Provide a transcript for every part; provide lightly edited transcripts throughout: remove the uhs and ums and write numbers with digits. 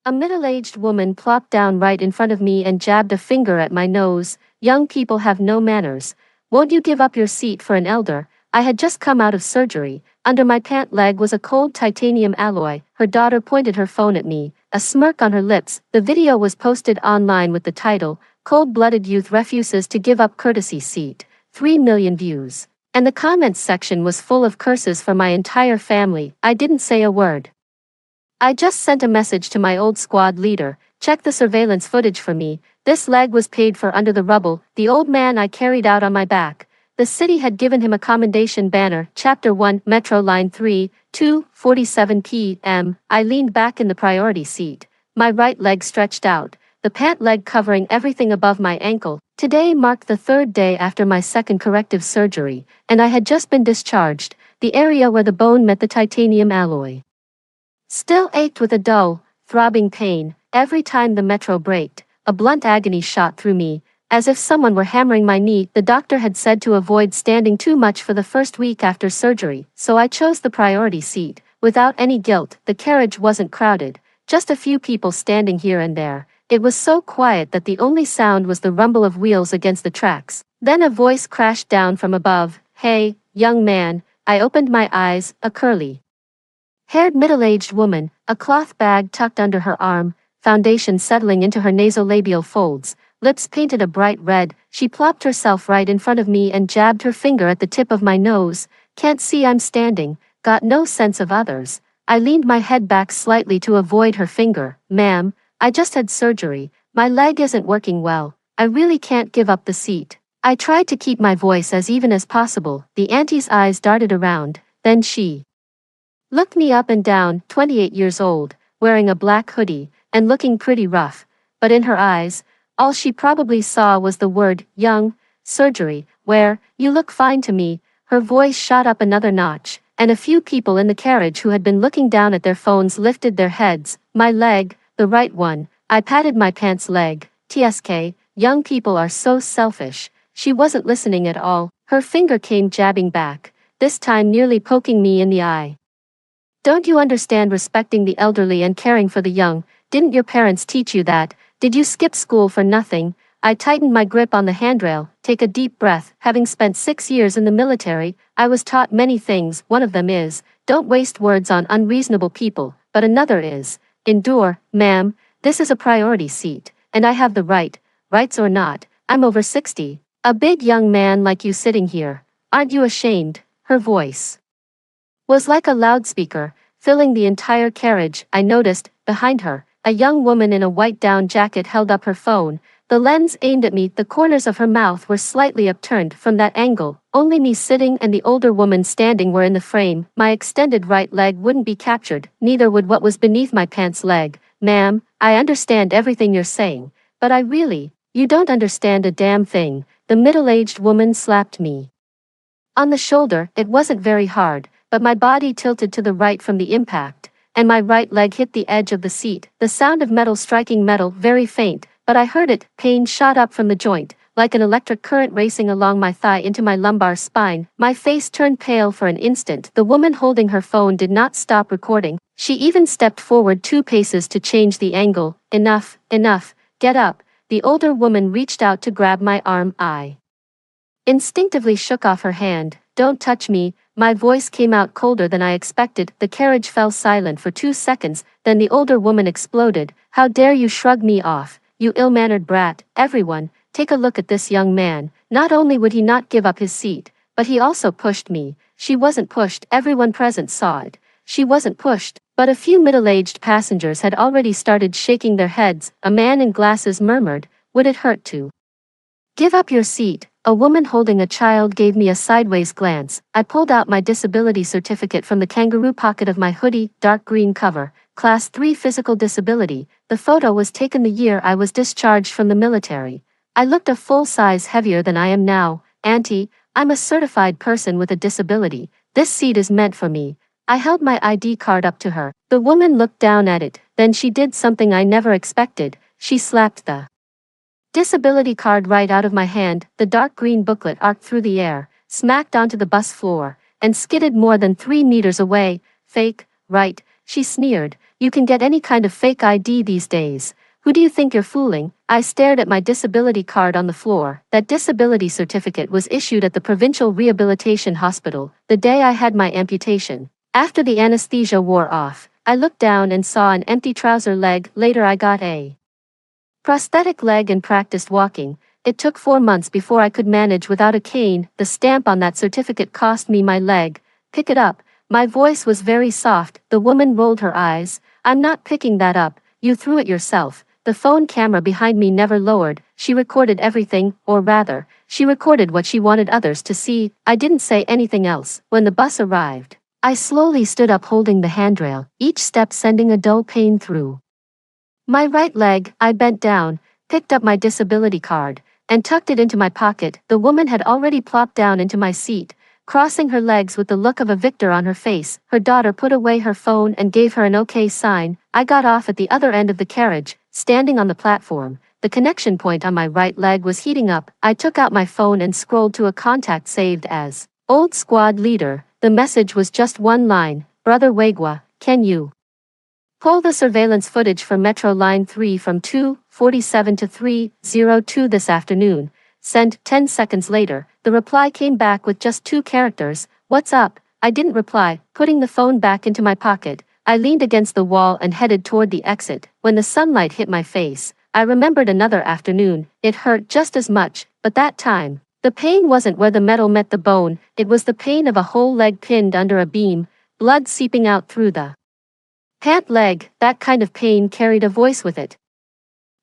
A middle-aged woman plopped down right in front of me and jabbed a finger at my nose. Young people have no manners. Won't you give up your seat for an elder? I had just come out of surgery. Under my pant leg was a cold titanium alloy. Her daughter pointed her phone at me, a smirk on her lips. The video was posted online with the title, "Cold-blooded Youth Refuses to Give Up Courtesy Seat." 3 million views. And the comments section was full of curses for my entire family. I didn't say a word. I just sent a message to my old squad leader, check the surveillance footage for me. This leg was paid for under the rubble, the old man I carried out on my back. The city had given him a commendation banner, Chapter 1, Metro Line 3, 2:47 p.m. I leaned back in the priority seat, my right leg stretched out, the pant leg covering everything above my ankle. Today marked the third day after my second corrective surgery, and I had just been discharged, the area where the bone met the titanium alloy still ached with a dull, throbbing pain. Every time the metro braked, a blunt agony shot through me, as if someone were hammering my knee. The doctor had said to avoid standing too much for the first week after surgery, so I chose the priority seat. Without any guilt, the carriage wasn't crowded, just a few people standing here and there. It was so quiet that the only sound was the rumble of wheels against the tracks. Then a voice crashed down from above. "Hey, young man." I opened my eyes, a curly-haired middle-aged woman, a cloth bag tucked under her arm, foundation settling into her nasolabial folds, lips painted a bright red. She plopped herself right in front of me and jabbed her finger at the tip of my nose. Can't see I'm standing, got no sense of others. I leaned my head back slightly to avoid her finger. "Ma'am, I just had surgery, my leg isn't working well, I really can't give up the seat." I tried to keep my voice as even as possible. The auntie's eyes darted around, then she looked me up and down. 28 years old, wearing a black hoodie, and looking pretty rough, but in her eyes, all she probably saw was the word, young. "Surgery, where? You look fine to me." Her voice shot up another notch, and a few people in the carriage who had been looking down at their phones lifted their heads. "My leg, the right one." I patted my pants leg. "TSK, young people are so selfish." She wasn't listening at all. Her finger came jabbing back, this time nearly poking me in the eye. "Don't you understand respecting the elderly and caring for the young? Didn't your parents teach you that? Did you skip school for nothing?" I tightened my grip on the handrail. Take a deep breath. Having spent 6 years in the military, I was taught many things. One of them is, don't waste words on unreasonable people, but another is, endure. "Ma'am, this is a priority seat, and I have the rights or not, I'm over 60. A big young man like you sitting here. Aren't you ashamed?" Her voice was like a loudspeaker, filling the entire carriage. I noticed, behind her, a young woman in a white down jacket held up her phone, the lens aimed at me. The corners of her mouth were slightly upturned. From that angle, only me sitting and the older woman standing were in the frame. My extended right leg wouldn't be captured, neither would what was beneath my pants leg. "Ma'am, I understand everything you're saying, but you don't understand a damn thing." The middle-aged woman slapped me on the shoulder. It wasn't very hard, but my body tilted to the right from the impact, and my right leg hit the edge of the seat. The sound of metal striking metal, very faint, but I heard it. Pain shot up from the joint, like an electric current racing along my thigh into my lumbar spine. My face turned pale for an instant. The woman holding her phone did not stop recording. She even stepped forward 2 paces to change the angle. Enough, get up." The older woman reached out to grab my arm. I instinctively shook off her hand. "Don't touch me." My voice came out colder than I expected. The carriage fell silent for 2 seconds, then the older woman exploded. "How dare you shrug me off, you ill-mannered brat. Everyone, take a look at this young man. Not only would he not give up his seat, but he also pushed me." She wasn't pushed. Everyone present saw it. She wasn't pushed, but a few middle-aged passengers had already started shaking their heads. A man in glasses murmured, "Would it hurt to give up your seat?" A woman holding a child gave me a sideways glance. I pulled out my disability certificate from the kangaroo pocket of my hoodie, dark green cover, Class 3 physical disability. The photo was taken the year I was discharged from the military. I looked a full size heavier than I am now. "Auntie, I'm a certified person with a disability. This seat is meant for me." I held my ID card up to her. The woman looked down at it, then she did something I never expected. She slapped the disability card right out of my hand. The dark green booklet arced through the air, smacked onto the bus floor, and skidded more than 3 meters away. "Fake, right?" she sneered. You can get any kind of fake ID these days. Who do you think you're fooling? I stared at my disability card on the floor. That disability certificate was issued at the Provincial Rehabilitation Hospital the day I had my amputation. After the anesthesia wore off, I looked down and saw an empty trouser leg. Later I got a prosthetic leg and practiced walking. It took 4 months before I could manage without a cane. The stamp on that certificate cost me my leg. Pick it up. My voice was very soft. The woman rolled her eyes. I'm not picking that up. You threw it yourself. The phone camera behind me never lowered. She recorded everything, or rather, she recorded what she wanted others to see. I didn't say anything else. When the bus arrived, I slowly stood up holding the handrail, each step sending a dull pain through my right leg. I bent down, picked up my disability card, and tucked it into my pocket. The woman had already plopped down into my seat, crossing her legs with the look of a victor on her face. Her daughter put away her phone and gave her an okay sign. I got off at the other end of the carriage, standing on the platform. The connection point on my right leg was heating up. I took out my phone and scrolled to a contact saved as Old Squad Leader. The message was just one line: Brother Wagwa, can you pull the surveillance footage for Metro Line 3 from 2:47 to 3:02 this afternoon? Sent. 10 seconds later, the reply came back with just 2 characters. What's up? I didn't reply. Putting the phone back into my pocket, I leaned against the wall and headed toward the exit. When the sunlight hit my face, I remembered another afternoon. It hurt just as much, but that time, the pain wasn't where the metal met the bone. It was the pain of a whole leg pinned under a beam, blood seeping out through the pant leg. That kind of pain carried a voice with it.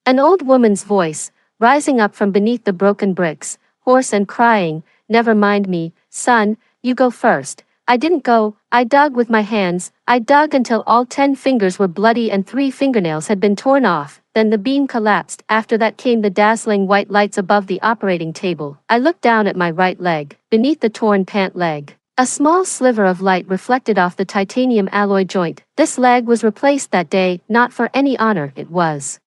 An old woman's voice, rising up from beneath the broken bricks, hoarse and crying. Never mind me, son, you go first. I didn't go. I dug with my hands. I dug until all 10 fingers were bloody and 3 fingernails had been torn off. Then the beam collapsed. After that came the dazzling white lights above the operating table. I looked down at my right leg, beneath the torn pant leg. A small sliver of light reflected off the titanium alloy joint. This leg was replaced that day, not for any honor. It was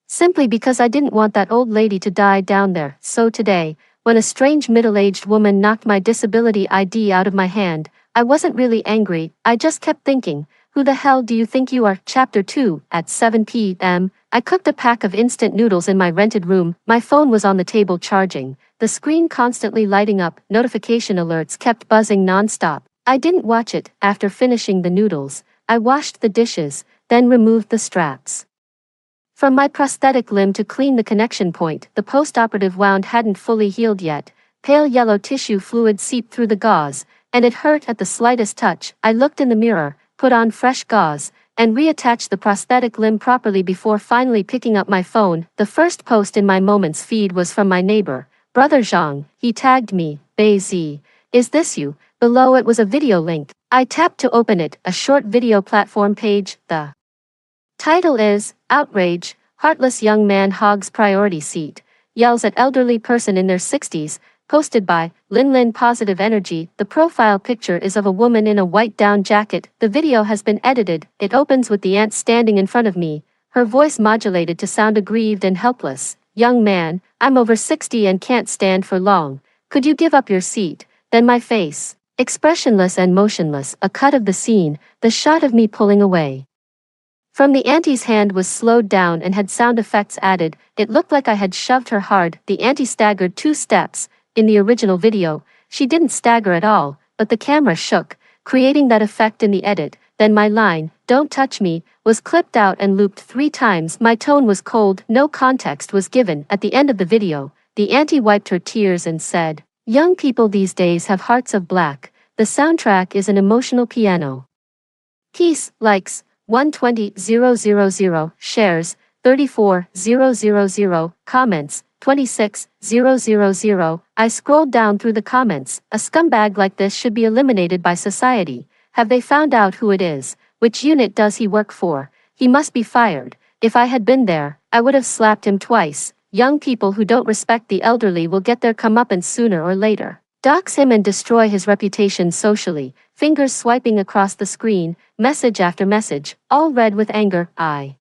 simply because I didn't want that old lady to die down there. So today, when a strange middle-aged woman knocked my disability ID out of my hand, I wasn't really angry. I just kept thinking, who the hell do you think you are? Chapter 2. At 7 p.m., I cooked a pack of instant noodles in my rented room. My phone was on the table charging, the screen constantly lighting up. Notification alerts kept buzzing non-stop. I didn't watch it. After finishing the noodles, I washed the dishes, then removed the straps from my prosthetic limb to clean the connection point. The post-operative wound hadn't fully healed yet. Pale yellow tissue fluid seeped through the gauze, and it hurt at the slightest touch. I looked in the mirror, put on fresh gauze, and reattached the prosthetic limb properly before finally picking up my phone. The first post in my Moments feed was from my neighbor, Brother Zhang. He tagged me. Bei Z, is this you? Below it was a video link. I tapped to open it, a short video platform page. The title is, Outrage, Heartless Young Man Hogs Priority Seat, Yells at Elderly Person in Their 60s, posted by Lin Positive Energy. The profile picture is of a woman in a white down jacket. The video has been edited. It opens with the aunt standing in front of me, her voice modulated to sound aggrieved and helpless. Young man, I'm over 60 and can't stand for long. Could you give up your seat? Then my face, expressionless and motionless, a cut of the scene, the shot of me pulling away from the auntie's hand was slowed down and had sound effects added. It looked like I had shoved her hard. The auntie staggered 2 steps. In the original video, she didn't stagger at all, but the camera shook, creating that effect in the edit. Then my line, "Don't touch me," was clipped out and looped 3 times. My tone was cold. No context was given. At the end of the video, the auntie wiped her tears and said, "Young people these days have hearts of black. The soundtrack is an emotional piano." Peace. Likes 120,000, shares 34,000, comments 26,000. I scrolled down through the comments. A scumbag like this should be eliminated by society. Have they found out who it is? Which unit does he work for? He must be fired. If I had been there, I would have slapped him twice. Young people who don't respect the elderly will get their comeuppance sooner or later. Dox him and destroy his reputation socially. Fingers swiping across the screen, message after message, all red with anger. I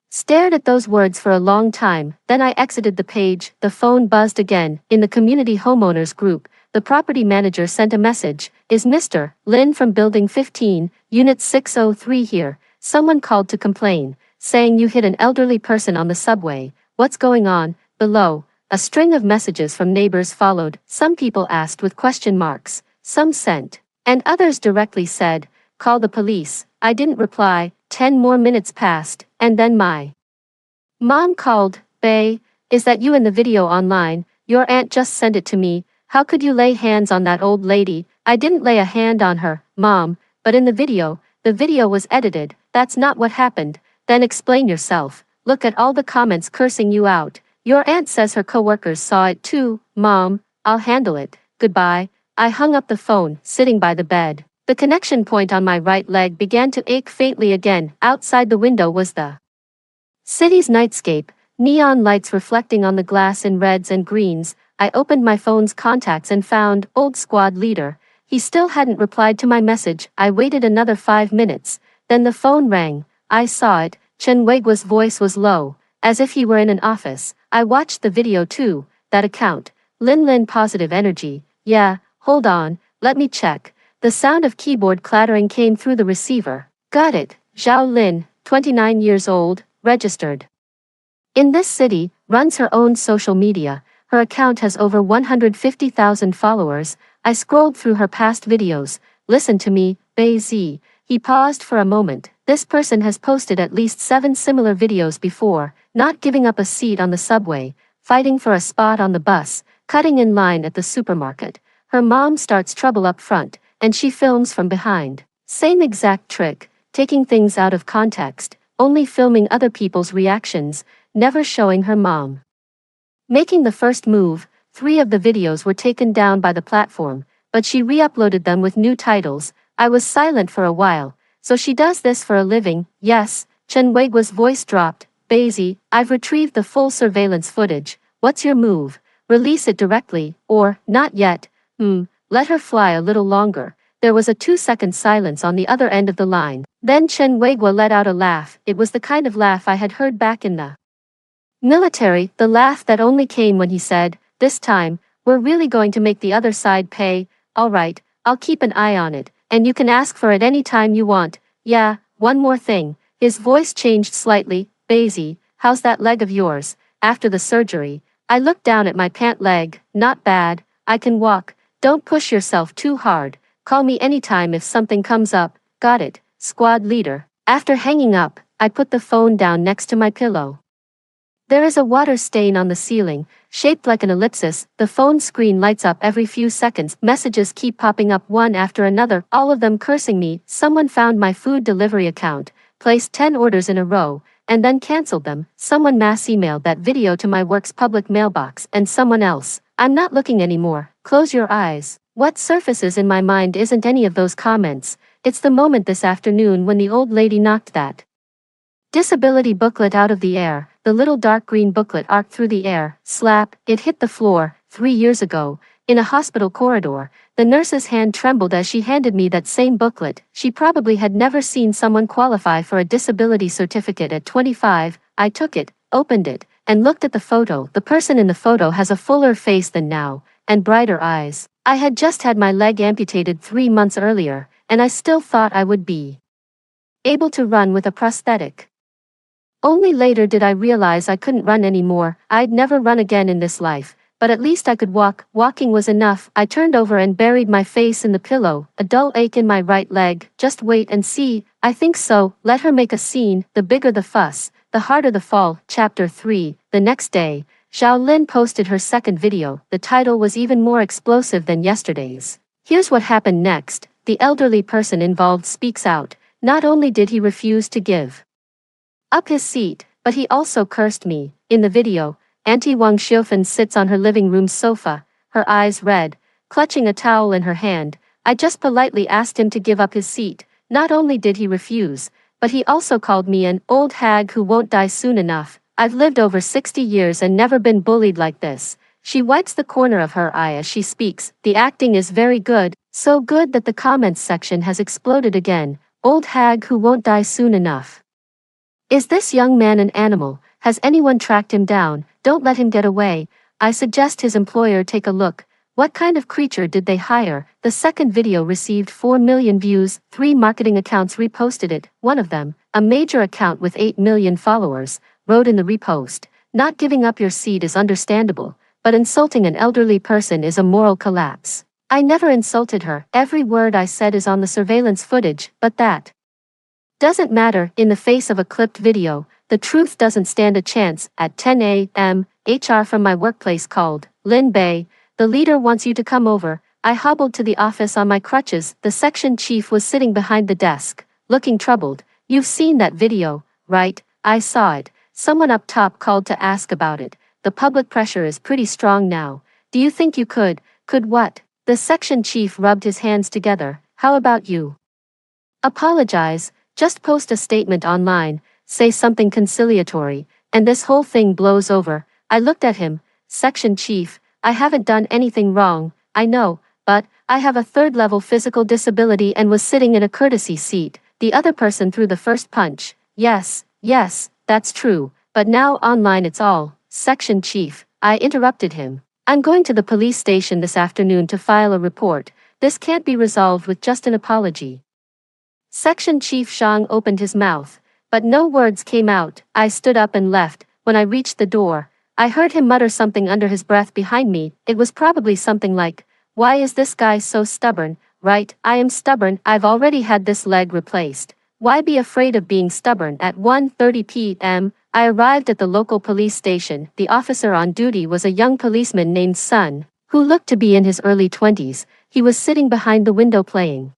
stared at those words for a long time, then I exited the page. The phone buzzed again. In the community homeowners group, the property manager sent a message. Is Mr. Lin from Building 15, Unit 603 here? Someone called to complain, saying you hit an elderly person on the subway. What's going on? Below, a string of messages from neighbors followed. Some people asked with question marks, some sent, and others directly said, call the police. I didn't reply. 10 more minutes passed, and then my mom called. Bae, is that you in the video online? Your aunt just sent it to me. How could you lay hands on that old lady? I didn't lay a hand on her, Mom, but in the video was edited. That's not what happened. Then explain yourself. Look at all the comments cursing you out. Your aunt says her coworkers saw it too. Mom, I'll handle it. Goodbye. I hung up the phone, sitting by the bed. The connection point on my right leg began to ache faintly again. Outside the window was the city's nightscape, neon lights reflecting on the glass in reds and greens. I opened my phone's contacts and found old squad leader. He still hadn't replied to my message. I waited another 5 minutes. Then the phone rang. I saw it. Chen Weiguo's voice was low, as if he were in an office. I watched the video too. That account. Lin positive energy. Yeah, hold on, let me check. The sound of keyboard clattering came through the receiver. Got it. Zhao Lin, 29 years old, registered in this city, runs her own social media. Her account has over 150,000 followers. I scrolled through her past videos. Listen to me, Bei Zi. He paused for a moment. This person has posted at least 7 similar videos before, not giving up a seat on the subway, fighting for a spot on the bus, cutting in line at the supermarket. Her mom starts trouble up front, and she films from behind. Same exact trick, taking things out of context, only filming other people's reactions, never showing her mom making the first move. 3 of the videos were taken down by the platform, but she re-uploaded them with new titles. I was silent for a while. So she does this for a living? Yes. Chen Weiguo's voice dropped. Bazy, I've retrieved the full surveillance footage. What's your move? Release it directly, or, not yet. Let her fly a little longer. There was a 2-second silence on the other end of the line. Then Chen Weiguo let out a laugh. It was the kind of laugh I had heard back in the military, the laugh that only came when he said, this time, we're really going to make the other side pay. Alright, I'll keep an eye on it, and you can ask for it any time you want. Yeah, one more thing. His voice changed slightly. Bazy, how's that leg of yours? After the surgery, I looked down at my pant leg. Not bad. I can walk. Don't push yourself too hard. Call me anytime if something comes up. Got it, squad leader. After hanging up, I put the phone down next to my pillow. There is a water stain on the ceiling, shaped like an ellipsis. The phone screen lights up every few seconds. Messages keep popping up one after another, all of them cursing me. Someone found my food delivery account, placed 10 orders in a row, and then canceled them. Someone mass emailed that video to my work's public mailbox, and someone else. I'm not looking anymore. Close your eyes. What surfaces in my mind isn't any of those comments. It's the moment this afternoon when the old lady knocked that disability booklet out of the air. The little dark green booklet arced through the air. Slap, it hit the floor. 3 years ago, in a hospital corridor, the nurse's hand trembled as she handed me that same booklet. She probably had never seen someone qualify for a disability certificate at 25. I took it, opened it, and looked at the photo. The person in the photo has a fuller face than now, and brighter eyes. I had just had my leg amputated 3 months earlier, and I still thought I would be able to run with a prosthetic. Only later did I realize I couldn't run anymore. I'd never run again in this life, but at least I could walk. Walking was enough. I turned over and buried my face in the pillow, a dull ache in my right leg. Just wait and see. I think so. Let her make a scene. The bigger the fuss, the harder the fall. Chapter 3. The next day, Zhao Lin posted her second video. The title was even more explosive than yesterday's. Here's what happened next. The elderly person involved speaks out. Not only did he refuse to give up his seat, but he also cursed me. In the video, Auntie Wang Xiufen sits on her living room sofa, her eyes red, clutching a towel in her hand. I just politely asked him to give up his seat. Not only did he refuse, but he also called me an old hag who won't die soon enough. I've lived over 60 years and never been bullied like this. She wipes the corner of her eye as she speaks. The acting is very good, so good that the comments section has exploded again. Old hag who won't die soon enough. Is this young man an animal? Has anyone tracked him down? Don't let him get away. I suggest his employer take a look. What kind of creature did they hire? The second video received 4 million views, 3 marketing accounts reposted it. One of them, a major account with 8 million followers, wrote in the repost, "Not giving up your seat is understandable, but insulting an elderly person is a moral collapse." I never insulted her. Every word I said is on the surveillance footage, but that doesn't matter. In the face of a clipped video, the truth doesn't stand a chance. At 10 a.m., HR from my workplace called. "Lin Bei, the leader wants you to come over." I hobbled to the office on my crutches. The section chief was sitting behind the desk, looking troubled. "You've seen that video, right?" "I saw it. Someone up top called to ask about it. The public pressure is pretty strong now. Do you think you could what?" The section chief rubbed his hands together. "How about you? Apologize, just post a statement online, say something conciliatory, and this whole thing blows over." I looked at him. "Section chief, I haven't done anything wrong, I know, but I have a third-level physical disability and was sitting in a courtesy seat." The other person threw the first punch. Yes, that's true, but now online it's all." "Section chief," I interrupted him. "I'm going to the police station this afternoon to file a report. This can't be resolved with just an apology." Section Chief Zhang opened his mouth, but no words came out. I stood up and left. When I reached the door, I heard him mutter something under his breath behind me. It was probably something like, "Why is this guy so stubborn?" Right, I am stubborn. I've already had this leg replaced. Why be afraid of being stubborn? At 1:30 p.m., I arrived at the local police station. The officer on duty was a young policeman named Sun, who looked to be in his early 20s. He was sitting behind the window playing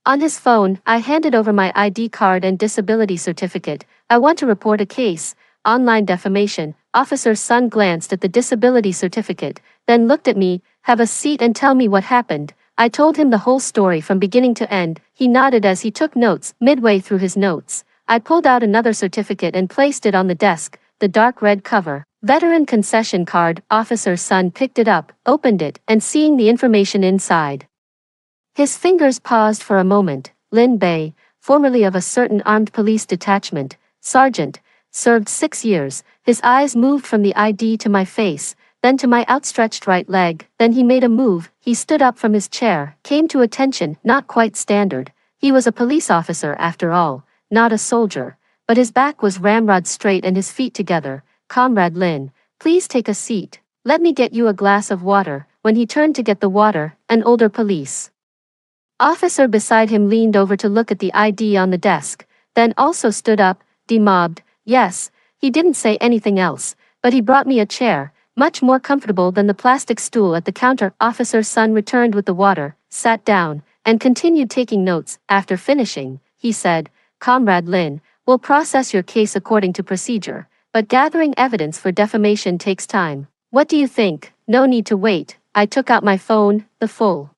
on his phone. I handed over my ID card and disability certificate. "I want to report a case, online defamation." Officer Sun glanced at the disability certificate, then looked at me. "Have a seat and tell me what happened." I told him the whole story from beginning to end. He nodded as he took notes. Midway through his notes, I pulled out another certificate and placed it on the desk, the dark red cover. "Veteran concession card." Officer Sun picked it up, opened it, and seeing the information inside, his fingers paused for a moment. "Lin Bei, formerly of a certain armed police detachment, sergeant, served 6 years." His eyes moved from the ID to my face, then to my outstretched right leg. Then he made a move. He stood up from his chair, came to attention. Not quite standard. He was a police officer after all, not a soldier, but his back was ramrod straight and his feet together. "Comrade Lin, please take a seat. Let me get you a glass of water." When he turned to get the water, an older police officer beside him leaned over to look at the ID on the desk, then also stood up, demobbed. "Yes." He didn't say anything else, but he brought me a chair, much more comfortable than the plastic stool at the counter. Officer Sun returned with the water, sat down, and continued taking notes. After finishing, he said, "Comrade Lin, we'll process your case according to procedure, but gathering evidence for defamation takes time. What do you think?" "No need to wait." I took out my phone. The full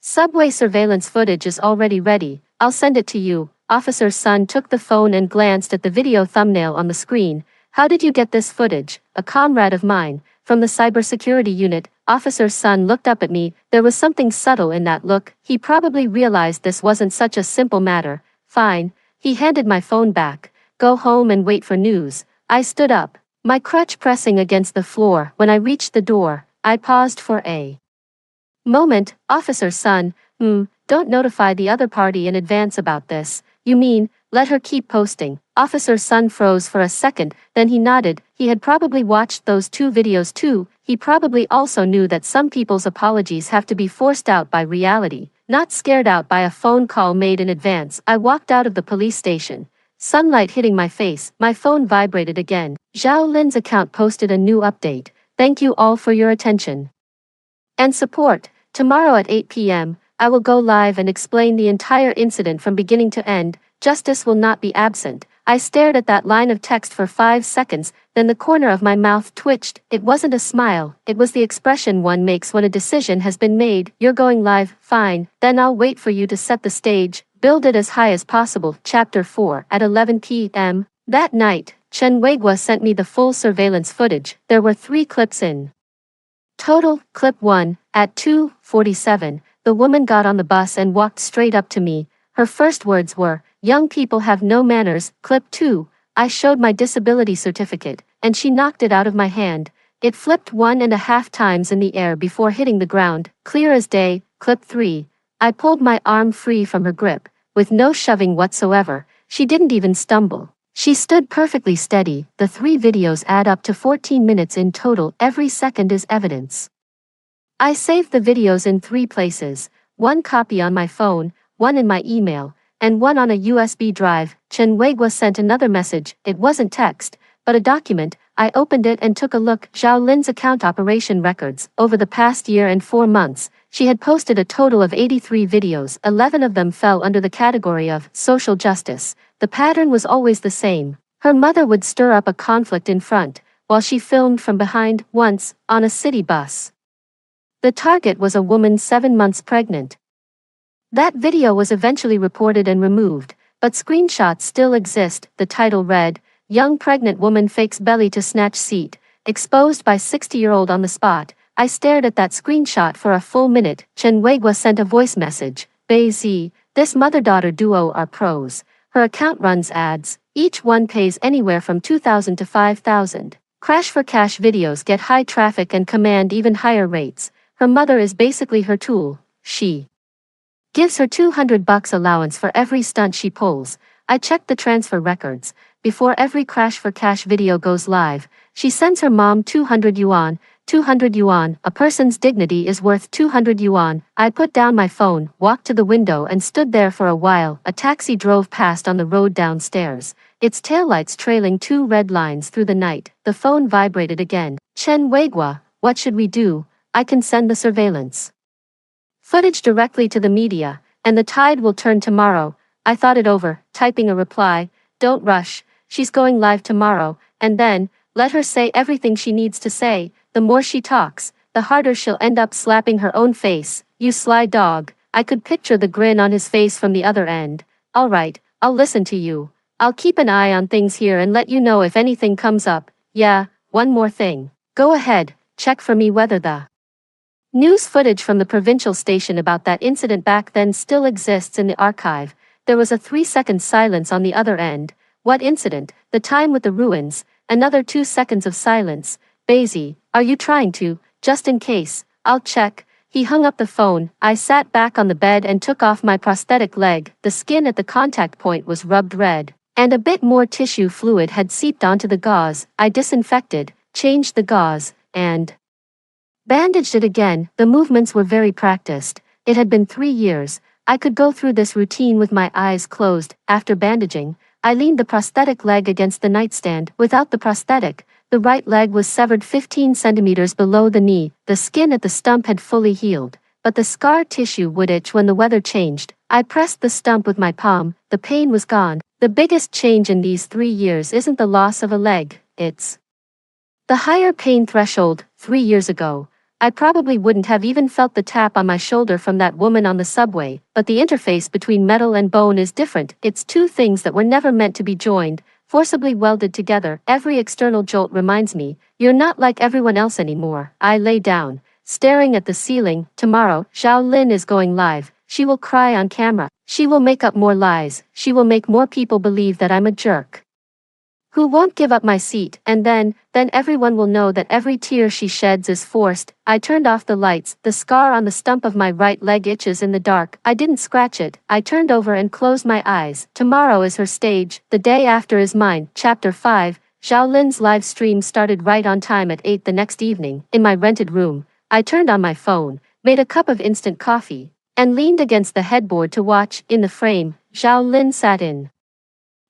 subway surveillance footage is already ready. "I'll send it to you." Officer Sun took the phone and glanced at the video thumbnail on the screen. "How did you get this footage?" "A comrade of mine, from the cybersecurity unit." Officer Sun looked up at me. There was something subtle in that look. He probably realized this wasn't such a simple matter. "Fine." He handed my phone back. "Go home and wait for news." I stood up, my crutch pressing against the floor. When I reached the door, I paused for a moment. "Officer Sun, don't notify the other party in advance about this." "You mean, let her keep posting?" Officer Sun froze for a second, then he nodded. He had probably watched those 2 videos too. He probably also knew that some people's apologies have to be forced out by reality, not scared out by a phone call made in advance. I walked out of the police station, sunlight hitting my face. My phone vibrated again. Zhao Lin's account posted a new update. "Thank you all for your attention and support. Tomorrow at 8 p.m., I will go live and explain the entire incident from beginning to end. Justice will not be absent." I stared at that line of text for 5 seconds, then the corner of my mouth twitched. It wasn't a smile, it was the expression one makes when a decision has been made. "You're going live, fine, then I'll wait for you to set the stage, build it as high as possible." Chapter 4. At 11 p.m. that night, Chen Weigua sent me the full surveillance footage. There were 3 clips in total. Clip 1, at 2:47, the woman got on the bus and walked straight up to me. Her first words were, "Young people have no manners." Clip 2, I showed my disability certificate, and she knocked it out of my hand. It flipped 1.5 times in the air before hitting the ground, clear as day. Clip 3. I pulled my arm free from her grip, with no shoving whatsoever. She didn't even stumble. She stood perfectly steady. The 3 videos add up to 14 minutes in total. Every second is evidence. I saved the videos in 3 places, 1 copy on my phone, 1 in my email, and 1 on a USB drive. Chen Weigua sent another message. It wasn't text, but a document. I opened it and took a look. Zhao Lin's account operation records. Over the past year and 4 months, she had posted a total of 83 videos. 11 of them fell under the category of social justice. The pattern was always the same. Her mother would stir up a conflict in front, while she filmed from behind. Once, on a city bus, the target was a woman 7 months pregnant. That video was eventually reported and removed, but screenshots still exist. The title read, "Young Pregnant Woman Fakes Belly to Snatch Seat, Exposed by 60-year-old on the Spot." I stared at that screenshot for a full minute. Chen Weigua sent a voice message. Beizi, this mother-daughter duo are pros. Her account runs ads. Each one pays anywhere from 2,000 to 5,000. Crash for cash videos get high traffic and command even higher rates. Her mother is basically her tool. She gives her $200 allowance for every stunt she pulls. I checked the transfer records. Before every crash for cash video goes live, she sends her mom 200 yuan. 200 yuan, a person's dignity is worth 200 yuan. I put down my phone, walked to the window and stood there for a while. A taxi drove past on the road downstairs, its taillights trailing 2 red lines through the night. The phone vibrated again. Chen Weigua, what should we do? I can send the surveillance footage directly to the media, and the tide will turn tomorrow. I thought it over, typing a reply. Don't rush, she's going live tomorrow, and then, let her say everything she needs to say. The more she talks, the harder she'll end up slapping her own face. You sly dog. I could picture the grin on his face from the other end. Alright, I'll listen to you. I'll keep an eye on things here and let you know if anything comes up. Yeah, one more thing. Go ahead, check for me whether the news footage from the provincial station about that incident back then still exists in the archive. There was a 3-second silence on the other end. What incident? The time with the ruins. Another 2 seconds of silence. Beizi, are you trying to? Just in case. I'll check. He hung up the phone. I sat back on the bed and took off my prosthetic leg. The skin at the contact point was rubbed red, and a bit more tissue fluid had seeped onto the gauze. I disinfected, changed the gauze, and bandaged it again. The movements were very practiced. It had been 3 years. I could go through this routine with my eyes closed. After bandaging, I leaned the prosthetic leg against the nightstand. Without the prosthetic, the right leg was severed 15 centimeters below the knee. The skin at the stump had fully healed, but the scar tissue would itch when the weather changed. I pressed the stump with my palm. The pain was gone. The biggest change in these 3 years isn't the loss of a leg, it's the higher pain threshold. 3 years ago, I probably wouldn't have even felt the tap on my shoulder from that woman on the subway, but the interface between metal and bone is different. It's 2 things that were never meant to be joined, forcibly welded together. Every external jolt reminds me, you're not like everyone else anymore. I lay down, staring at the ceiling. Tomorrow, Zhao Lin is going live. She will cry on camera. She will make up more lies. She will make more people believe that I'm a jerk who won't give up my seat, and then everyone will know that every tear she sheds is forced. I turned off the lights. The scar on the stump of my right leg itches in the dark. I didn't scratch it. I turned over and closed my eyes. Tomorrow is her stage. The day after is mine. Chapter 5. Zhao Lin's live stream started right on time at 8 the next evening. In my rented room, I turned on my phone, made a cup of instant coffee, and leaned against the headboard to watch. In the frame, Zhao Lin sat in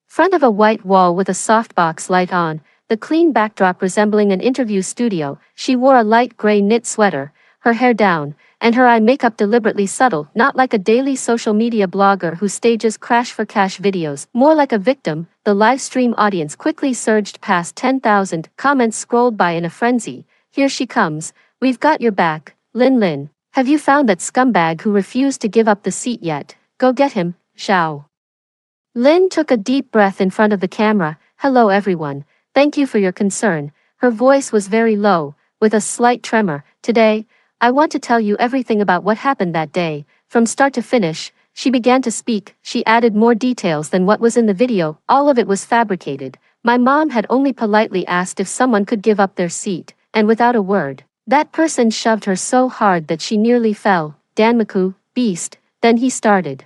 front of a white wall with a softbox light on, the clean backdrop resembling an interview studio. She wore a light gray knit sweater, her hair down, and her eye makeup deliberately subtle, not like a daily social media blogger who stages crash for cash videos, more like a victim. The live stream audience quickly surged past 10,000, comments scrolled by in a frenzy. Here she comes, we've got your back, Lin Lin. Have you found that scumbag who refused to give up the seat yet? Go get him, Zhao Lin took a deep breath in front of the camera. Hello everyone, thank you for your concern. Her voice was very low, with a slight tremor. Today, I want to tell you everything about what happened that day. From start to finish, she began to speak. She added more details than what was in the video. All of it was fabricated. My mom had only politely asked if someone could give up their seat. and without a word, that person shoved her so hard that she nearly fell. Danmaku, beast, then he started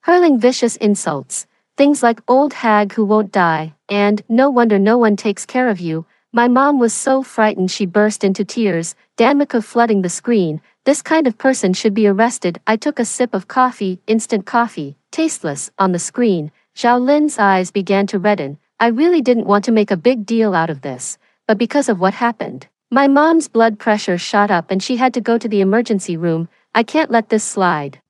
hurling vicious insults. Things like old hag who won't die, and no wonder no one takes care of you. My mom was so frightened she burst into tears. Danmaku flooding the screen. This kind of person should be arrested. I took a sip of coffee, instant coffee, tasteless, on the screen. Zhao Lin's eyes began to redden. I really didn't want to make a big deal out of this, but because of what happened, my mom's blood pressure shot up and she had to go to the emergency room. I can't let this slide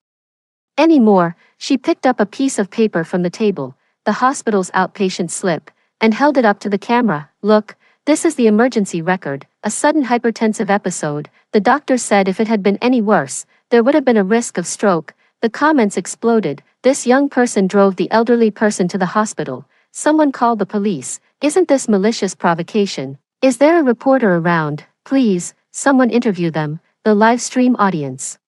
anymore. She picked up a piece of paper from the table, the hospital's outpatient slip, and held it up to the camera. Look, this is the emergency record, a sudden hypertensive episode. The doctor said if it had been any worse, there would have been a risk of stroke. The comments exploded. This young person drove the elderly person to the hospital. Someone called the police. Isn't this malicious provocation? Is there a reporter around? Please, someone interview them. The live stream audience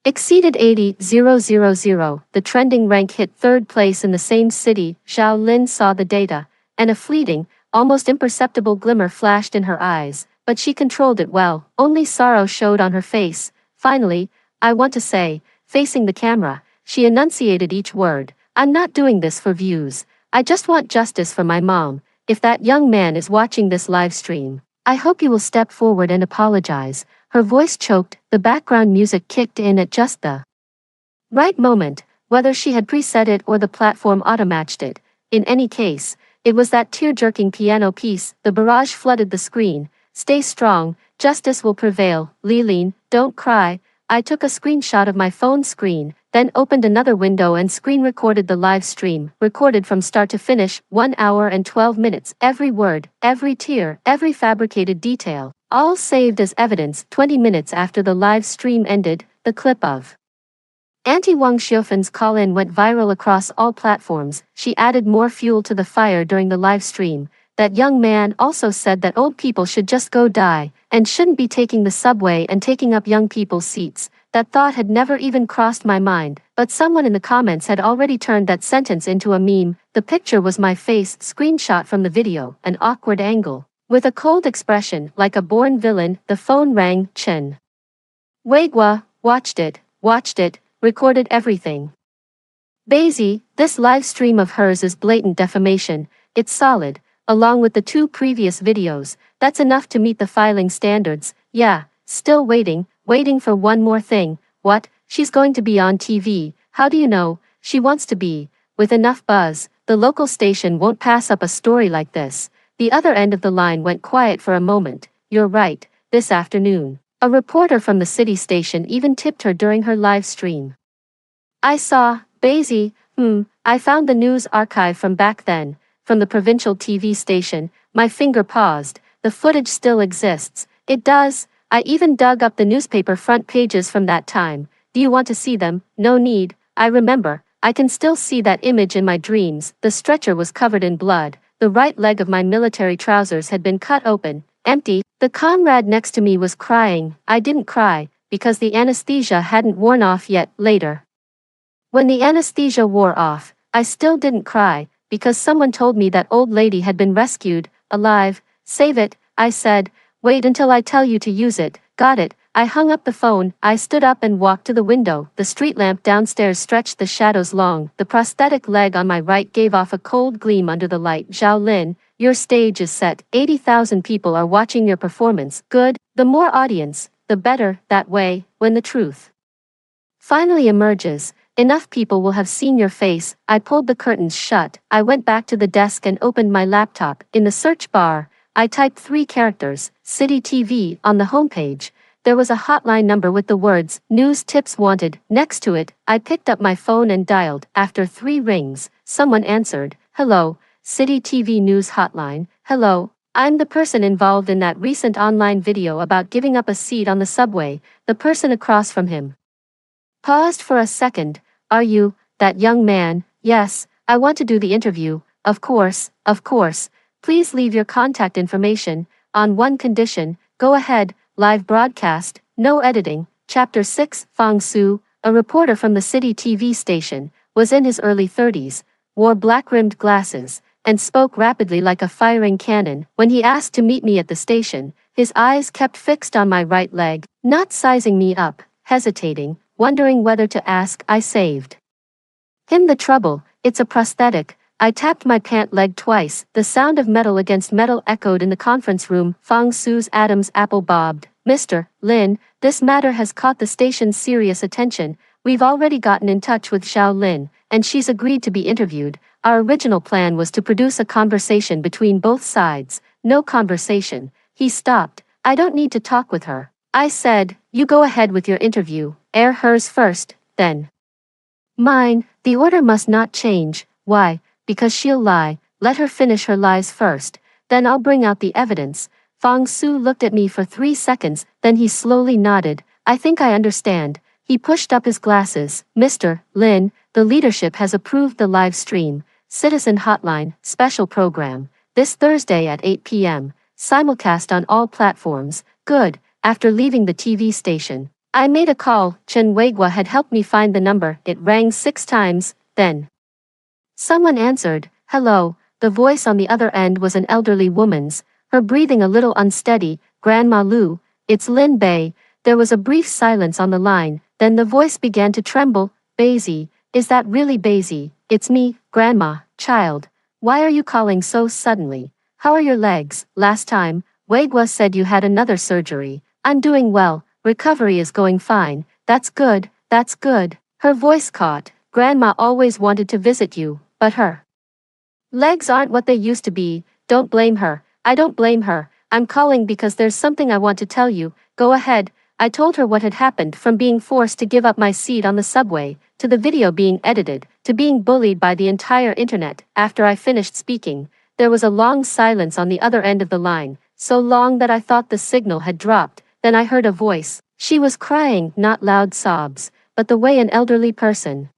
exceeded 80,000. The trending rank hit third place in the same city. Zhao Lin saw the data, and a fleeting, almost imperceptible glimmer flashed in her eyes, but she controlled it well. Only sorrow showed on her face. Finally, I want to say, facing the camera, she enunciated each word. I'm not doing this for views. I just want justice for my mom. If that young man is watching this live stream, I hope you will step forward and apologize. Her voice choked, the background music kicked in at just the right moment, whether she had preset it or the platform auto-matched it. In any case, it was that tear-jerking piano piece. The barrage flooded the screen. Stay strong, justice will prevail. Lilin, don't cry. I took a screenshot of my phone screen, then opened another window and screen recorded the live stream, recorded from start to finish, 1 hour and 12 minutes, every word, every tear, every fabricated detail, all saved as evidence. 20 minutes after the live stream ended, the clip of Auntie Wang Xiufan's call-in went viral across all platforms. She added more fuel to the fire during the live stream. That young man also said that old people should just go die, and shouldn't be taking the subway and taking up young people's seats. That thought had never even crossed my mind, but someone in the comments had already turned that sentence into a meme. The picture was my face, screenshot from the video, an awkward angle, with a cold expression, like a born villain. The phone rang. Chen Weigua watched it, recorded everything. Basie, this live stream of hers is blatant defamation. It's solid, along with the 2 previous videos. That's enough to meet the filing standards. Yeah, still waiting for one more thing. What? She's going to be on TV. How do you know? She wants to be. With enough buzz, the local station won't pass up a story like this. The other end of the line went quiet for a moment. You're right, this afternoon, a reporter from the city station even tipped her during her live stream. I saw, Basie, I found the news archive from back then, from the provincial TV station. My finger paused. The footage still exists. It does. I even dug up the newspaper front pages from that time. Do you want to see them? No need. I remember. I can still see that image in my dreams. The stretcher was covered in blood. The right leg of my military trousers had been cut open, empty. The comrade next to me was crying. I didn't cry, because the anesthesia hadn't worn off yet. Later, when the anesthesia wore off, I still didn't cry, because someone told me that old lady had been rescued, alive. Save it, I said. Wait until I tell you to use it. Got it. I hung up the phone. I stood up and walked to the window. The street lamp downstairs stretched the shadows long. The prosthetic leg on my right gave off a cold gleam under the light. Zhao Lin, your stage is set. 80,000 people are watching your performance. Good. The more audience, the better. That way, when the truth finally emerges, enough people will have seen your face. I pulled the curtains shut. I went back to the desk and opened my laptop. In the search bar, I typed 3 characters, City TV, on the homepage. There was a hotline number with the words, News Tips Wanted, next to it. I picked up my phone and dialed. After 3 rings, someone answered. Hello, City TV News Hotline. Hello, I'm the person involved in that recent online video about giving up a seat on the subway. The person across from him paused for a second. Are you, that young man? Yes, I want to do the interview. Of course. Please leave your contact information, on one condition. Go ahead. Live broadcast, no editing. Chapter 6. Fang Su, a reporter from the city TV station, was in his early 30s, wore black-rimmed glasses, and spoke rapidly like a firing cannon. When he asked to meet me at the station, His eyes kept fixed on my right leg, not sizing me up, hesitating, wondering whether to ask. I saved him the trouble. It's a prosthetic. I tapped my pant leg twice. The sound of metal against metal echoed in the conference room. Fong Sue's Adam's apple bobbed. Mr. Lin, this matter has caught the station's serious attention. We've already gotten in touch with Xiao Lin, and she's agreed to be interviewed. Our original plan was to produce a conversation between both sides. No conversation. He stopped. I don't need to talk with her. I said, you go ahead with your interview. Air hers first, then mine. The order must not change. Why? Because she'll lie. Let her finish her lies first. Then I'll bring out the evidence. Fong Su looked at me for 3 seconds, then he slowly nodded. I think I understand. He pushed up his glasses. Mr. Lin, the leadership has approved the live stream. Citizen Hotline, special program. This Thursday at 8 p.m. Simulcast on all platforms. Good. After leaving the TV station, I made a call. Chen Weigua had helped me find the number. It rang 6 times, then someone answered. Hello. The voice on the other end was an elderly woman's, her breathing a little unsteady. Grandma Lu, it's Lin Bei. There was a brief silence on the line, then the voice began to tremble. Basie, is that really Basie? It's me, Grandma. Child. Why are you calling so suddenly? How are your legs? Last time, Weigua said you had another surgery. I'm doing well. Recovery is going fine. That's good, that's good. Her voice caught. Grandma always wanted to visit you, but her legs aren't what they used to be. Don't blame her. I don't blame her. I'm calling because there's something I want to tell you. Go ahead. I told her what had happened, from being forced to give up my seat on the subway, to the video being edited, to being bullied by the entire internet. After I finished speaking, there was a long silence on the other end of the line, so long that I thought the signal had dropped. Then I heard a voice. She was crying, not loud sobs, but the way an elderly person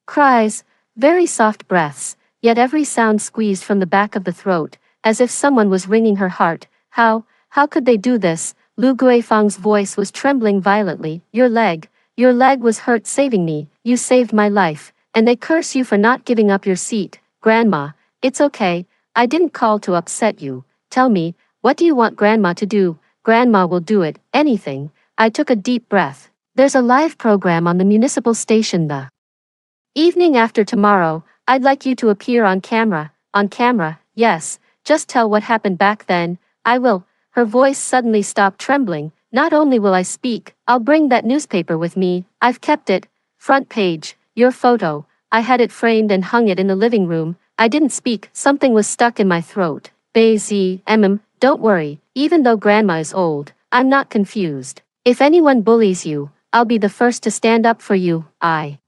cries, very soft breaths, yet every sound squeezed from the back of the throat, as if someone was wringing her heart. How could they do this? Lu Guifang's voice was trembling violently. Your leg was hurt saving me. You saved my life, and they curse you for not giving up your seat. Grandma, it's okay. I didn't call to upset you. Tell me, what do you want Grandma to do? Grandma will do it, anything. I took a deep breath. There's a live program on the municipal station the evening after tomorrow. I'd like you to appear on camera. On camera, yes. Just tell what happened back then. I will. Her voice suddenly stopped trembling. Not only will I speak, I'll bring that newspaper with me. I've kept it. Front page. Your photo. I had it framed and hung it in the living room. I didn't speak. Something was stuck in my throat. Basie, don't worry. Even though Grandma is old, I'm not confused. If anyone bullies you, I'll be the first to stand up for you. I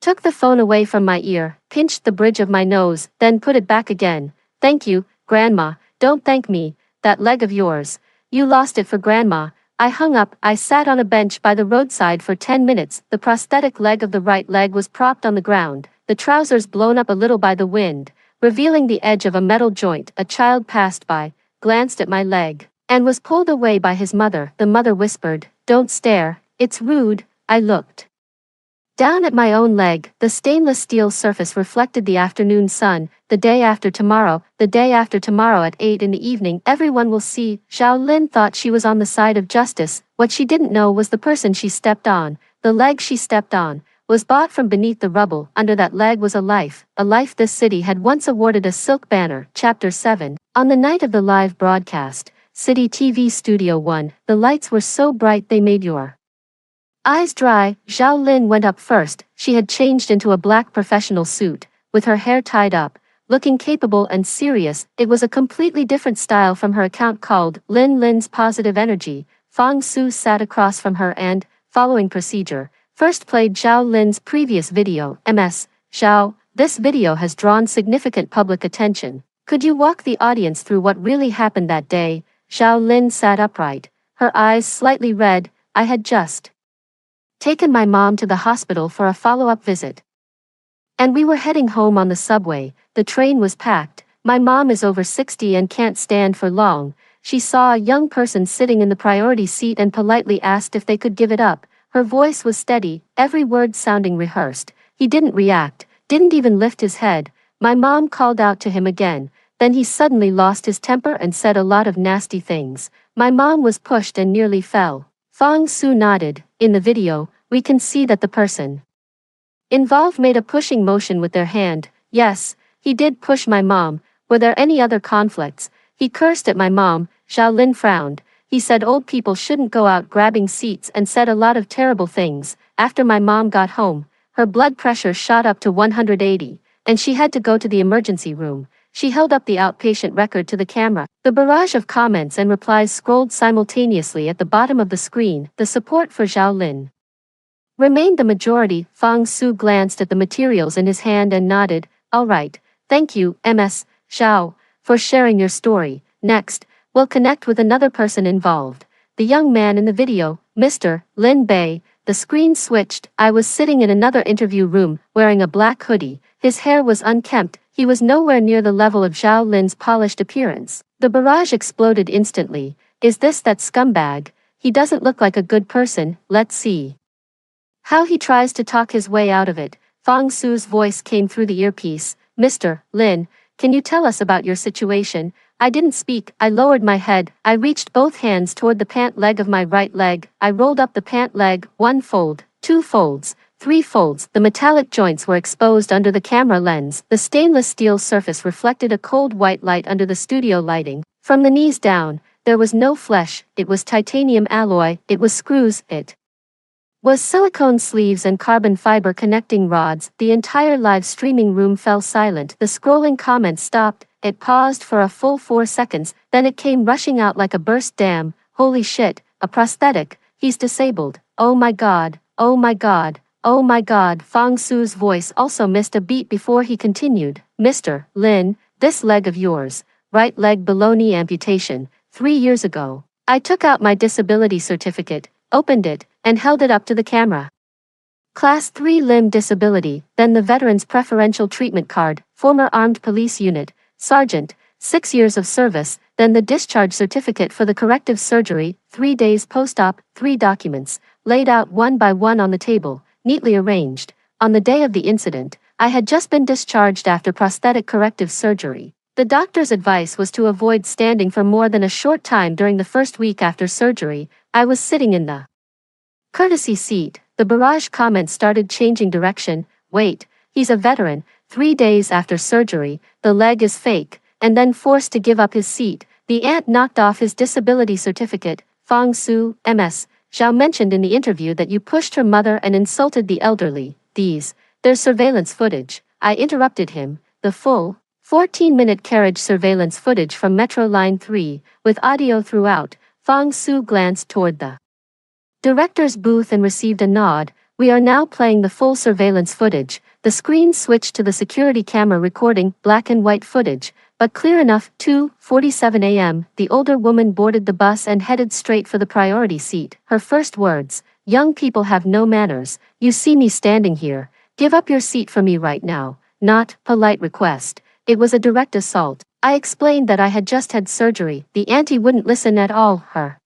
took the phone away from my ear, pinched the bridge of my nose, then put it back again. Thank you, Grandma. Don't thank me. That leg of yours. You lost it for Grandma. I hung up. I sat on a bench by the roadside for 10 minutes. The prosthetic leg of the right leg was propped on the ground, the trousers blown up a little by the wind, revealing the edge of a metal joint. A child passed by, glanced at my leg, and was pulled away by his mother. The mother whispered, "Don't stare, it's rude." I looked down at my own leg. The stainless steel surface reflected the afternoon sun. The day after tomorrow at 8 in the evening, everyone will see. Xiao Lin thought she was on the side of justice. What she didn't know was the person she stepped on. The leg she stepped on was bought from beneath the rubble. Under that leg was a life this city had once awarded a silk banner. Chapter 7. On the night of the live broadcast, City TV Studio 1, the lights were so bright they made your eyes dry. Xiao Lin went up first. She had changed into a black professional suit, with her hair tied up, looking capable and serious. It was a completely different style from her account called Lin's Positive Energy. Fong Su sat across from her and, following procedure, first played Xiao Lin's previous video. Ms. Xiao, this video has drawn significant public attention. Could you walk the audience through what really happened that day? Xiao Lin sat upright, her eyes slightly red. I had just taken my mom to the hospital for a follow-up visit, and we were heading home on the subway. The train was packed. My mom is over 60 and can't stand for long. She saw a young person sitting in the priority seat and politely asked if they could give it up. Her voice was steady, every word sounding rehearsed. He didn't react, didn't even lift his head. My mom called out to him again. then he suddenly lost his temper and said a lot of nasty things. My mom was pushed and nearly fell. Fong Su nodded. In the video, we can see that the person involved made a pushing motion with their hand. Yes, he did push my mom. Were there any other conflicts? He cursed at my mom. Zhao Lin frowned. He said old people shouldn't go out grabbing seats and said a lot of terrible things. After my mom got home, her blood pressure shot up to 180, and she had to go to the emergency room. She held up the outpatient record to the camera. The barrage of comments and replies scrolled simultaneously at the bottom of the screen. The support for Zhao Lin remained the majority. Fong Su glanced at the materials in his hand and nodded. All right, thank you, Ms. Zhao, for sharing your story. Next, we'll connect with another person involved. The young man in the video, Mr. Lin Bei. The screen switched. I was sitting in another interview room, wearing a black hoodie. His hair was unkempt. He was nowhere near the level of Zhao Lin's polished appearance. The barrage exploded instantly. Is this that scumbag? He doesn't look like a good person. Let's see how he tries to talk his way out of it. Fong Su's voice came through the earpiece. Mr. Lin, can you tell us about your situation? I didn't speak. I lowered my head. I reached both hands toward the pant leg of my right leg. I rolled up the pant leg. 1 fold, 2 folds, 3 folds. The metallic joints were exposed under the camera lens. The stainless steel surface reflected a cold white light under the studio lighting. From the knees down, there was no flesh. It was titanium alloy. It was screws. It was silicone sleeves and carbon fiber connecting rods. The entire live streaming room fell silent. The scrolling comments stopped. It paused for a full 4 seconds, then it came rushing out like a burst dam. Holy shit, a prosthetic. He's disabled. Oh my god, oh my god, oh my god. Fong Su's voice also missed a beat before he continued. Mr. Lin, this leg of yours, right leg below knee amputation, 3 years ago. I took out my disability certificate, opened it, and held it up to the camera. Class 3 limb disability, then the Veterans Preferential Treatment Card, former Armed Police Unit, Sergeant, 6 years of service, then the discharge certificate for the corrective surgery, 3 days post-op, 3 documents, laid out one by one on the table, neatly arranged. On the day of the incident, I had just been discharged after prosthetic corrective surgery. The doctor's advice was to avoid standing for more than a short time during the first week after surgery. I was sitting in the courtesy seat. The barrage comments started changing direction. Wait, he's a veteran. 3 days after surgery, the leg is fake, and then forced to give up his seat. The aunt knocked off his disability certificate. Fong Su, Ms. Zhao mentioned in the interview that you pushed her mother and insulted the elderly. There's surveillance footage. I interrupted him. The full 14-minute carriage surveillance footage from Metro Line 3, with audio throughout. Fong Su glanced toward the director's booth and received a nod. We are now playing the full surveillance footage. The screen switched to the security camera recording black and white footage, but clear enough. 2:47 a.m. The older woman boarded the bus and headed straight for the priority seat. Her first words, young people have no manners. You see me standing here. Give up your seat for me right now. Not polite request. It was a direct assault. I explained that I had just had surgery. The auntie wouldn't listen at all. Her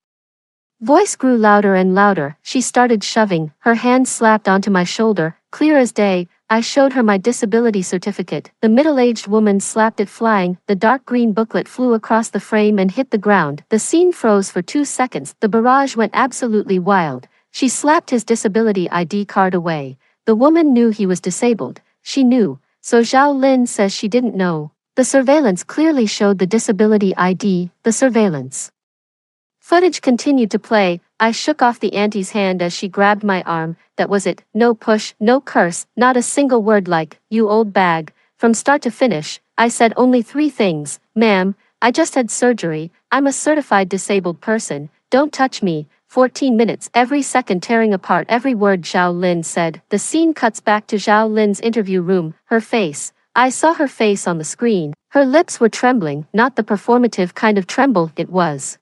voice grew louder and louder. She started shoving. Her hand slapped onto my shoulder. Clear as day, I showed her my disability certificate. The middle-aged woman slapped it flying. The dark green booklet flew across the frame and hit the ground. The scene froze for 2 seconds. The barrage went absolutely wild. She slapped his disability ID card away. The woman knew he was disabled. She knew. So Zhao Lin says she didn't know. The surveillance clearly showed the disability ID. The surveillance footage continued to play. I shook off the auntie's hand as she grabbed my arm. That was it. No push, no curse, not a single word like, you old bag. From start to finish, I said only 3 things. Ma'am, I just had surgery. I'm a certified disabled person. Don't touch me. 14 minutes, every second tearing apart every word Zhao Lin said. The scene cuts back to Zhao Lin's interview room. Her face. I saw her face on the screen. Her lips were trembling, not the performative kind of tremble. It was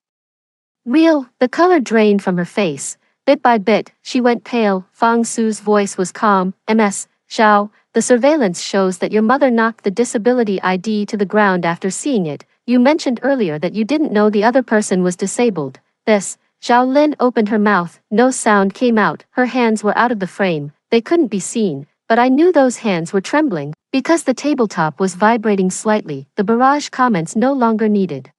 real. The color drained from her face. Bit by bit, she went pale. Fong Su's voice was calm. Ms. Zhao, the surveillance shows that your mother knocked the disability ID to the ground after seeing it. You mentioned earlier that you didn't know the other person was disabled. Zhao Lin opened her mouth. No sound came out. Her hands were out of the frame. They couldn't be seen, but I knew those hands were trembling. Because the tabletop was vibrating slightly, the barrage comments no longer needed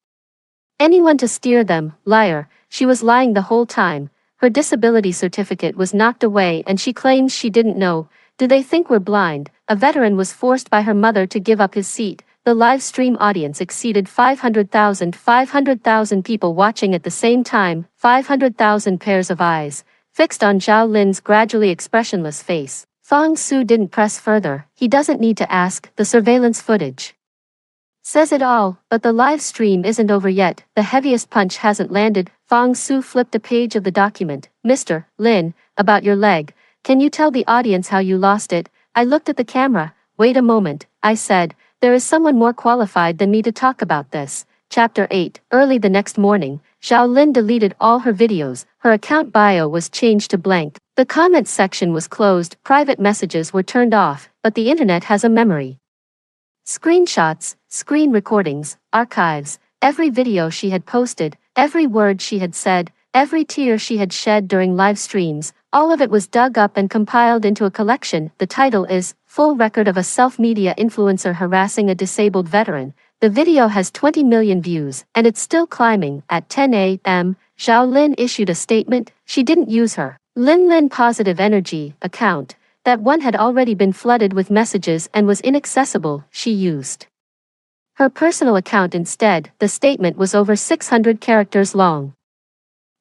anyone to steer them. Liar, she was lying the whole time. Her disability certificate was knocked away and she claims she didn't know. Do they think we're blind? A veteran was forced by her mother to give up his seat. The live stream audience exceeded 500,000 people watching at the same time, 500,000 pairs of eyes fixed on Zhao Lin's gradually expressionless face. Fang Su didn't press further. He doesn't need to ask. The surveillance footage says it all, but the live stream isn't over yet. The heaviest punch hasn't landed. Fang Su flipped a page of the document. Mr. Lin, about your leg. Can you tell the audience how you lost it? I looked at the camera. Wait a moment, I said. There is someone more qualified than me to talk about this. Chapter 8. Early the next morning, Zhao Lin deleted all her videos. Her account bio was changed to blank. The comments section was closed. Private messages were turned off, but the internet has a memory. Screenshots, screen recordings, archives, every video she had posted, every word she had said, every tear she had shed during live streams, all of it was dug up and compiled into a collection. The title is Full Record of a Self-Media Influencer Harassing a Disabled Veteran. The video has 20 million views, and it's still climbing. At 10 a.m., Zhao Lin issued a statement. She didn't use her Lin Positive Energy account. That one had already been flooded with messages and was inaccessible. She used her personal account instead. The statement was over 600 characters long.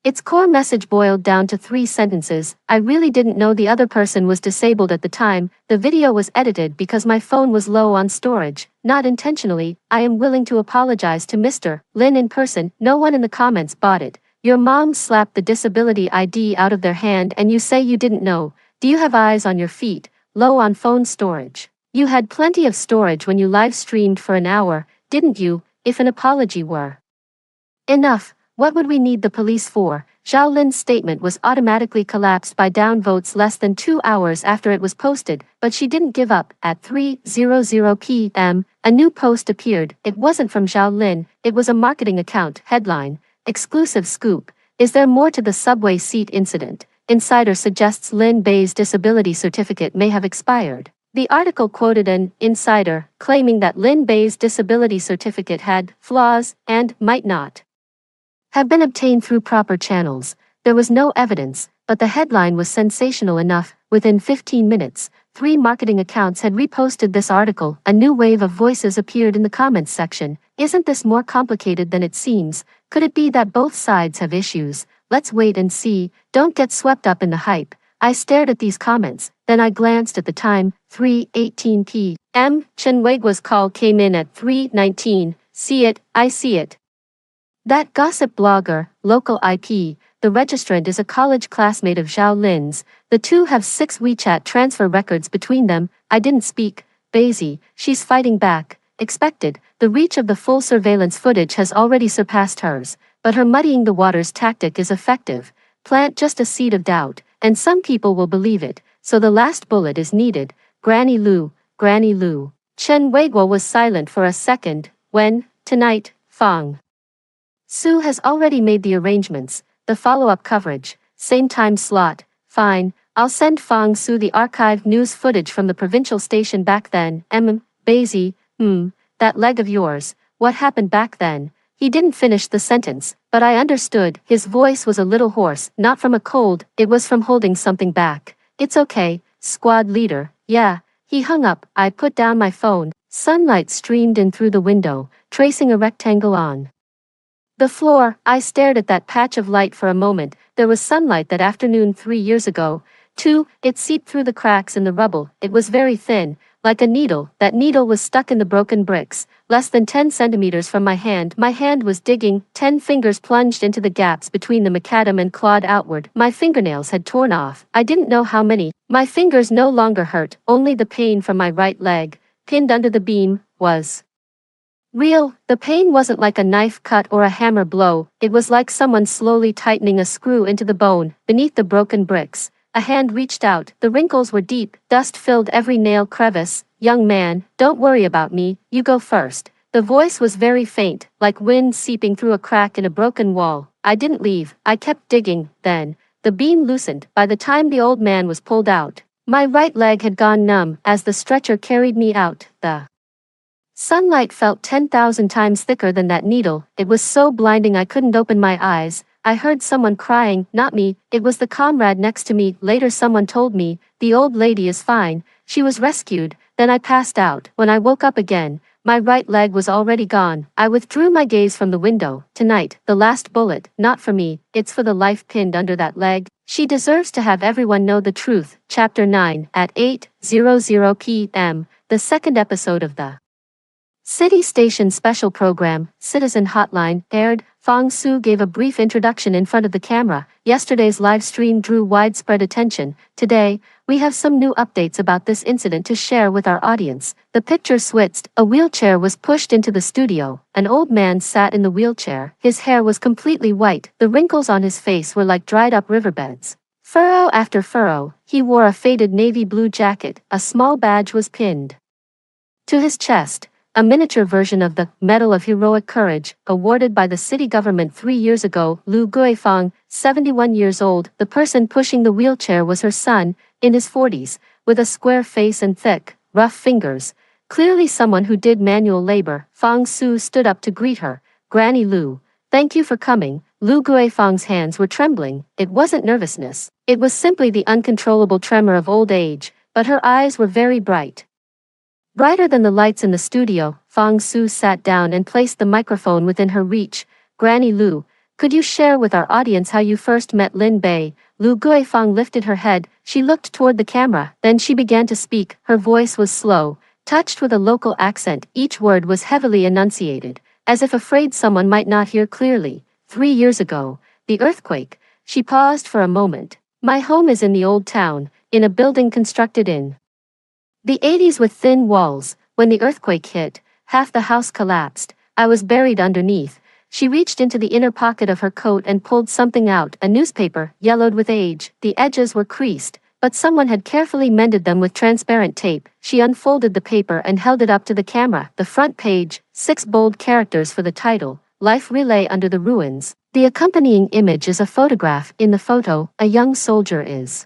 Its core message boiled down to 3 sentences. I really didn't know the other person was disabled at the time. The video was edited because my phone was low on storage, not intentionally. I am willing to apologize to Mr. Lin in person. No one in the comments bought it. Your mom slapped the disability ID out of their hand and you say you didn't know. Do you have eyes on your feet? Low on phone storage. You had plenty of storage when you live streamed for an hour, didn't you? If an apology were enough, what would we need the police for? Zhao Lin's statement was automatically collapsed by downvotes less than 2 hours after it was posted, but she didn't give up. At 3:00 p.m., a new post appeared. It wasn't from Zhao Lin, it was a marketing account. Headline: Exclusive scoop. Is there more to the subway seat incident? Insider suggests Lin Bei's disability certificate may have expired. The article quoted an insider claiming that Lin Bei's disability certificate had flaws and might not have been obtained through proper channels. There was no evidence, but the headline was sensational enough. Within 15 minutes, 3 marketing accounts had reposted this article. A new wave of voices appeared in the comments section. Isn't this more complicated than it seems? Could it be that both sides have issues? Let's wait and see. Don't get swept up in the hype. I stared at these comments, then I glanced at the time. 3:18 p.m. Chen Weiguo's call came in at 3:19. See it, I see it. That gossip blogger, local IP, the registrant is a college classmate of Zhao Lin's. The two have 6 WeChat transfer records between them. I didn't speak. Basie, she's fighting back. Expected, the reach of the full surveillance footage has already surpassed hers. But her muddying the waters tactic is effective. Plant just a seed of doubt, and some people will believe it, so the last bullet is needed. Granny Lu, Granny Lu. Chen Weiguo was silent for a second. When, tonight, Fang Su has already made the arrangements, the follow-up coverage, same time slot. Fine, I'll send Fang Su the archived news footage from the provincial station back then. Basie, that leg of yours, what happened back then? He didn't finish the sentence, but I understood. His voice was a little hoarse, not from a cold, it was from holding something back. It's okay, squad leader. Yeah. He hung up. I put down my phone. Sunlight streamed in through the window, tracing a rectangle on the floor. I stared at that patch of light for a moment. There was sunlight that afternoon 3 years ago, too. It seeped through the cracks in the rubble. It was very thin, like a needle. That needle was stuck in the broken bricks, less than 10 centimeters from my hand. My hand was digging. 10 fingers plunged into the gaps between the macadam and clawed outward. My fingernails had torn off. I didn't know how many. My fingers no longer hurt, only the pain from my right leg, pinned under the beam, was real. The pain wasn't like a knife cut or a hammer blow. It was like someone slowly tightening a screw into the bone. Beneath the broken bricks, a hand reached out. The wrinkles were deep. Dust filled every nail crevice. Young man, don't worry about me. You go first. The voice was very faint, like wind seeping through a crack in a broken wall. I didn't leave. I kept digging. Then the beam loosened. By the time the old man was pulled out, My right leg had gone numb as the stretcher carried me out. The sunlight felt 10,000 times thicker than that needle. It was so blinding I couldn't open my eyes. I heard someone crying, not me, it was the comrade next to me. Later someone told me, the old lady is fine, she was rescued. Then I passed out. When I woke up again, my right leg was already gone. I withdrew my gaze from the window. Tonight, the last bullet, not for me, it's for the life pinned under that leg. She deserves to have everyone know the truth. Chapter 9, at 8:00 p.m., the second episode of the City Station Special Program, Citizen Hotline, aired. Fong Su gave a brief introduction in front of the camera. Yesterday's live stream drew widespread attention. Today, we have some new updates about this incident to share with our audience. The picture switched. A wheelchair was pushed into the studio. An old man sat in the wheelchair. His hair was completely white. The wrinkles on his face were like dried-up riverbeds. Furrow after furrow, he wore a faded navy blue jacket. A small badge was pinned to his chest. A miniature version of the Medal of Heroic Courage, awarded by the city government 3 years ago. Lu Guifang, 71 years old, the person pushing the wheelchair was her son, in his 40s, with a square face and thick, rough fingers. Clearly someone who did manual labor. Fong Su stood up to greet her. Granny Lu, thank you for coming. Lu Guifang's hands were trembling. It wasn't nervousness. It was simply the uncontrollable tremor of old age, but her eyes were very bright. Brighter than the lights in the studio. Fong Su sat down and placed the microphone within her reach. Granny Lu, could you share with our audience how you first met Lin Bei? Lu Guifang lifted her head. She looked toward the camera. Then she began to speak. Her voice was slow, touched with a local accent. Each word was heavily enunciated, as if afraid someone might not hear clearly. 3 years ago, the earthquake. She paused for a moment. My home is in the old town, in a building constructed in the 80s with thin walls. When the earthquake hit, half the house collapsed. I was buried underneath. She reached into the inner pocket of her coat and pulled something out, a newspaper, yellowed with age. The edges were creased, but someone had carefully mended them with transparent tape. She unfolded the paper and held it up to the camera. The front page, 6 bold characters for the title, Life Relay Under the Ruins. The accompanying image is a photograph. In the photo, a young soldier is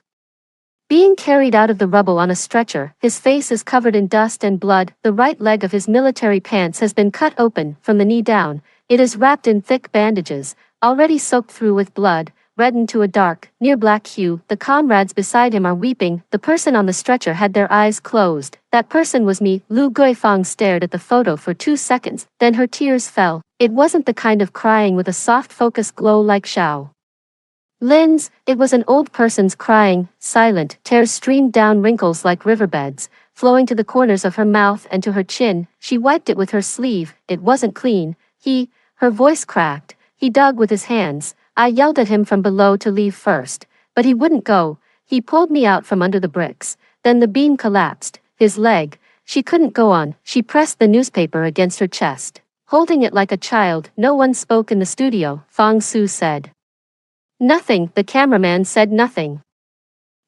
being carried out of the rubble on a stretcher. His face is covered in dust and blood. The right leg of his military pants has been cut open, from the knee down. It is wrapped in thick bandages, already soaked through with blood, reddened to a dark, near black hue. The comrades beside him are weeping. The person on the stretcher had their eyes closed. That person was me. Lu Guifang stared at the photo for 2 seconds, then her tears fell. It wasn't the kind of crying with a soft focused glow like Xiao Lin's. It was an old person's crying, silent. Tears streamed down, wrinkles like riverbeds, flowing to the corners of her mouth and to her chin. She wiped it with her sleeve. It wasn't clean. Her voice cracked. He dug with his hands. I yelled at him from below to leave first, but he wouldn't go. He pulled me out from under the bricks. Then the beam collapsed. His leg. She couldn't go on. She pressed the newspaper against her chest, holding it like a child. No one spoke in the studio. Fong Su said nothing. The cameraman said nothing.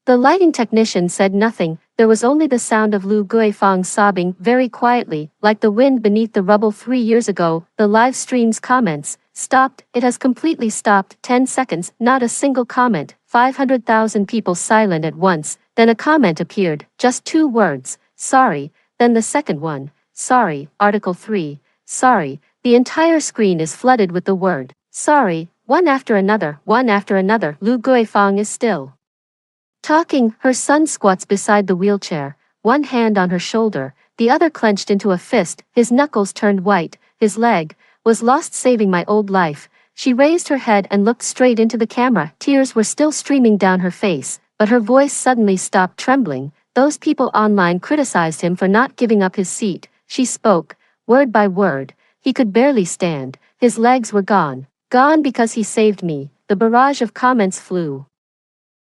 The lighting technician said nothing. There was only the sound of Lu Guifang sobbing, very quietly, like the wind beneath the rubble 3 years ago. The live stream's comments stopped. It has completely stopped. 10 seconds, not a single comment. 500,000 people silent at once. Then a comment appeared, just 2 words, sorry. Then the second one, sorry. Article 3, sorry. The entire screen is flooded with the word sorry. One after another, one after another. Lu Guifang is still talking. Her son squats beside the wheelchair, one hand on her shoulder, the other clenched into a fist. His knuckles turned white. His leg was lost. Saving my old life. She raised her head and looked straight into the camera. Tears were still streaming down her face, but her voice suddenly stopped trembling. Those people online criticized him for not giving up his seat. She spoke, word by word. He could barely stand. His legs were gone. Gone because he saved me. The barrage of comments flew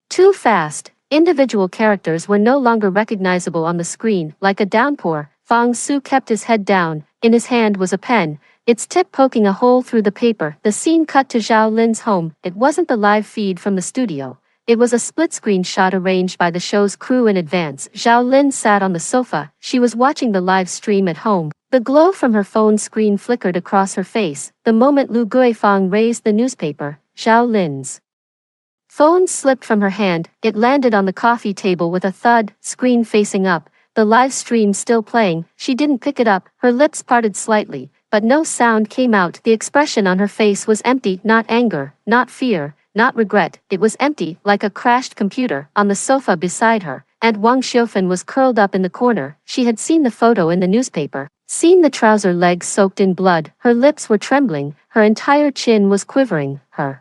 too fast. Individual characters were no longer recognizable on the screen. Like a downpour, Fong Su kept his head down. In his hand was a pen, its tip poking a hole through the paper. The scene cut to Xiao Lin's home. It wasn't the live feed from the studio. It was a split-screen shot arranged by the show's crew in advance. Xiao Lin sat on the sofa. She was watching the live stream at home. The glow from her phone screen flickered across her face. The moment Lu Guifang raised the newspaper, Xiao Lin's Phone slipped from her hand, it landed on the coffee table with a thud, screen facing up, the live stream still playing. She didn't pick it up, her lips parted slightly, but no sound came out. The expression on her face was empty, not anger, not fear, not regret, it was empty, like a crashed computer. On the sofa beside her, Aunt Wang Xiufen was curled up in the corner. She had seen the photo in the newspaper, seen the trouser legs soaked in blood, her lips were trembling, her entire chin was quivering, her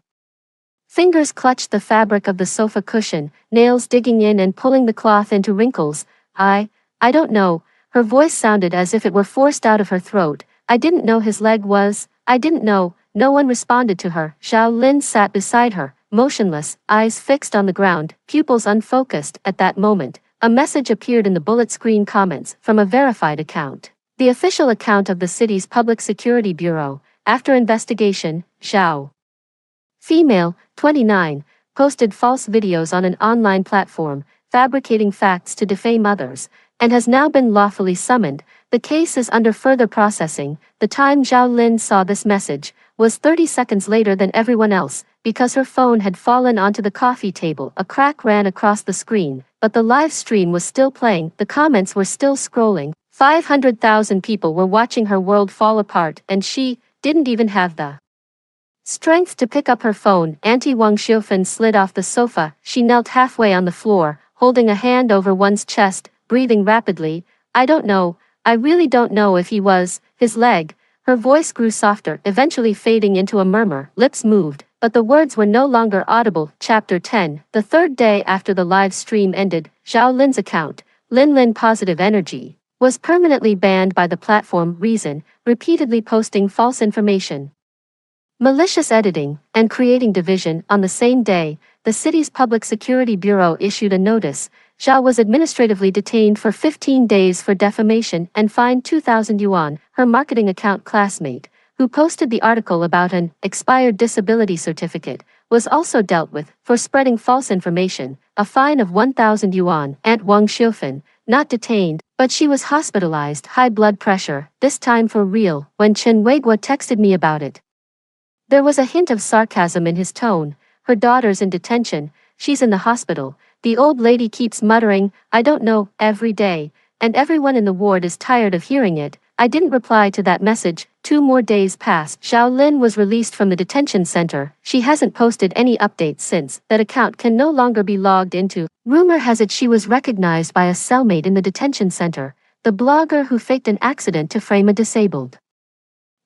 fingers clutched the fabric of the sofa cushion, nails digging in and pulling the cloth into wrinkles. I don't know. Her voice sounded as if it were forced out of her throat. I didn't know his leg was. I didn't know. No one responded to her. Zhao Lin sat beside her, motionless, eyes fixed on the ground, pupils unfocused. At that moment, a message appeared in the bullet screen comments from a verified account. The official account of the city's Public Security Bureau. After investigation, Zhao, female, 29, posted false videos on an online platform, fabricating facts to defame others, and has now been lawfully summoned. The case is under further processing. The time Zhao Lin saw this message was 30 seconds later than everyone else, because her phone had fallen onto the coffee table. A crack ran across the screen, but the live stream was still playing, the comments were still scrolling. 500,000 people were watching her world fall apart, and she didn't even have the strength to pick up her phone. Auntie Wang Xiufen slid off the sofa. She knelt halfway on the floor, holding a hand over one's chest, breathing rapidly. I don't know. I really don't know if he was his leg. Her voice grew softer, eventually fading into a murmur. Lips moved, but the words were no longer audible. Chapter 10. The third day after the live stream ended, Zhao Lin's account, Lin Positive Energy, was permanently banned by the platform. Reason: repeatedly posting false information, malicious editing, and creating division. On the same day, the city's Public Security Bureau issued a notice. Zhao was administratively detained for 15 days for defamation and fined 2,000 yuan. Her marketing account classmate, who posted the article about an expired disability certificate, was also dealt with for spreading false information, a fine of 1,000 yuan. Aunt Wang Xiufen, not detained, but she was hospitalized, high blood pressure, this time for real. When Chen Weiguo texted me about it, there was a hint of sarcasm in his tone. Her daughter's in detention, she's in the hospital. The old lady keeps muttering, I don't know, every day, and everyone in the ward is tired of hearing it. I didn't reply to that message. 2 more days passed. Zhao Lin was released from the detention center. She hasn't posted any updates since. That account can no longer be logged into. Rumor has it she was recognized by a cellmate in the detention center, the blogger who faked an accident to frame a disabled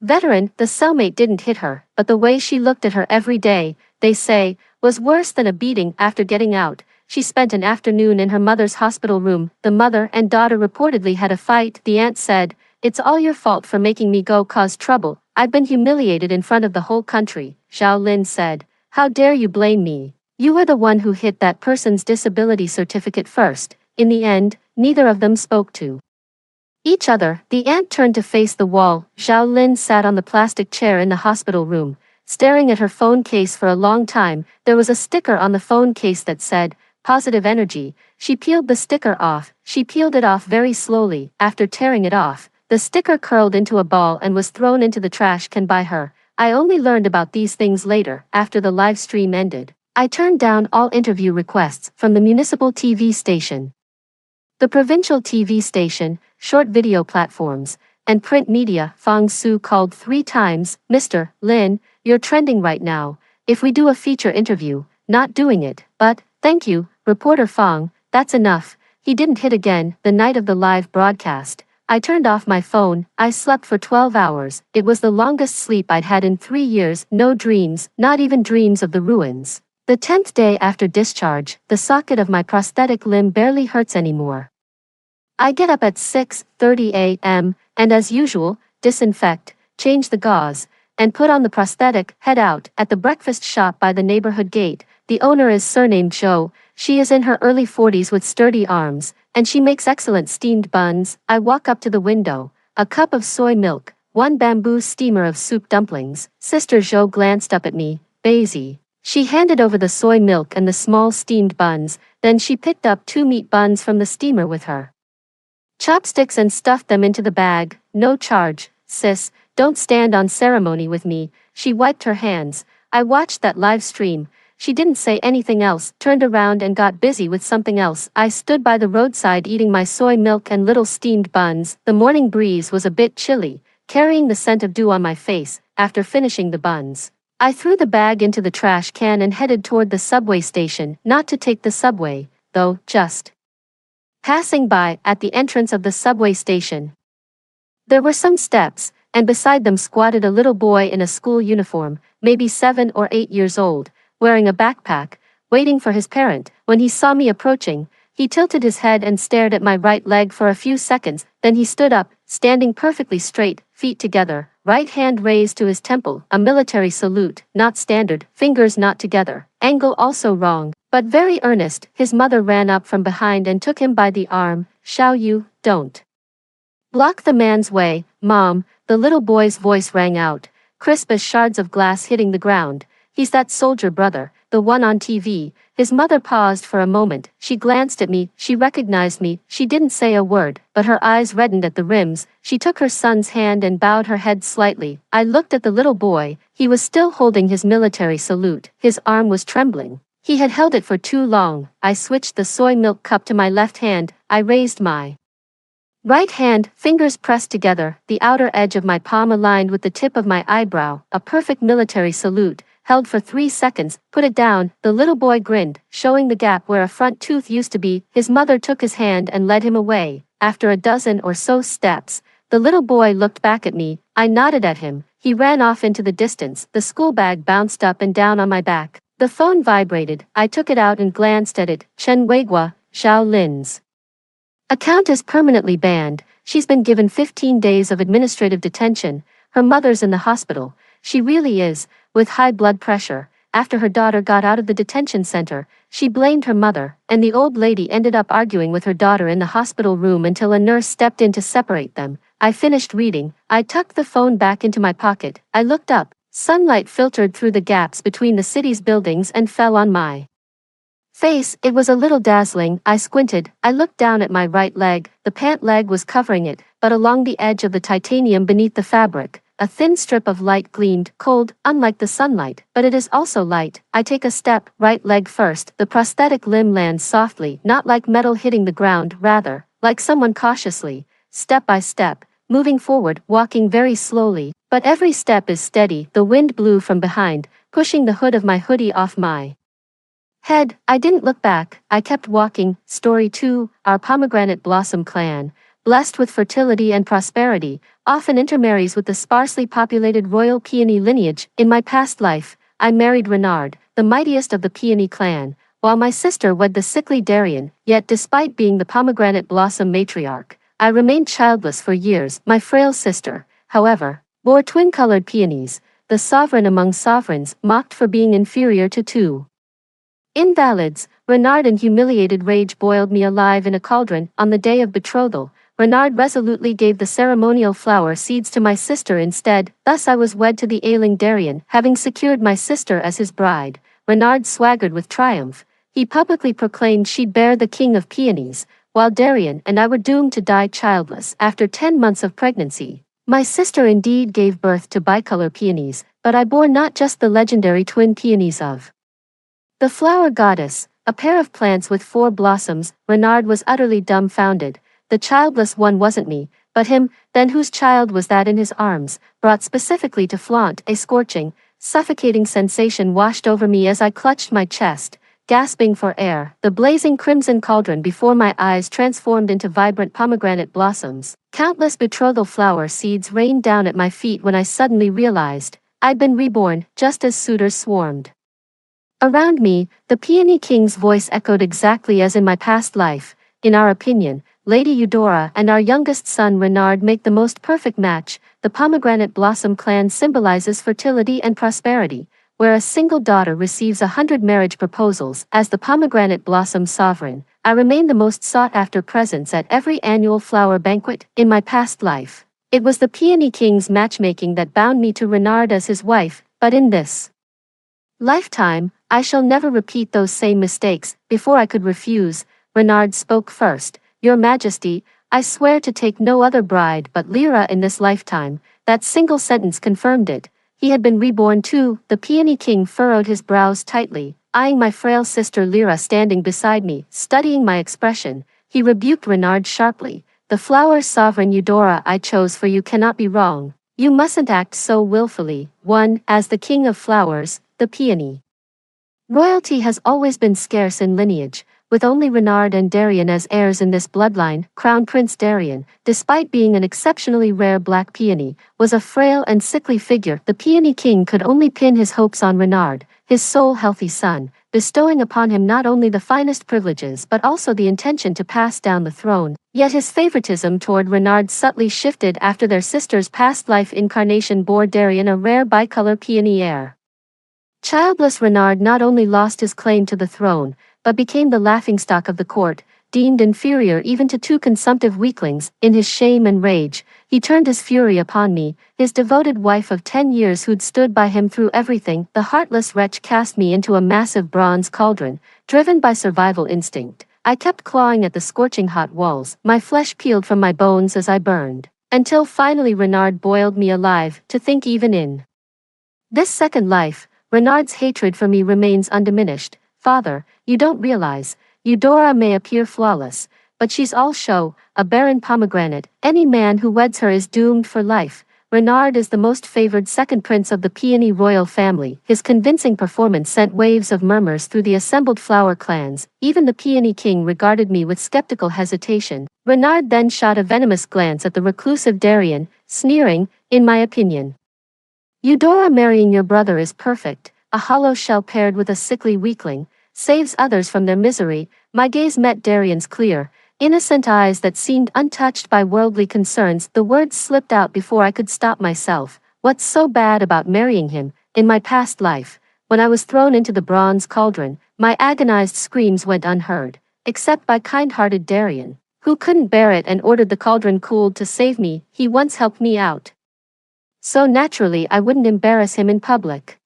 veteran. The cellmate didn't hit her, but the way she looked at her every day, they say, was worse than a beating. After getting out, she spent an afternoon in her mother's hospital room. The mother and daughter reportedly had a fight. The aunt said, it's all your fault for making me go cause trouble. I've been humiliated in front of the whole country. Zhao Lin said, how dare you blame me? You were the one who hit that person's disability certificate first. In the end, neither of them spoke to each other. The aunt turned to face the wall. Zhao Lin sat on the plastic chair in the hospital room, staring at her phone case for a long time. There was a sticker on the phone case that said, Positive Energy. She peeled the sticker off. She peeled it off very slowly. After tearing it off, the sticker curled into a ball and was thrown into the trash can by her. I only learned about these things later, after the live stream ended. I turned down all interview requests from the municipal TV station, the provincial TV station, short video platforms, and print media. Fang Su called 3 times. Mr. Lin, you're trending right now. If we do a feature interview, not doing it, but, thank you, reporter Fang, that's enough. He didn't hit again. The night of the live broadcast, I turned off my phone. I slept for 12 hours. It was the longest sleep I'd had in 3 years. No dreams, not even dreams of the ruins. The 10th day after discharge, the socket of my prosthetic limb barely hurts anymore. I get up at 6:30 a.m., and as usual, disinfect, change the gauze, and put on the prosthetic, head out. At the breakfast shop by the neighborhood gate, the owner is surnamed Zhou. She is in her early 40s with sturdy arms, and she makes excellent steamed buns. I walk up to the window, a cup of soy milk, 1 bamboo steamer of soup dumplings. Sister Zhou glanced up at me, Basie. She handed over the soy milk and the small steamed buns, then she picked up 2 meat buns from the steamer with her chopsticks and stuffed them into the bag. No charge, sis, don't stand on ceremony with me. She wiped her hands. I watched that live stream. She didn't say anything else, turned around and got busy with something else. I stood by the roadside eating my soy milk and little steamed buns. The morning breeze was a bit chilly, carrying the scent of dew on my face. After finishing the buns, I threw the bag into the trash can and headed toward the subway station, not to take the subway, though, just passing by, at the entrance of the subway station, there were some steps, and beside them squatted a little boy in a school uniform, maybe 7 or 8 years old, wearing a backpack, waiting for his parent. When he saw me approaching, he tilted his head and stared at my right leg for a few seconds, then he stood up, standing perfectly straight, feet together, right hand raised to his temple, a military salute, not standard, fingers not together, angle also wrong, but very earnest. His mother ran up from behind and took him by the arm. "Shall you, don't block the man's way, Mom," the little boy's voice rang out, crisp as shards of glass hitting the ground. "He's that soldier brother, the one on TV." His mother paused for a moment. She glanced at me, she recognized me, she didn't say a word, but her eyes reddened at the rims. She took her son's hand and bowed her head slightly. I looked at the little boy. He was still holding his military salute. His arm was trembling. He had held it for too long. I switched the soy milk cup to my left hand. I raised my right hand, fingers pressed together, the outer edge of my palm aligned with the tip of my eyebrow, a perfect military salute, held for 3 seconds, put it down. The little boy grinned, showing the gap where a front tooth used to be. His mother took his hand and led him away. After a dozen or so steps, the little boy looked back at me. I nodded at him. He ran off into the distance. The school bag bounced up and down on my back. The phone vibrated. I took it out and glanced at it. Chen Weiguo, Xiao Lin's account is permanently banned. She's been given 15 days of administrative detention. Her mother's in the hospital. She really is, with high blood pressure. After her daughter got out of the detention center, she blamed her mother, and the old lady ended up arguing with her daughter in the hospital room until a nurse stepped in to separate them. I finished reading. I tucked the phone back into my pocket. I looked up. Sunlight filtered through the gaps between the city's buildings and fell on my face. It was a little dazzling. I squinted. I looked down at my right leg. The pant leg was covering it, but along the edge of the titanium beneath the fabric, a thin strip of light gleamed, cold, unlike the sunlight, but it is also light. I take a step, right leg first. The prosthetic limb lands softly, not like metal hitting the ground, rather, like someone cautiously, step by step, moving forward, walking very slowly, but every step is steady. The wind blew from behind, pushing the hood of my hoodie off my head. I didn't look back. I kept walking. Story 2, our pomegranate blossom clan, blessed with fertility and prosperity, often intermarries with the sparsely populated royal peony lineage. In my past life, I married Renard, the mightiest of the peony clan, while my sister wed the sickly Darien. Yet despite being the pomegranate blossom matriarch, I remained childless for years. My frail sister, however, bore twin-colored peonies, the sovereign among sovereigns, mocked for being inferior to two invalids. Renard in humiliated rage boiled me alive in a cauldron. On the day of betrothal, Renard resolutely gave the ceremonial flower seeds to my sister instead. Thus I was wed to the ailing Darien. Having secured my sister as his bride, Renard swaggered with triumph. He publicly proclaimed she'd bear the king of peonies, while Darien and I were doomed to die childless. After 10 months of pregnancy, my sister indeed gave birth to bicolor peonies, but I bore not just the legendary twin peonies of the flower goddess, a pair of plants with 4 blossoms. Renard was utterly dumbfounded. The childless one wasn't me, but him. Then whose child was that in his arms, brought specifically to flaunt? A scorching, suffocating sensation washed over me as I clutched my chest, gasping for air. The blazing crimson cauldron before my eyes transformed into vibrant pomegranate blossoms. Countless betrothal flower seeds rained down at my feet when I suddenly realized I'd been reborn, just as suitors swarmed around me. The peony king's voice echoed exactly as in my past life. In our opinion, Lady Eudora and our youngest son Renard make the most perfect match. The pomegranate blossom clan symbolizes fertility and prosperity, where a single daughter receives 100 marriage proposals. As the pomegranate blossom sovereign, I remain the most sought-after presence at every annual flower banquet. In my past life, it was the peony king's matchmaking that bound me to Renard as his wife, but in this lifetime, I shall never repeat those same mistakes. Before I could refuse, Renard spoke first. Your Majesty, I swear to take no other bride but Lyra in this lifetime. That single sentence confirmed it. He had been reborn too. The peony king furrowed his brows tightly. Eyeing my frail sister Lyra standing beside me, studying my expression, he rebuked Renard sharply. The flower's sovereign Eudora I chose for you cannot be wrong. You mustn't act so willfully. 1. As the king of flowers, the peony. Royalty has always been scarce in lineage, with only Renard and Darien as heirs in this bloodline. Crown Prince Darien, despite being an exceptionally rare black peony, was a frail and sickly figure. The peony king could only pin his hopes on Renard, his sole healthy son, bestowing upon him not only the finest privileges but also the intention to pass down the throne. Yet his favoritism toward Renard subtly shifted after their sister's past life incarnation bore Darien a rare bicolor peony heir. Childless Renard not only lost his claim to the throne, but became the laughingstock of the court, deemed inferior even to two consumptive weaklings. In his shame and rage, he turned his fury upon me, his devoted wife of 10 years who'd stood by him through everything. The heartless wretch cast me into a massive bronze cauldron, driven by survival instinct. I kept clawing at the scorching hot walls, my flesh peeled from my bones as I burned, until finally Renard boiled me alive. To think even in this second life, Renard's hatred for me remains undiminished. Father, you don't realize, Eudora may appear flawless, but she's all show, a barren pomegranate. Any man who weds her is doomed for life. Renard is the most favored second prince of the peony royal family. His convincing performance sent waves of murmurs through the assembled flower clans. Even the peony king regarded me with skeptical hesitation. Renard then shot a venomous glance at the reclusive Darien, sneering, in my opinion, Eudora marrying your brother is perfect. A hollow shell paired with a sickly weakling saves others from their misery. My gaze met Darien's clear, innocent eyes that seemed untouched by worldly concerns. The words slipped out before I could stop myself. What's so bad about marrying him? In my past life, when I was thrown into the bronze cauldron, my agonized screams went unheard, except by kind-hearted Darien, who couldn't bear it and ordered the cauldron cooled to save me. He once helped me out, so naturally I wouldn't embarrass him in public.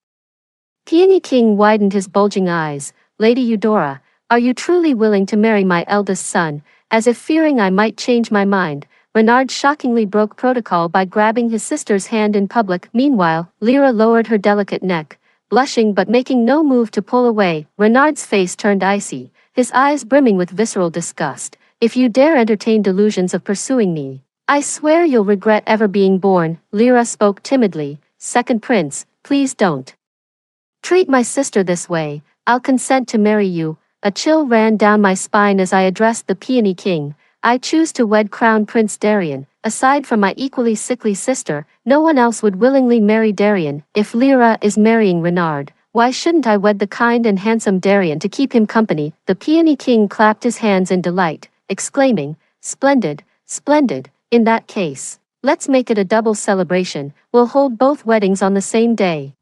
Peony King widened his bulging eyes. Lady Eudora, are you truly willing to marry my eldest son? As if fearing I might change my mind, Renard shockingly broke protocol by grabbing his sister's hand in public. Meanwhile, Lyra lowered her delicate neck, blushing but making no move to pull away. Renard's face turned icy, his eyes brimming with visceral disgust. If you dare entertain delusions of pursuing me, I swear you'll regret ever being born. Lyra spoke timidly. Second prince, please don't treat my sister this way. I'll consent to marry you. A chill ran down my spine as I addressed the peony king. I choose to wed Crown Prince Darien. Aside from my equally sickly sister, no one else would willingly marry Darien. If Lyra is marrying Renard, why shouldn't I wed the kind and handsome Darien to keep him company? The peony king clapped his hands in delight, exclaiming, Splendid, splendid. In that case, let's make it a double celebration. We'll hold both weddings on the same day.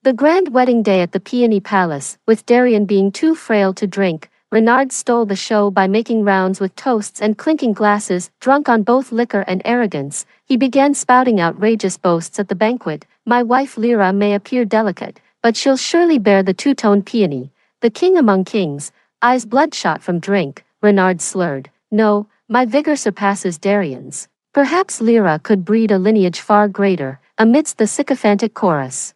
The grand wedding day at the Peony Palace, with Darien being too frail to drink, Renard stole the show by making rounds with toasts and clinking glasses. Drunk on both liquor and arrogance, he began spouting outrageous boasts at the banquet. My wife Lyra may appear delicate, but she'll surely bear the two-tone peony. The king among kings, eyes bloodshot from drink, Renard slurred. No, my vigor surpasses Darien's. Perhaps Lyra could breed a lineage far greater. Amidst the sycophantic chorus,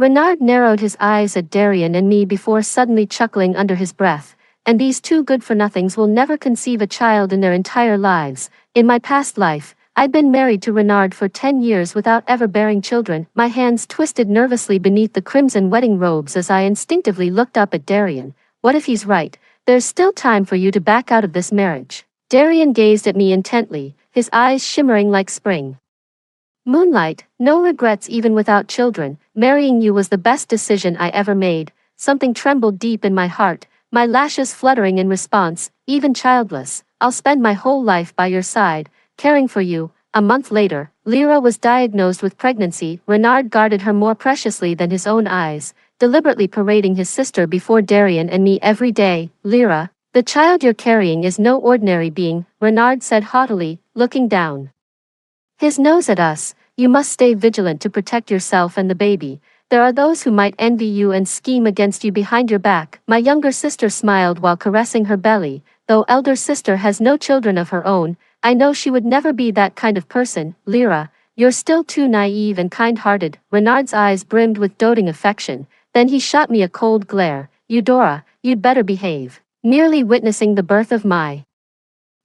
Renard narrowed his eyes at Darien and me before suddenly chuckling under his breath. And these two good-for-nothings will never conceive a child in their entire lives. In my past life, I'd been married to Renard for 10 years without ever bearing children. My hands twisted nervously beneath the crimson wedding robes as I instinctively looked up at Darien. What if he's right? There's still time for you to back out of this marriage. Darien gazed at me intently, his eyes shimmering like spring moonlight. No regrets even without children. Marrying you was the best decision I ever made. Something trembled deep in my heart, my lashes fluttering in response. Even childless, I'll spend my whole life by your side, caring for you. A month later, Lyra was diagnosed with pregnancy. Renard guarded her more preciously than his own eyes, deliberately parading his sister before Darien and me every day. Lyra, the child you're carrying is no ordinary being, Renard said haughtily, looking down his nose at us. You must stay vigilant to protect yourself and the baby. There are those who might envy you and scheme against you behind your back. My younger sister smiled while caressing her belly. Though elder sister has no children of her own, I know she would never be that kind of person. Lyra, you're still too naive and kind-hearted. Renard's eyes brimmed with doting affection, Then he shot me a cold glare. Eudora, you'd better behave. Merely witnessing the birth of my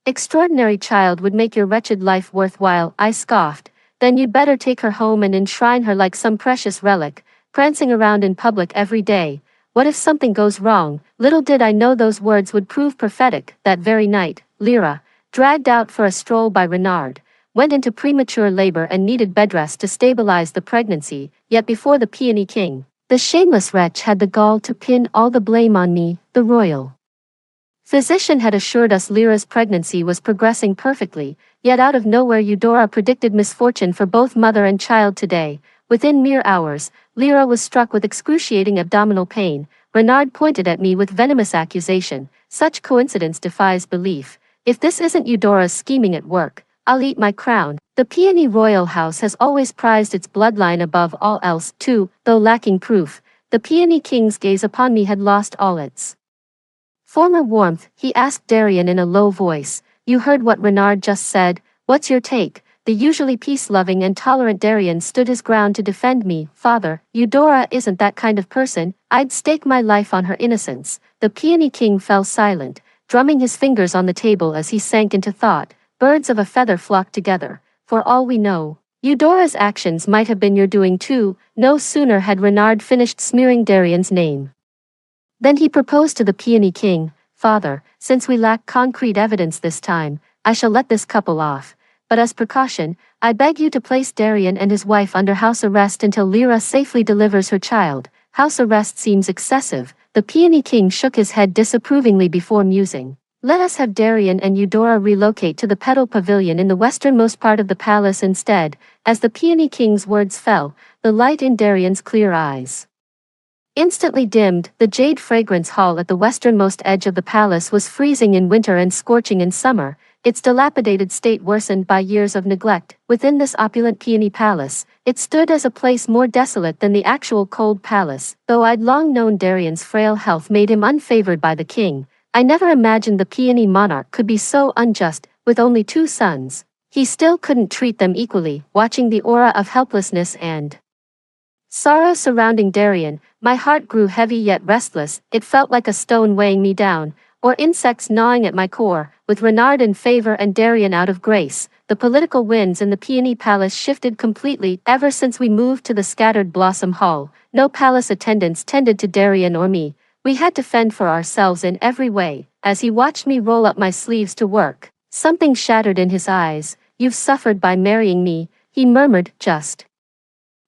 extraordinary child would make your wretched life worthwhile, I scoffed. Then you'd better take her home and enshrine her like some precious relic, prancing around in public every day. What if something goes wrong? Little did I know those words would prove prophetic. That very night, Lyra, dragged out for a stroll by Renard, went into premature labor and needed bedrest to stabilize the pregnancy, yet before the Peony King, the shameless wretch had the gall to pin all the blame on me, the royal physician had assured us Lyra's pregnancy was progressing perfectly, yet out of nowhere Eudora predicted misfortune for both mother and child today. Within mere hours, Lyra was struck with excruciating abdominal pain. Renard pointed at me with venomous accusation. Such coincidence defies belief. If this isn't Eudora's scheming at work, I'll eat my crown. The Peony royal house has always prized its bloodline above all else, too, though lacking proof. The Peony King's gaze upon me had lost all its former warmth. He asked Darian in a low voice, "You heard what Renard just said, what's your take?" The usually peace-loving and tolerant Darian stood his ground to defend me. "Father, Eudora isn't that kind of person. I'd stake my life on her innocence." The Peony King fell silent, drumming his fingers on the table as he sank into thought. Birds of a feather flock together. For all we know, Eudora's actions might have been your doing too. No sooner had Renard finished smearing Darian's name then he proposed to the Peony King, "Father, since we lack concrete evidence this time, I shall let this couple off. But as precaution, I beg you to place Darian and his wife under house arrest until Lyra safely delivers her child." House arrest seems excessive. The Peony King shook his head disapprovingly before musing. "Let us have Darian and Eudora relocate to the Petal Pavilion in the westernmost part of the palace instead." As the Peony King's words fell, the light in Darian's clear eyes instantly dimmed. The jade fragrance hall at the westernmost edge of the palace was freezing in winter and scorching in summer, its dilapidated state worsened by years of neglect. Within this opulent Peony Palace, it stood as a place more desolate than the actual cold palace. Though I'd long known Darian's frail health made him unfavored by the king, I never imagined the Peony monarch could be so unjust. With only 2 sons, he still couldn't treat them equally. Watching the aura of helplessness and sorrow surrounding Darian, my heart grew heavy yet restless. It felt like a stone weighing me down, or insects gnawing at my core. With Renard in favor and Darian out of grace, the political winds in the Peony Palace shifted completely. Ever since we moved to the scattered Blossom Hall, no palace attendants tended to Darian or me. We had to fend for ourselves in every way. As he watched me roll up my sleeves to work, something shattered in his eyes. "You've suffered by marrying me," he murmured. Just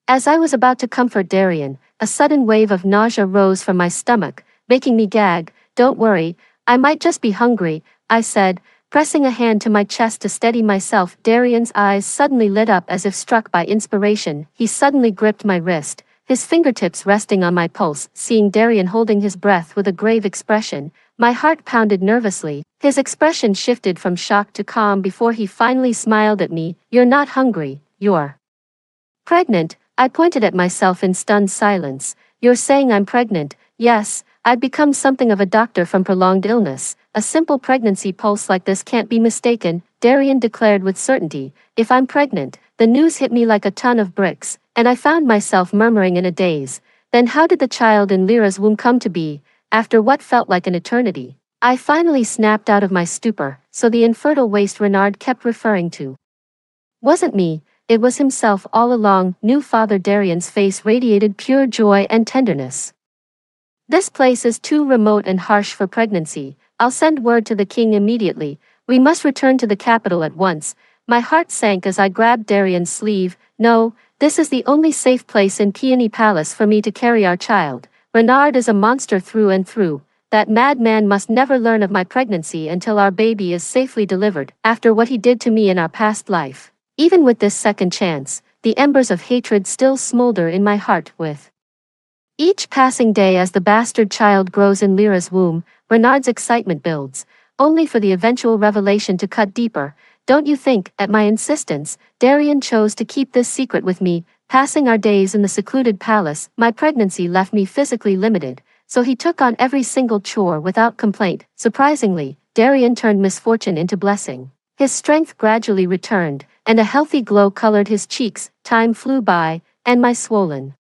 as I was about to comfort Darian, a sudden wave of nausea rose from my stomach, making me gag. "Don't worry, I might just be hungry," I said, pressing a hand to my chest to steady myself. Darian's eyes suddenly lit up as if struck by inspiration. He suddenly gripped my wrist, his fingertips resting on my pulse. Seeing Darian holding his breath with a grave expression, my heart pounded nervously. His expression shifted from shock to calm before he finally smiled at me. "You're not hungry, you're pregnant." I pointed at myself in stunned silence. "You're saying I'm pregnant?" "Yes, I'd become something of a doctor from prolonged illness. A simple pregnancy pulse like this can't be mistaken," Darian declared with certainty. "If I'm pregnant," the news hit me like a ton of bricks, and I found myself murmuring in a daze. "Then how did the child in Lyra's womb come to be, after what felt like an eternity?" I finally snapped out of my stupor. "So the infertile waste Renard kept referring to wasn't me. It was himself all along." New Father Darian's face radiated pure joy and tenderness. "This place is too remote and harsh for pregnancy. I'll send word to the king immediately. We must return to the capital at once." My heart sank as I grabbed Darian's sleeve. "No, this is the only safe place in Peony Palace for me to carry our child. Renard is a monster through and through. That madman must never learn of my pregnancy until our baby is safely delivered. After what he did to me in our past life, even with this second chance, the embers of hatred still smolder in my heart. With each passing day as the bastard child grows in Lyra's womb, Renard's excitement builds, only for the eventual revelation to cut deeper. Don't you think, at my insistence, Darian chose to keep this secret with me? Passing our days in the secluded palace, my pregnancy left me physically limited, so he took on every single chore without complaint. Surprisingly, Darian turned misfortune into blessing. His strength gradually returned, and a healthy glow colored his cheeks. Time flew by, and my swollen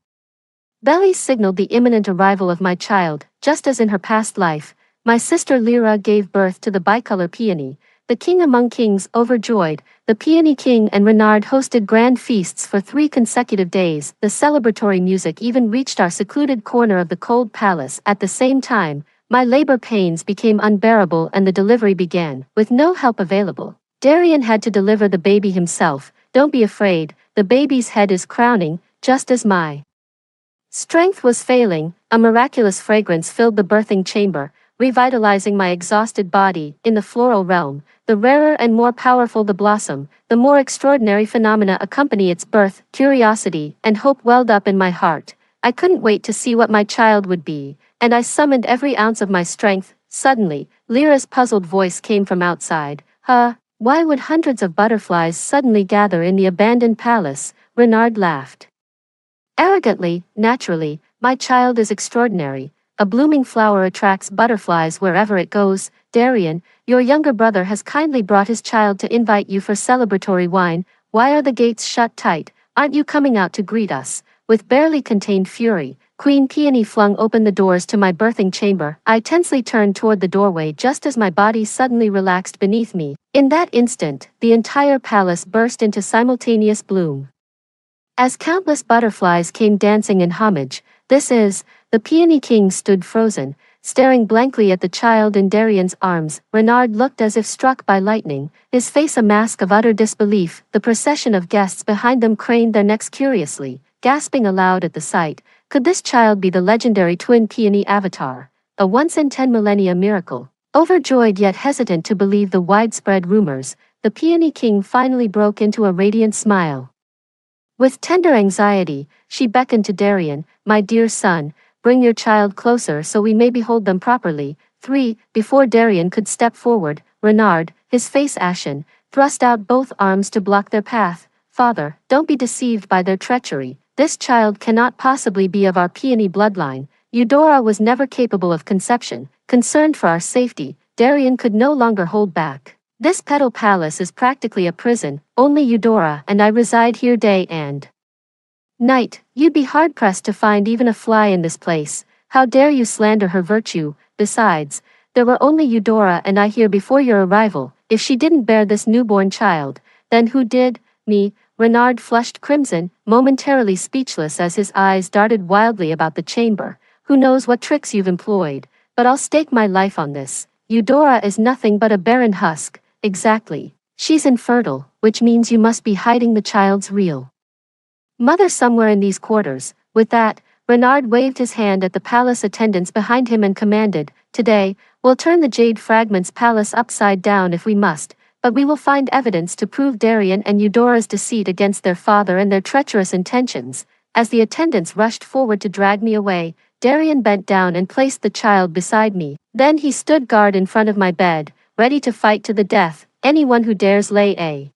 Belly signaled the imminent arrival of my child, just as in her past life. My sister Lyra gave birth to the bicolor peony. The king among kings overjoyed, the peony king and Renard hosted grand feasts for 3 consecutive days. The celebratory music even reached our secluded corner of the cold palace. At the same time, my labor pains became unbearable and the delivery began, with no help available. Darian had to deliver the baby himself. Don't be afraid, the baby's head is crowning, just as my strength was failing. A miraculous fragrance filled the birthing chamber, revitalizing my exhausted body. In the floral realm, the rarer and more powerful the blossom, the more extraordinary phenomena accompany its birth. Curiosity and hope welled up in my heart. I couldn't wait to see what my child would be, and I summoned every ounce of my strength. Suddenly, Lyra's puzzled voice came from outside. Why would hundreds of butterflies suddenly gather in the abandoned palace? Renard laughed arrogantly. Naturally, my child is extraordinary. A blooming flower attracts butterflies wherever it goes. Darian, your younger brother has kindly brought his child to invite you for celebratory wine. Why are the gates shut tight? Aren't you coming out to greet us? With barely contained fury, Queen Peony flung open the doors to my birthing chamber. I tensely turned toward the doorway just as my body suddenly relaxed beneath me. In that instant, the entire palace burst into simultaneous bloom. As countless butterflies came dancing in homage, the peony king stood frozen, staring blankly at the child in Darian's arms. Renard looked as if struck by lightning, his face a mask of utter disbelief. The procession of guests behind them craned their necks curiously, gasping aloud at the sight. Could this child be the legendary twin peony avatar, a once-in-10 millennia miracle? Overjoyed yet hesitant to believe the widespread rumors, the peony king finally broke into a radiant smile. With tender anxiety, she beckoned to Darian. My dear son, bring your child closer so we may behold them properly. 3. Before Darian could step forward, Renard, his face ashen, thrust out both arms to block their path. Father, don't be deceived by their treachery. This child cannot possibly be of our peony bloodline. Eudora was never capable of conception. Concerned for our safety, Darian could no longer hold back. This petal palace is practically a prison. Only Eudora and I reside here day and night. You'd be hard-pressed to find even a fly in this place. How dare you slander her virtue? Besides, there were only Eudora and I here before your arrival. If she didn't bear this newborn child, then who did? Me. Renard flushed crimson, momentarily speechless as his eyes darted wildly about the chamber. Who knows what tricks you've employed, but I'll stake my life on this. Eudora is nothing but a barren husk. Exactly. She's infertile, which means you must be hiding the child's real mother somewhere in these quarters. With that, Renard waved his hand at the palace attendants behind him and commanded, Today, we'll turn the Jade Fragments Palace upside down if we must, but we will find evidence to prove Darian and Eudora's deceit against their father and their treacherous intentions. As the attendants rushed forward to drag me away, Darian bent down and placed the child beside me. Then he stood guard in front of my bed, ready to fight to the death. Anyone who dares lay a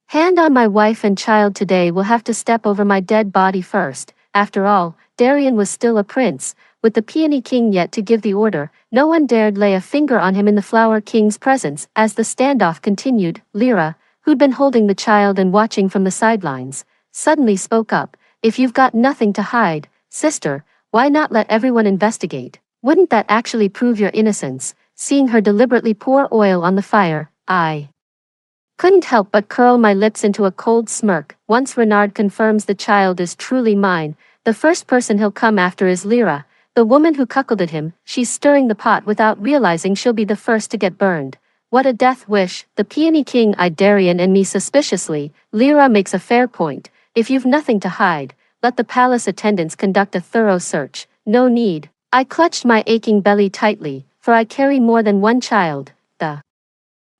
hand on my wife and child today will have to step over my dead body first. After all, Darian was still a prince, with the peony king yet to give the order. No one dared lay a finger on him in the flower king's presence. As the standoff continued, Lyra, who'd been holding the child and watching from the sidelines, suddenly spoke up. If you've got nothing to hide, sister, why not let everyone investigate? Wouldn't that actually prove your innocence? Seeing her deliberately pour oil on the fire, I couldn't help but curl my lips into a cold smirk. Once Renard confirms the child is truly mine, the first person he'll come after is Lyra, the woman who cuckolded him. She's stirring the pot without realizing she'll be the first to get burned. What a death wish. The peony king eyed Darian and me suspiciously. Lyra makes a fair point. If you've nothing to hide, let the palace attendants conduct a thorough search. No need. I clutched my aching belly tightly, for I carry more than one child. The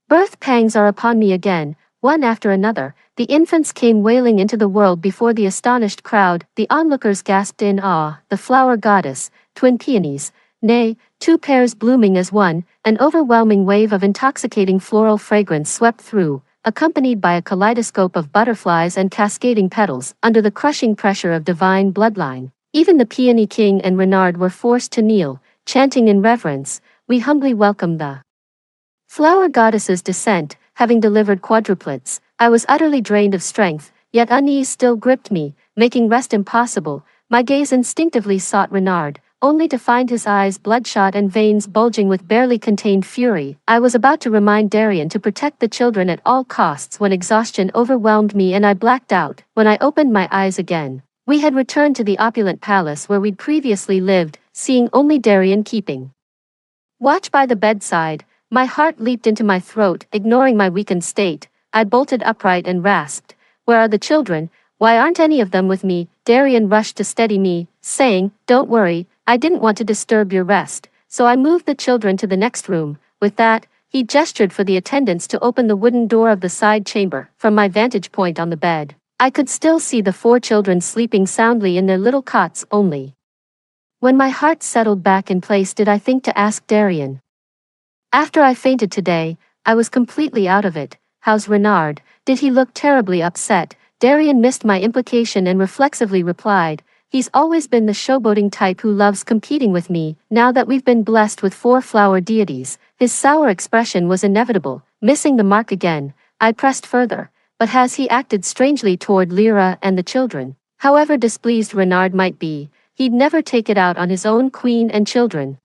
birth pangs are upon me again, one after another. The infants came wailing into the world before the astonished crowd. The onlookers gasped in awe. The flower goddess, twin peonies, nay, 2 pairs blooming as one. An overwhelming wave of intoxicating floral fragrance swept through, accompanied by a kaleidoscope of butterflies and cascading petals. Under the crushing pressure of divine bloodline, even the peony king and Renard were forced to kneel, chanting in reverence, We humbly welcome the flower goddess's descent. Having delivered quadruplets, I was utterly drained of strength, yet unease still gripped me, making rest impossible. My gaze instinctively sought Renard, only to find his eyes bloodshot and veins bulging with barely contained fury. I was about to remind Darian to protect the children at all costs when exhaustion overwhelmed me and I blacked out. When I opened my eyes again, we had returned to the opulent palace where we'd previously lived, seeing only Darian keeping watch by the bedside. My heart leaped into my throat. Ignoring my weakened state, I bolted upright and rasped, "Where are the children? Why aren't any of them with me?" Darian rushed to steady me, saying, "Don't worry, I didn't want to disturb your rest, so I moved the children to the next room." With that, he gestured for the attendants to open the wooden door of the side chamber. From my vantage point on the bed, I could still see the 4 children sleeping soundly in their little cots only. When my heart settled back in place, did I think to ask Darian. After I fainted today, I was completely out of it. "How's Renard? Did he look terribly upset?" Darian missed my implication and reflexively replied, "He's always been the showboating type who loves competing with me. Now that we've been blessed with 4 flower deities, his sour expression was inevitable." Missing the mark again, I pressed further. "But has he acted strangely toward Lyra and the children?" However displeased Renard might be, he'd never take it out on his own queen and children.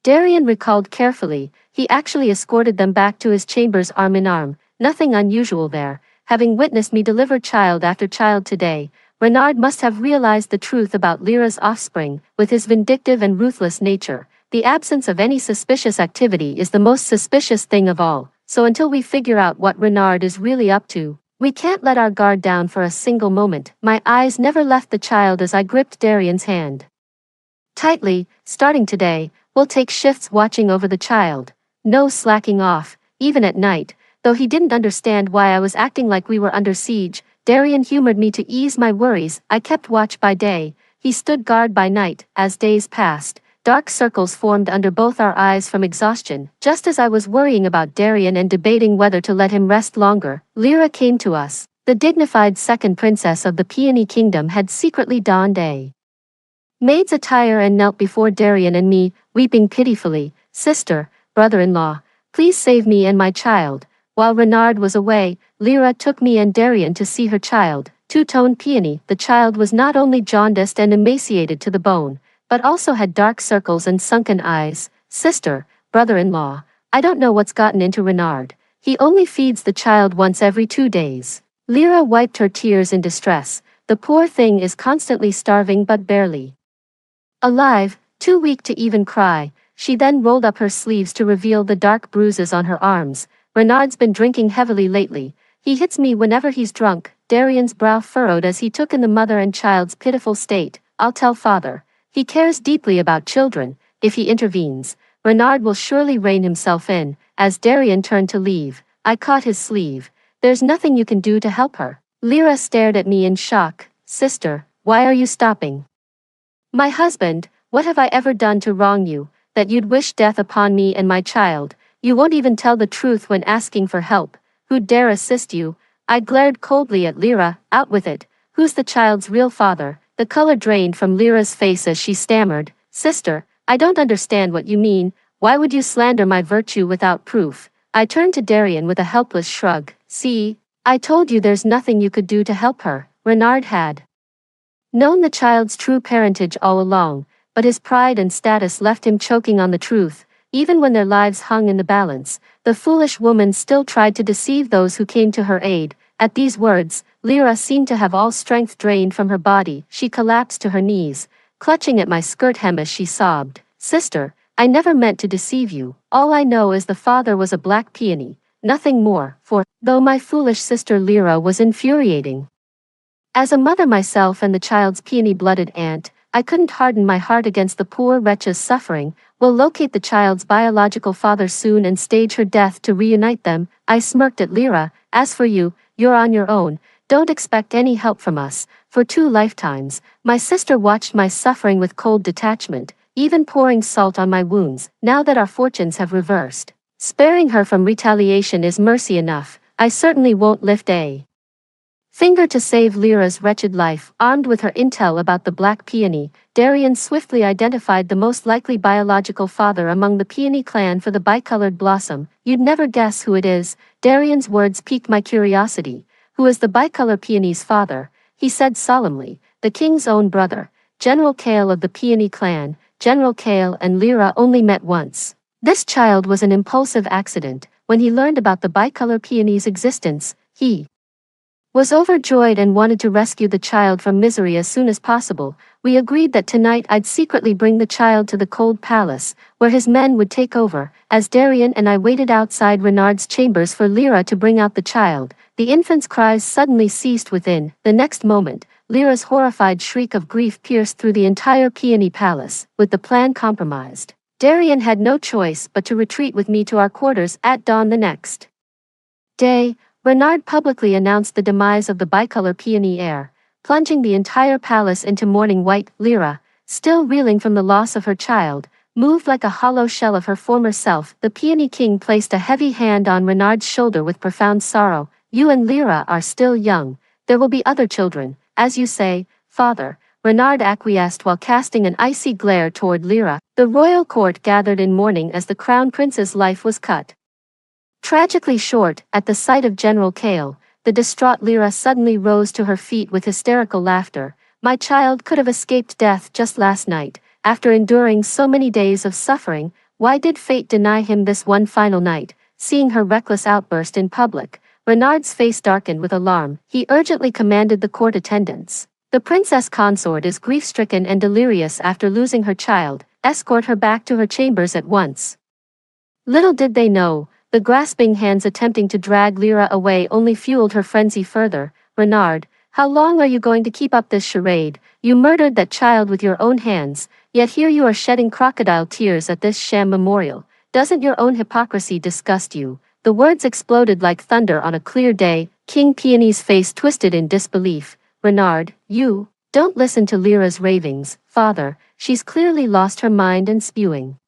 Darian recalled carefully, he actually escorted them back to his chambers arm in arm. Nothing unusual there. Having witnessed me deliver child after child today, Renard must have realized the truth about Lyra's offspring. With his vindictive and ruthless nature, the absence of any suspicious activity is the most suspicious thing of all. So until we figure out what Renard is really up to, we can't let our guard down for a single moment. My eyes never left the child as I gripped Darian's hand tightly. "Starting today, we'll take shifts watching over the child. No slacking off, even at night." Though he didn't understand why I was acting like we were under siege, Darian humored me to ease my worries. I kept watch by day, he stood guard by night. As days passed, dark circles formed under both our eyes from exhaustion. Just as I was worrying about Darian and debating whether to let him rest longer, Lyra came to us. The dignified second princess of the Peony Kingdom had secretly donned a maid's attire and knelt before Darian and me, weeping pitifully. "Sister, brother-in-law, please save me and my child." While Renard was away, Lyra took me and Darian to see her child, two-toned peony. The child was not only jaundiced and emaciated to the bone, but also had dark circles and sunken eyes. "Sister, brother-in-law, I don't know what's gotten into Renard. He only feeds the child once every 2 days." Lyra wiped her tears in distress. "The poor thing is constantly starving but barely alive, too weak to even cry." She then rolled up her sleeves to reveal the dark bruises on her arms. "Renard's been drinking heavily lately. He hits me whenever he's drunk." Darian's brow furrowed as he took in the mother and child's pitiful state. "I'll tell father. He cares deeply about children. If he intervenes, Renard will surely rein himself in." As Darian turned to leave, I caught his sleeve. "There's nothing you can do to help her." Lyra stared at me in shock. "Sister, why are you stopping?" "My husband, what have I ever done to wrong you, that you'd wish death upon me and my child? You won't even tell the truth when asking for help. Who'd dare assist you?" I glared coldly at Lyra. "Out with it. Who's the child's real father?" The color drained from Lyra's face as she stammered, "Sister, I don't understand what you mean. Why would you slander my virtue without proof?" I turned to Darian with a helpless shrug. "See, I told you there's nothing you could do to help her." Renard had known the child's true parentage all along, but his pride and status left him choking on the truth. Even when their lives hung in the balance, the foolish woman still tried to deceive those who came to her aid. At these words, Lyra seemed to have all strength drained from her body. She collapsed to her knees, clutching at my skirt hem as she sobbed. "Sister, I never meant to deceive you. All I know is the father was a black peony, nothing more." For, though my foolish sister Lyra was infuriating as a mother myself and the child's peony-blooded aunt, I couldn't harden my heart against the poor wretch's suffering. "We'll locate the child's biological father soon and stage her death to reunite them." I smirked at Lyra. "As for you, you're on your own. Don't expect any help from us." For 2 lifetimes, my sister watched my suffering with cold detachment, even pouring salt on my wounds. Now that our fortunes have reversed, sparing her from retaliation is mercy enough. I certainly won't lift a finger to save Lyra's wretched life. Armed with her intel about the black peony, Darian swiftly identified the most likely biological father among the peony clan for the bicolored blossom. "You'd never guess who it is." Darian's words piqued my curiosity. "Who is the bicolor peony's father?" He said solemnly. "The king's own brother." General Kale of the Peony clan. General Kale and Lyra only met once. This child was an impulsive accident. When he learned about the bicolor peony's existence, he was overjoyed and wanted to rescue the child from misery as soon as possible. We agreed that tonight I'd secretly bring the child to the cold palace, where his men would take over. As Darian and I waited outside Renard's chambers for Lyra to bring out the child, the infant's cries suddenly ceased within. The next moment, Lyra's horrified shriek of grief pierced through the entire Peony Palace. With the plan compromised, Darian had no choice but to retreat with me to our quarters at dawn the next day. Renard publicly announced the demise of the bicolor peony heir, plunging the entire palace into mourning. White Lyra, still reeling from the loss of her child, moved like a hollow shell of her former self. The Peony King placed a heavy hand on Renard's shoulder with profound sorrow. You and Lyra are still young. There will be other children, as you say, father. Renard acquiesced while casting an icy glare toward Lyra. The royal court gathered in mourning as the crown prince's life was cut tragically short. At the sight of General Kale, the distraught Lyra suddenly rose to her feet with hysterical laughter. My child could have escaped death just last night. After enduring so many days of suffering, why did fate deny him this one final night? Seeing her reckless outburst in public, Renard's face darkened with alarm. He urgently commanded the court attendants. The princess consort is grief-stricken and delirious after losing her child. Escort her back to her chambers at once. Little did they know, the grasping hands attempting to drag Lyra away only fueled her frenzy further. Renard, how long are you going to keep up this charade? You murdered that child with your own hands, yet here you are shedding crocodile tears at this sham memorial. Doesn't your own hypocrisy disgust you? The words exploded like thunder on a clear day. King Peony's face twisted in disbelief. Renard, you don't listen to Lyra's ravings, father. She's clearly lost her mind and spewing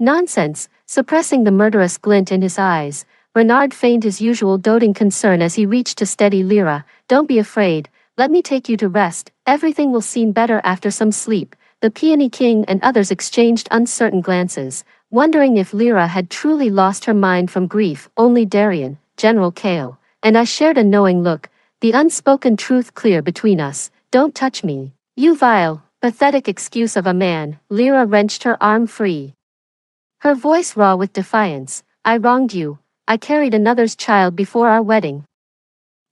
nonsense. Suppressing the murderous glint in his eyes, Renard feigned his usual doting concern as he reached to steady Lyra. Don't be afraid, let me take you to rest. Everything will seem better after some sleep. The Peony King and others exchanged uncertain glances, wondering if Lyra had truly lost her mind from grief. Only Darian, General Kale, and I shared a knowing look, the unspoken truth clear between us. Don't touch me, you vile, pathetic excuse of a man. Lyra wrenched her arm free, her voice raw with defiance. I wronged you. I carried another's child before our wedding.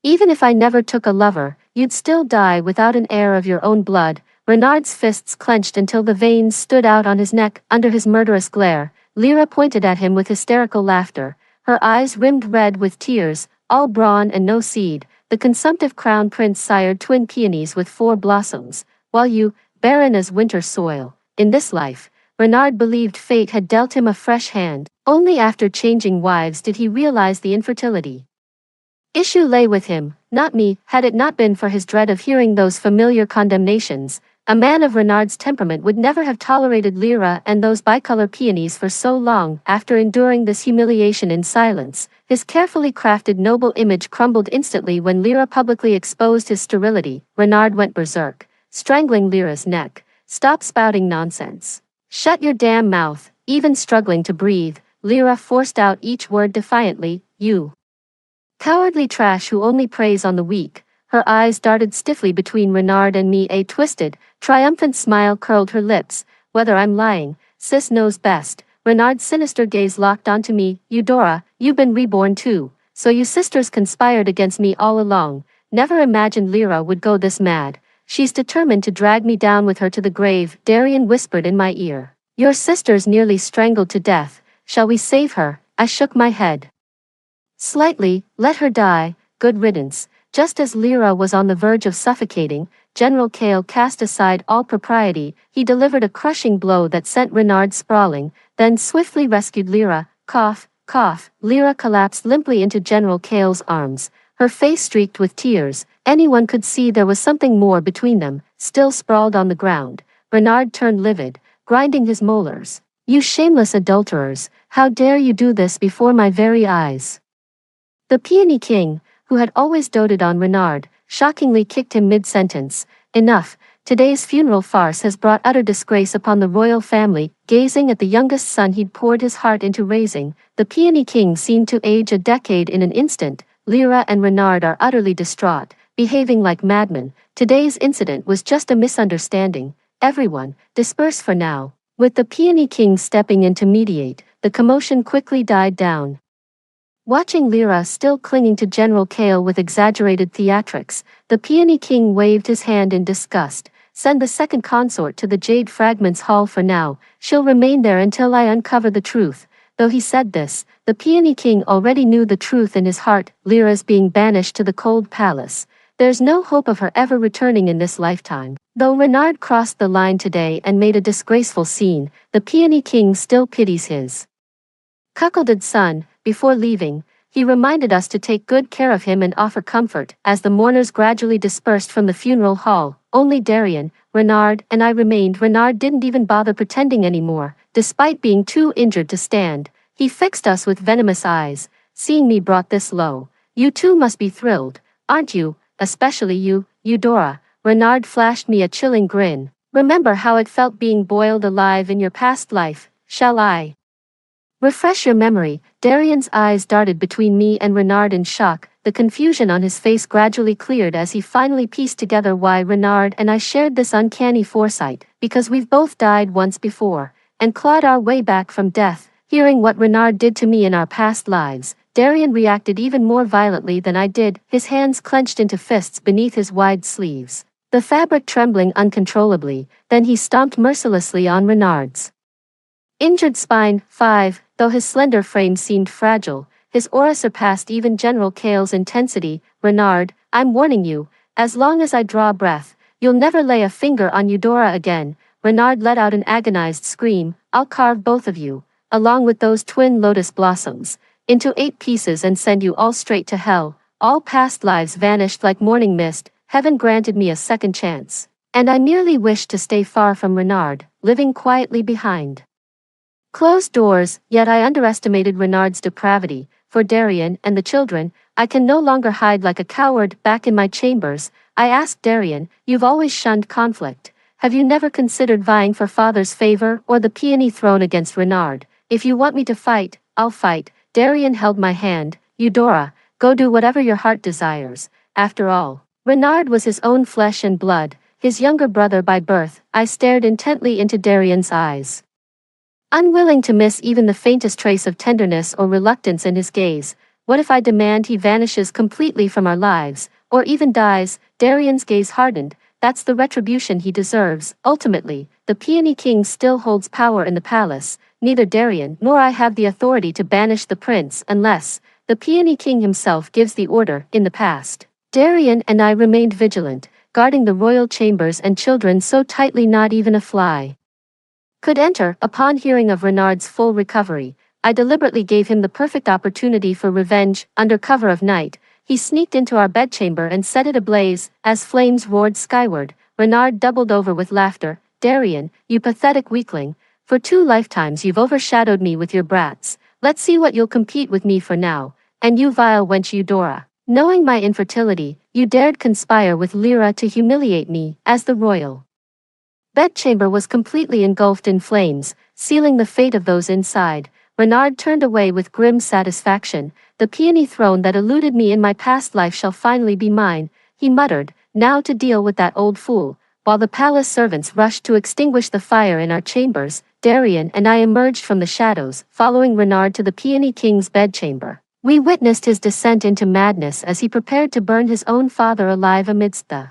Even if I never took a lover, you'd still die without an heir of your own blood. Renard's fists clenched until the veins stood out on his neck. Under his murderous glare, Lyra pointed at him with hysterical laughter, her eyes rimmed red with tears. All brawn and no seed, the consumptive crown prince sired twin peonies with 4 blossoms, while you, barren as winter soil. In this life, Renard believed fate had dealt him a fresh hand. Only after changing wives did he realize the infertility issue lay with him, not me. Had it not been for his dread of hearing those familiar condemnations, a man of Renard's temperament would never have tolerated Lyra and those bicolor peonies for so long. After enduring this humiliation in silence, his carefully crafted noble image crumbled instantly when Lyra publicly exposed his sterility. Renard went berserk, strangling Lyra's neck. Stop spouting nonsense. Shut your damn mouth. Even struggling to breathe, Lyra forced out each word defiantly. You cowardly trash who only preys on the weak. Her eyes darted stiffly between Renard and me. A twisted, triumphant smile curled her lips. Whether I'm lying, sis knows best. Renard's sinister gaze locked onto me. Eudora, you've been reborn too. So you sisters conspired against me all along. Never imagined Lyra would go this mad. She's determined to drag me down with her to the grave. Darian whispered in my ear. Your sister's nearly strangled to death. Shall we save her? I shook my head slightly. Let her die. Good riddance. Just as Lyra was on the verge of suffocating, General Kale cast aside all propriety. He delivered a crushing blow that sent Renard sprawling, then swiftly rescued Lyra. Cough, cough. Lyra collapsed limply into General Kale's arms, her face streaked with tears. Anyone could see there was something more between them. Still sprawled on the ground, Renard turned livid, grinding his molars. You shameless adulterers, how dare you do this before my very eyes? The Peony King, who had always doted on Renard, shockingly kicked him mid-sentence. Enough, today's funeral farce has brought utter disgrace upon the royal family. Gazing at the youngest son he'd poured his heart into raising, the Peony King seemed to age a decade in an instant. Lyra and Renard are utterly distraught. behaving like madmen. Today's incident was just a misunderstanding. Everyone, disperse for now. With the Peony King stepping in to mediate, the commotion quickly died down. Watching Lyra still clinging to General Kale with exaggerated theatrics, the Peony King waved his hand in disgust. Send the second consort to the Jade Fragments Hall for now. She'll remain there until I uncover the truth. Though he said this, the Peony King already knew the truth in his heart. Lyra's being banished to the cold palace. There's no hope of her ever returning in this lifetime. Though Renard crossed the line today and made a disgraceful scene, the Peony King still pities his cuckolded son. Before leaving, he reminded us to take good care of him and offer comfort. As the mourners gradually dispersed from the funeral hall, only Darien, Renard, and I remained. Renard didn't even bother pretending anymore. Despite being too injured to stand, he fixed us with venomous eyes. Seeing me brought this low. You too must be thrilled, aren't you? Especially you, Eudora. Renard flashed me a chilling grin. Remember how it felt being boiled alive in your past life, shall I refresh your memory? Darien's eyes darted between me and Renard in shock. The confusion on his face gradually cleared as he finally pieced together why Renard and I shared this uncanny foresight. Because we've both died once before, and clawed our way back from death. Hearing what Renard did to me in our past lives, Darien reacted even more violently than I did, his hands clenched into fists beneath his wide sleeves, the fabric trembling uncontrollably. Then he stomped mercilessly on Renard's injured spine. 5. Though his slender frame seemed fragile, his aura surpassed even General Kale's intensity. Renard, I'm warning you, as long as I draw breath, you'll never lay a finger on Eudora again. Renard let out an agonized scream. I'll carve both of you, along with those twin lotus blossoms, into 8 pieces and send you all straight to hell. All past lives vanished like morning mist. Heaven granted me a second chance, and I merely wished to stay far from Renard, living quietly behind closed doors. Yet I underestimated Renard's depravity. For Darien and the children, I can no longer hide like a coward. Back in my chambers, I asked Darien, you've always shunned conflict. Have you never considered vying for father's favor or the peony throne against Renard? If you want me to fight, I'll fight. Darien held my hand. Eudora, go do whatever your heart desires. After all, Renard was his own flesh and blood, his younger brother by birth. I stared intently into Darien's eyes, unwilling to miss even the faintest trace of tenderness or reluctance in his gaze. What if I demand he vanishes completely from our lives, or even dies? Darien's gaze hardened. That's the retribution he deserves. Ultimately, the Peony King still holds power in the palace. Neither Darien nor I have the authority to banish the prince unless the Peony King himself gives the order. In the past, Darien and I remained vigilant, guarding the royal chambers and children so tightly not even a fly could enter. Upon hearing of Renard's full recovery, I deliberately gave him the perfect opportunity for revenge. Under cover of night, he sneaked into our bedchamber and set it ablaze. As flames roared skyward, Renard doubled over with laughter. Darien, you pathetic weakling, for 2 lifetimes you've overshadowed me with your brats. Let's see what you'll compete with me for now. And you vile wench Eudora, knowing my infertility, you dared conspire with Lyra to humiliate me. As the royal bedchamber was completely engulfed in flames, sealing the fate of those inside, Renard turned away with grim satisfaction. The peony throne that eluded me in my past life shall finally be mine, he muttered. Now to deal with that old fool. While the palace servants rushed to extinguish the fire in our chambers, Darien and I emerged from the shadows, following Renard to the Peony King's bedchamber. We witnessed his descent into madness as he prepared to burn his own father alive amidst the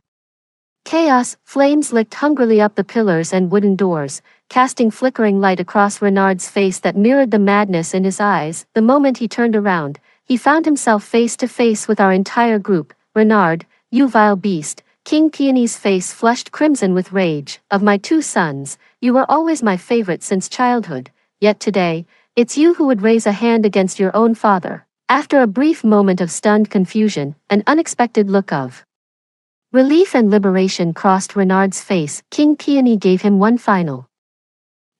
chaos. Flames licked hungrily up the pillars and wooden doors, casting flickering light across Renard's face that mirrored the madness in his eyes. The moment he turned around, he found himself face to face with our entire group. Renard, you vile beast. King Peony's face flushed crimson with rage. Of my 2 sons, you were always my favorite since childhood, yet today, it's you who would raise a hand against your own father. After a brief moment of stunned confusion, an unexpected look of relief and liberation crossed Renard's face. King Peony gave him one final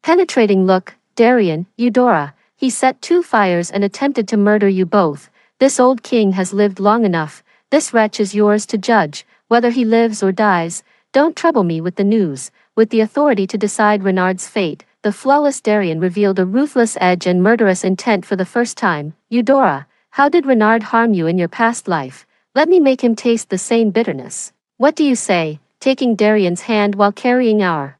penetrating look. Darien, Eudora, he set 2 fires and attempted to murder you both. This old king has lived long enough. This wretch is yours to judge, whether he lives or dies. Don't trouble me with the news. With the authority to decide Renard's fate, the flawless Darien revealed a ruthless edge and murderous intent for the first time. Eudora, how did Renard harm you in your past life? Let me make him taste the same bitterness. What do you say? Taking Darian's hand while carrying our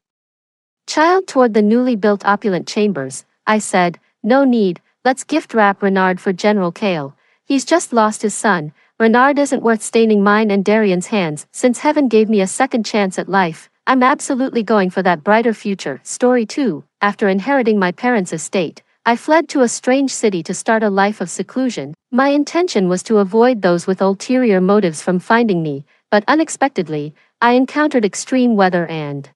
child toward the newly built opulent chambers, I said, no need, let's gift wrap Renard for General Kale. He's just lost his son. Renard isn't worth staining mine and Darian's hands. Since heaven gave me a second chance at life, I'm absolutely going for that brighter future. Story 2. After inheriting my parents' estate, I fled to a strange city to start a life of seclusion. My intention was to avoid those with ulterior motives from finding me, but unexpectedly, I encountered extreme weather and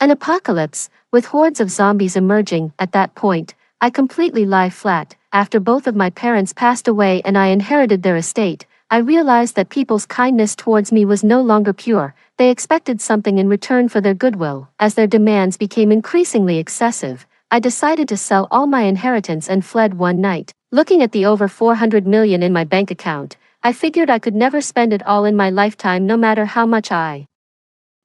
an apocalypse, with hordes of zombies emerging. At that point, I completely lie flat. After both of my parents passed away and I inherited their estate, I realized that people's kindness towards me was no longer pure. They expected something in return for their goodwill. As their demands became increasingly excessive, I decided to sell all my inheritance and fled one night. Looking at the over 400 million in my bank account, I figured I could never spend it all in my lifetime no matter how much I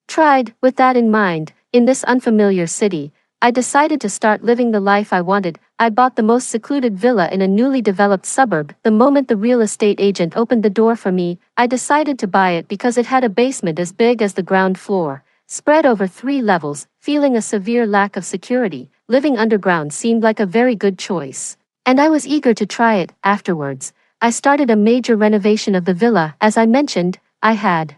tried. With that in mind, in this unfamiliar city, I decided to start living the life I wanted. I bought the most secluded villa in a newly developed suburb. The moment the real estate agent opened the door for me, I decided to buy it because it had a basement as big as the ground floor, spread over 3 levels. Feeling a severe lack of security, living underground seemed like a very good choice, and I was eager to try it. Afterwards, I started a major renovation of the villa. As I mentioned, I had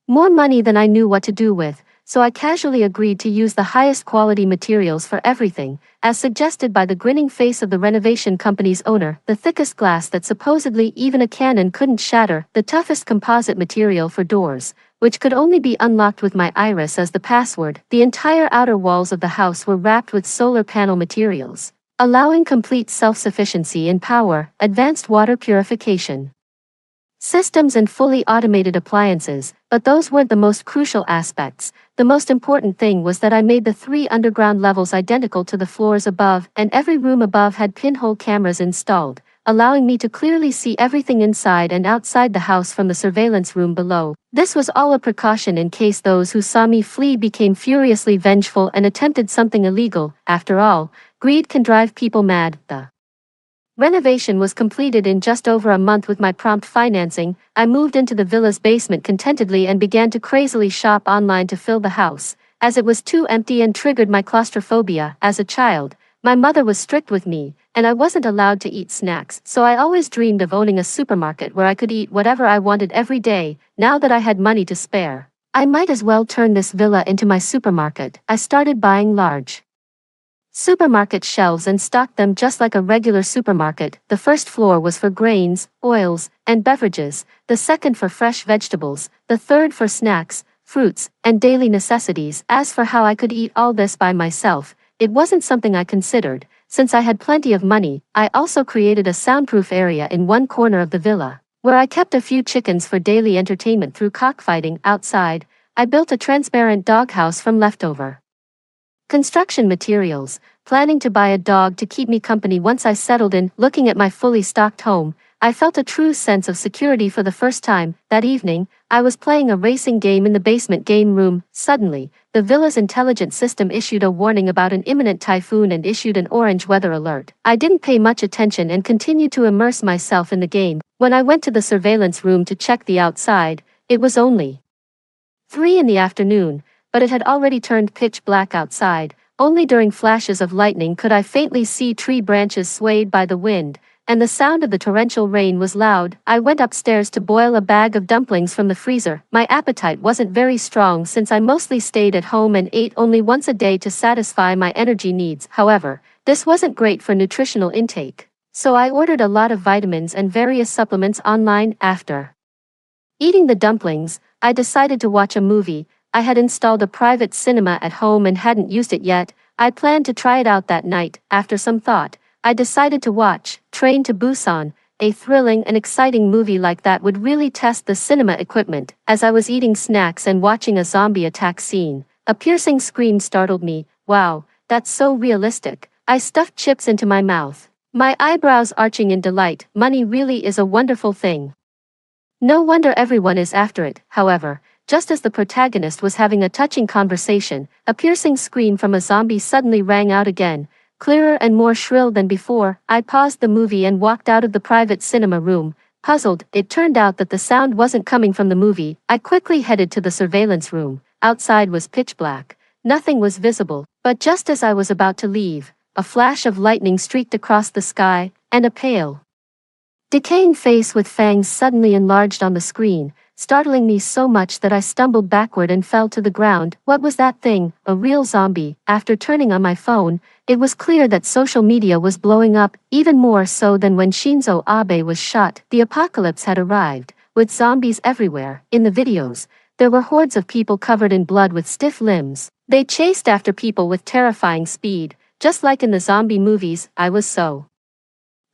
more money than I knew what to do with, so I casually agreed to use the highest quality materials for everything, as suggested by the grinning face of the renovation company's owner, the thickest glass that supposedly even a cannon couldn't shatter, the toughest composite material for doors, which could only be unlocked with my iris as the password. The entire outer walls of the house were wrapped with solar panel materials, allowing complete self-sufficiency in power, advanced water purification systems and fully automated appliances. But those weren't the most crucial aspects. The most important thing was that I made the 3 underground levels identical to the floors above, and every room above had pinhole cameras installed, allowing me to clearly see everything inside and outside the house from the surveillance room below. This was all a precaution in case those who saw me flee became furiously vengeful and attempted something illegal. After all, greed can drive people mad. The renovation was completed in just over a month. With my prompt financing, I moved into the villa's basement contentedly and began to crazily shop online to fill the house, as it was too empty and triggered my claustrophobia. As a child, my mother was strict with me, and I wasn't allowed to eat snacks, so I always dreamed of owning a supermarket where I could eat whatever I wanted every day. Now that I had money to spare, I might as well turn this villa into my supermarket. I started buying large supermarket shelves and stocked them just like a regular supermarket. The first floor was for grains, oils, and beverages, the second for fresh vegetables, the third for snacks, fruits, and daily necessities. As for how I could eat all this by myself, it wasn't something I considered. Since I had plenty of money, I also created a soundproof area in one corner of the villa, where I kept a few chickens for daily entertainment through cockfighting. Outside, I built a transparent doghouse from leftover construction materials, planning to buy a dog to keep me company once I settled in. Looking at my fully stocked home, I felt a true sense of security for the first time. That evening, I was playing a racing game in the basement game room. Suddenly, the villa's intelligence system issued a warning about an imminent typhoon and issued an orange weather alert. I didn't pay much attention and continued to immerse myself in the game. When I went to the surveillance room to check the outside, it was only 3 in the afternoon, but it had already turned pitch black outside. Only during flashes of lightning could I faintly see tree branches swayed by the wind, and the sound of the torrential rain was loud. I went upstairs to boil a bag of dumplings from the freezer. My appetite wasn't very strong since I mostly stayed at home and ate only once a day to satisfy my energy needs. However, this wasn't great for nutritional intake, so I ordered a lot of vitamins and various supplements online. After eating the dumplings, I decided to watch a movie. I had installed a private cinema at home and hadn't used it yet. I planned to try it out that night. After some thought, I decided to watch Train to Busan. A thrilling and exciting movie like that would really test the cinema equipment. As I was eating snacks and watching a zombie attack scene, a piercing scream startled me. Wow, that's so realistic. I stuffed chips into my mouth, my eyebrows arching in delight. Money really is a wonderful thing. No wonder everyone is after it. However, just as the protagonist was having a touching conversation, a piercing scream from a zombie suddenly rang out again, clearer and more shrill than before. I paused the movie and walked out of the private cinema room, Puzzled, it turned out that the sound wasn't coming from the movie. I quickly headed to the surveillance room. Outside was pitch black. Nothing was visible, but just as I was about to leave, a flash of lightning streaked across the sky, and a pale, decaying face with fangs suddenly enlarged on the screen, startling me so much that I stumbled backward and fell to the ground. What was that thing? A real zombie. After turning on my phone, it was clear that social media was blowing up, even more so than when Shinzo Abe was shot. The apocalypse had arrived, with zombies everywhere. In the videos, there were hordes of people covered in blood with stiff limbs. They chased after people with terrifying speed. Just like in the zombie movies, I was so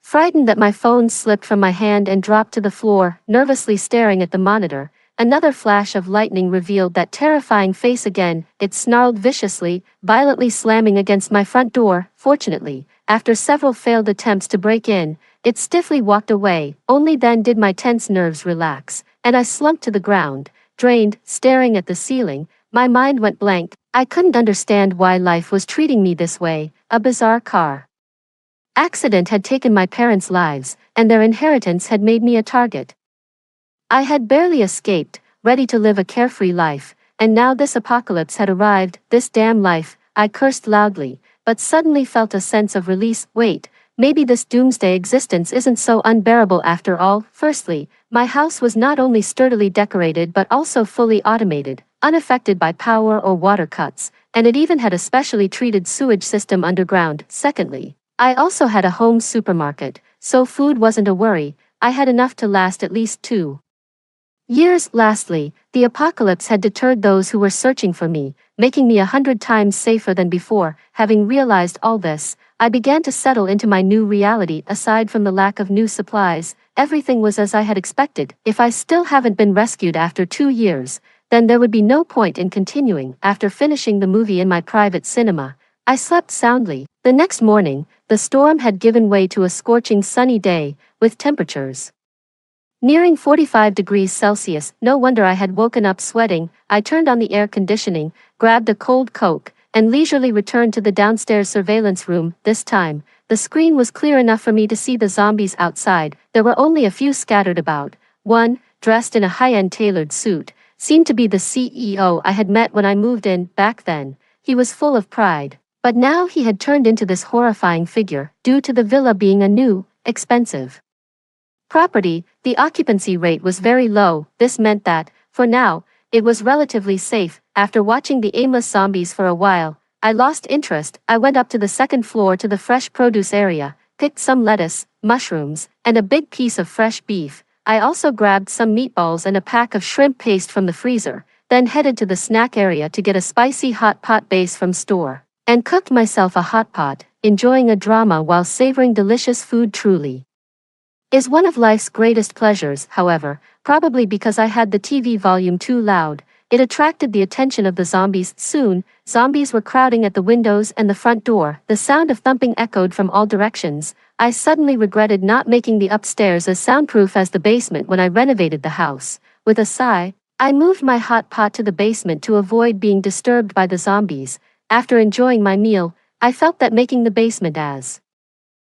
frightened that my phone slipped from my hand and dropped to the floor, nervously staring at the monitor. Another flash of lightning revealed that terrifying face again. It snarled viciously, violently slamming against my front door. Fortunately, after several failed attempts to break in, it stiffly walked away. Only then did my tense nerves relax, and I slumped to the ground, drained, staring at the ceiling. My mind went blank. I couldn't understand why life was treating me this way. A bizarre car accident had taken my parents' lives, and their inheritance had made me a target. I had barely escaped, ready to live a carefree life, and now this apocalypse had arrived. This damn life. I cursed loudly, but suddenly felt a sense of release. Wait, maybe this doomsday existence isn't so unbearable after all. Firstly, my house was not only sturdily decorated but also fully automated, unaffected by power or water cuts, and it even had a specially treated sewage system underground. Secondly, I also had a home supermarket, so food wasn't a worry. I had enough to last at least 2 years. Lastly, the apocalypse had deterred those who were searching for me, making me 100 times safer than before. Having realized all this, I began to settle into my new reality. Aside from the lack of new supplies, everything was as I had expected. If I still haven't been rescued after 2 years, then there would be no point in continuing. After finishing the movie in my private cinema, I slept soundly. The next morning, the storm had given way to a scorching sunny day, with temperatures nearing 45 degrees Celsius. No wonder I had woken up sweating. I turned on the air conditioning, grabbed a cold Coke, and leisurely returned to the downstairs surveillance room. This time, the screen was clear enough for me to see the zombies outside. There were only a few scattered about. One, dressed in a high-end tailored suit, seemed to be the CEO I had met when I moved in. Back then, he was full of pride. But now he had turned into this horrifying figure. Due to the villa being a new, expensive property, the occupancy rate was very low. This meant that, for now, it was relatively safe. After watching the aimless zombies for a while, I lost interest. I went up to the second floor to the fresh produce area, picked some lettuce, mushrooms, and a big piece of fresh beef. I also grabbed some meatballs and a pack of shrimp paste from the freezer, then headed to the snack area to get a spicy hot pot base from store, and cooked myself a hot pot, enjoying a drama while savoring delicious food. Truly is one of life's greatest pleasures. However, probably because I had the TV volume too loud, it attracted the attention of the zombies. Soon, zombies were crowding at the windows and the front door. The sound of thumping echoed from all directions. I suddenly regretted not making the upstairs as soundproof as the basement when I renovated the house. With a sigh, I moved my hot pot to the basement to avoid being disturbed by the zombies. After enjoying my meal, I felt that making the basement as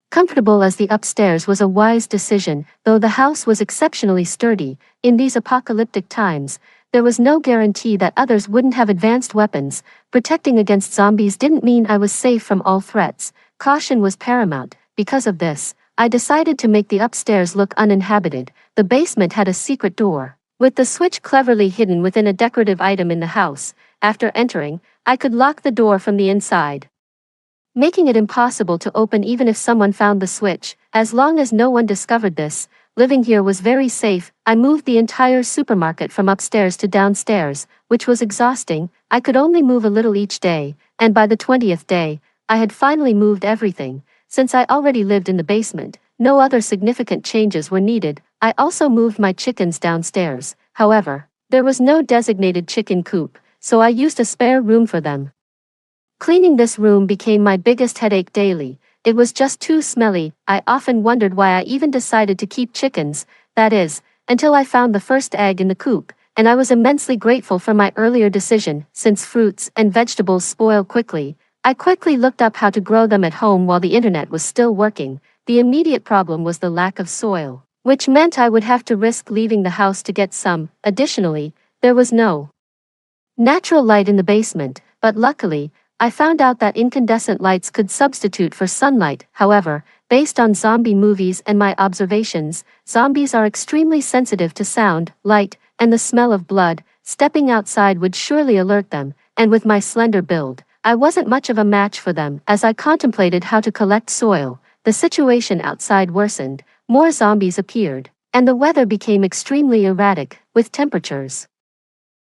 comfortable as the upstairs was a wise decision. Though the house was exceptionally sturdy, in these apocalyptic times, there was no guarantee that others wouldn't have advanced weapons. Protecting against zombies didn't mean I was safe from all threats. Caution was paramount. Because of this, I decided to make the upstairs look uninhabited. The basement had a secret door, with the switch cleverly hidden within a decorative item in the house. After entering, I could lock the door from the inside, making it impossible to open even if someone found the switch. As long as no one discovered this, living here was very safe. I moved the entire supermarket from upstairs to downstairs, which was exhausting. I could only move a little each day, and by the 20th day, I had finally moved everything. Since I already lived in the basement, no other significant changes were needed. I also moved my chickens downstairs. However, there was no designated chicken coop, so I used a spare room for them. Cleaning this room became my biggest headache daily. It was just too smelly. I often wondered why I even decided to keep chickens, that is, until I found the first egg in the coop, and I was immensely grateful for my earlier decision. Since fruits and vegetables spoil quickly, I quickly looked up how to grow them at home while the internet was still working. The immediate problem was the lack of soil. which meant I would have to risk leaving the house to get some. Additionally, there was no natural light in the basement, but luckily, I found out that incandescent lights could substitute for sunlight. However, based on zombie movies and my observations, zombies are extremely sensitive to sound, light, and the smell of blood. Stepping outside would surely alert them, and with my slender build, I wasn't much of a match for them. As I contemplated how to collect soil, the situation outside worsened, more zombies appeared, and the weather became extremely erratic, with temperatures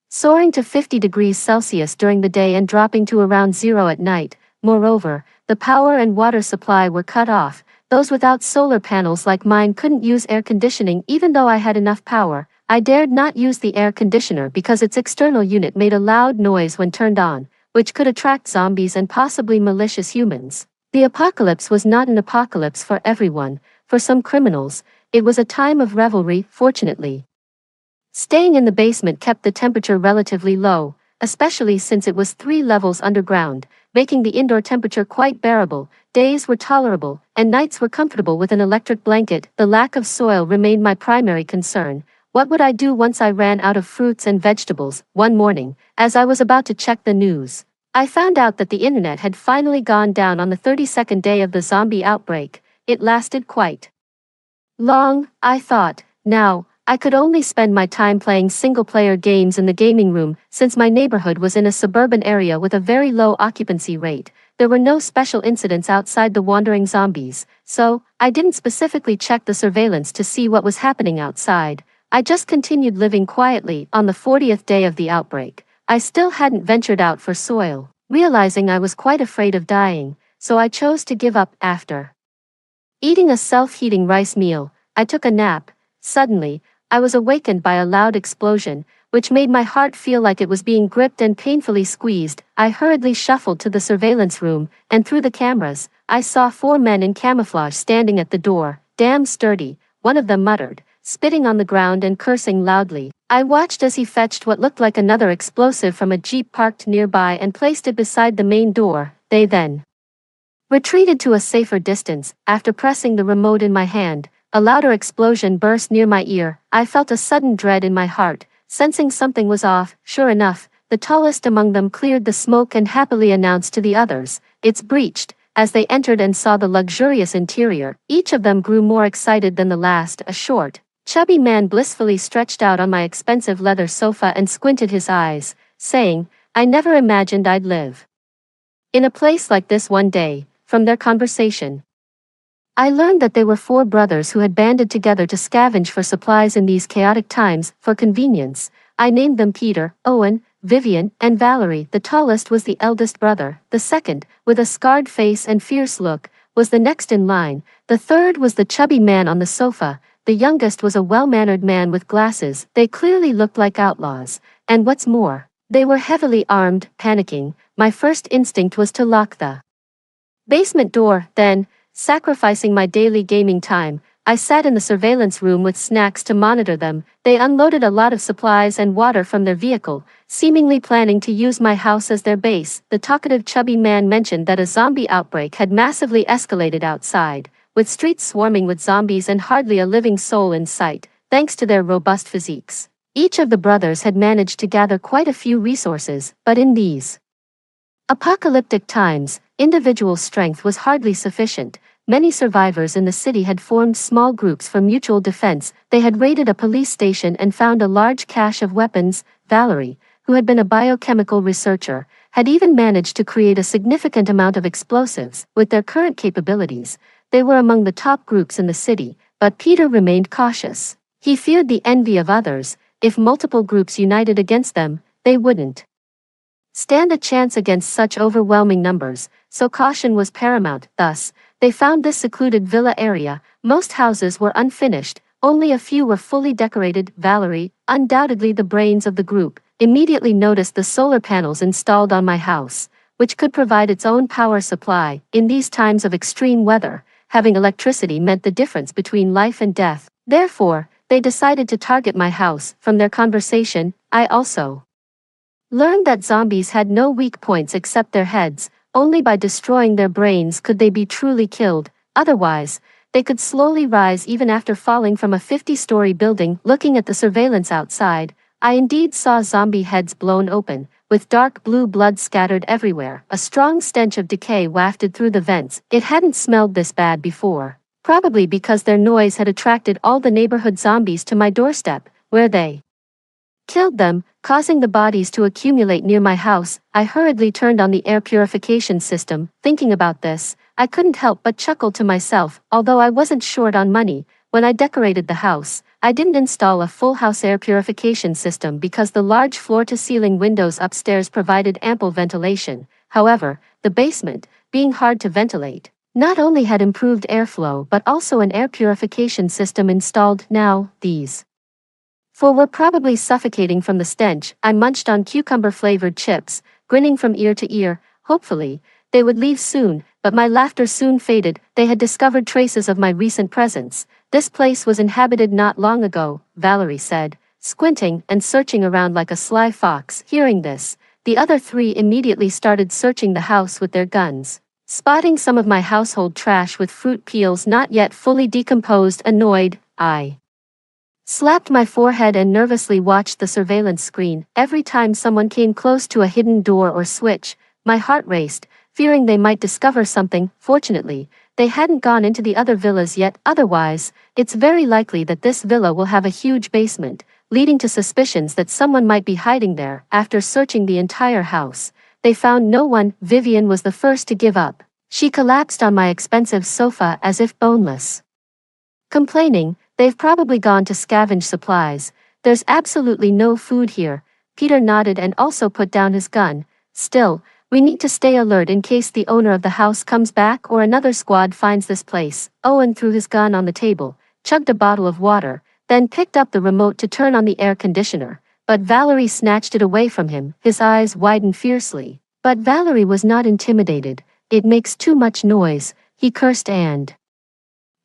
soaring to 50 degrees Celsius during the day and dropping to around 0 at night. Moreover, the power and water supply were cut off. Those without solar panels like mine couldn't use air conditioning even though I had enough power. I dared not use the air conditioner because its external unit made a loud noise when turned on, which could attract zombies and possibly malicious humans. The apocalypse was not an apocalypse for everyone. For some criminals, it was a time of revelry. Fortunately, staying in the basement kept the temperature relatively low, especially since it was 3 levels underground, making the indoor temperature quite bearable. Days were tolerable, and nights were comfortable with an electric blanket. The lack of soil remained my primary concern. What would I do once I ran out of fruits and vegetables? One morning, as I was about to check the news, I found out that the internet had finally gone down on the 32nd day of the zombie outbreak. It lasted quite long, I thought. Now, I could only spend my time playing single-player games in the gaming room. Since my neighborhood was in a suburban area with a very low occupancy rate, there were no special incidents outside the wandering zombies, so I didn't specifically check the surveillance to see what was happening outside. I just continued living quietly. On the 40th day of the outbreak, I still hadn't ventured out for soil, realizing I was quite afraid of dying, so I chose to give up. After eating a self-heating rice meal, I took a nap. Suddenly, I was awakened by a loud explosion, which made my heart feel like it was being gripped and painfully squeezed. I hurriedly shuffled to the surveillance room, and through the cameras, I saw 4 men in camouflage standing at the door. "Damn sturdy," one of them muttered, spitting on the ground and cursing loudly. I watched as he fetched what looked like another explosive from a jeep parked nearby and placed it beside the main door. They then retreated to a safer distance. After pressing the remote in my hand, a louder explosion burst near my ear. I felt a sudden dread in my heart, sensing something was off. Sure enough, the tallest among them cleared the smoke and happily announced to the others, "It's breached." As they entered and saw the luxurious interior, each of them grew more excited than the last. A short, chubby man blissfully stretched out on my expensive leather sofa and squinted his eyes, saying, "I never imagined I'd live in a place like this one day." From their conversation, I learned that they were 4 brothers who had banded together to scavenge for supplies in these chaotic times. For convenience, I named them Peter, Owen, Vivian, and Valerie. The tallest was the eldest brother. The second, with a scarred face and fierce look, was the next in line. The third was the chubby man on the sofa. The youngest was a well-mannered man with glasses. They clearly looked like outlaws, and what's more, they were heavily armed. Panicking, my first instinct was to lock the basement door. Then, sacrificing my daily gaming time, I sat in the surveillance room with snacks to monitor them. They unloaded a lot of supplies and water from their vehicle, seemingly planning to use my house as their base. The talkative chubby man mentioned that a zombie outbreak had massively escalated outside, with streets swarming with zombies and hardly a living soul in sight. Thanks to their robust physiques, each of the brothers had managed to gather quite a few resources, but in these apocalyptic times, individual strength was hardly sufficient. Many survivors in the city had formed small groups for mutual defense. They had raided a police station and found a large cache of weapons. Valerie, who had been a biochemical researcher, had even managed to create a significant amount of explosives. With their current capabilities, they were among the top groups in the city, but Peter remained cautious. He feared the envy of others. If multiple groups united against them, they wouldn't stand a chance against such overwhelming numbers, so caution was paramount. Thus, they found this secluded villa area. Most houses were unfinished, only a few were fully decorated. Valerie, undoubtedly the brains of the group, immediately noticed the solar panels installed on my house, which could provide its own power supply. In these times of extreme weather, having electricity meant the difference between life and death. Therefore, they decided to target my house. From their conversation, I also learned that zombies had no weak points except their heads. Only by destroying their brains could they be truly killed. Otherwise, They could slowly rise even after falling from a 50-story building. Looking at the surveillance outside, I indeed saw zombie heads blown open, with dark blue blood scattered everywhere. A strong stench of decay wafted through the vents. It hadn't smelled this bad before. Probably because their noise had attracted all the neighborhood zombies to my doorstep, where they killed them, causing the bodies to accumulate near my house. I hurriedly turned on the air purification system. Thinking about this, I couldn't help but chuckle to myself. Although I wasn't short on money, when I decorated the house, I didn't install a full house air purification system because the large floor-to-ceiling windows upstairs provided ample ventilation. However, the basement, being hard to ventilate, not only had improved airflow but also an air purification system installed. Now, these four were probably suffocating from the stench. I munched on cucumber-flavored chips, grinning from ear to ear. Hopefully, they would leave soon, but my laughter soon faded. They had discovered traces of my recent presence. This place was inhabited not long ago, Valerie said, squinting and searching around like a sly fox. Hearing this, the other three immediately started searching the house with their guns. Spotting some of my household trash with fruit peels not yet fully decomposed, annoyed, I slapped my forehead and nervously watched the surveillance screen. Every time someone came close to a hidden door or switch, my heart raced, fearing they might discover something. Fortunately, they hadn't gone into the other villas yet. Otherwise, it's very likely that this villa will have a huge basement, leading to suspicions that someone might be hiding there. After searching the entire house, they found no one. Vivian was the first to give up. She collapsed on my expensive sofa as if boneless, complaining, "They've probably gone to scavenge supplies. There's absolutely no food here." Peter nodded and also put down his gun. "Still, we need to stay alert in case the owner of the house comes back or another squad finds this place." Owen threw his gun on the table, chugged a bottle of water, then picked up the remote to turn on the air conditioner. But Valerie snatched it away from him. His eyes widened fiercely. But Valerie was not intimidated. "It makes too much noise," he cursed and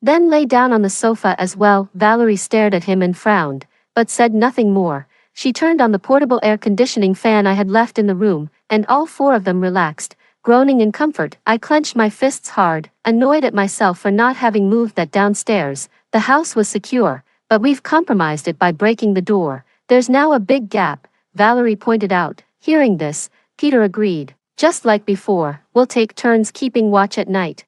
then lay down on the sofa as well. Valerie stared at him and frowned, but said nothing more. She turned on the portable air conditioning fan I had left in the room, and all four of them relaxed, groaning in comfort. I clenched my fists hard, annoyed at myself for not having moved that downstairs. The house was secure, but we've compromised it by breaking the door. "There's now a big gap," Valerie pointed out. Hearing this, Peter agreed. "Just like before, we'll take turns keeping watch at night.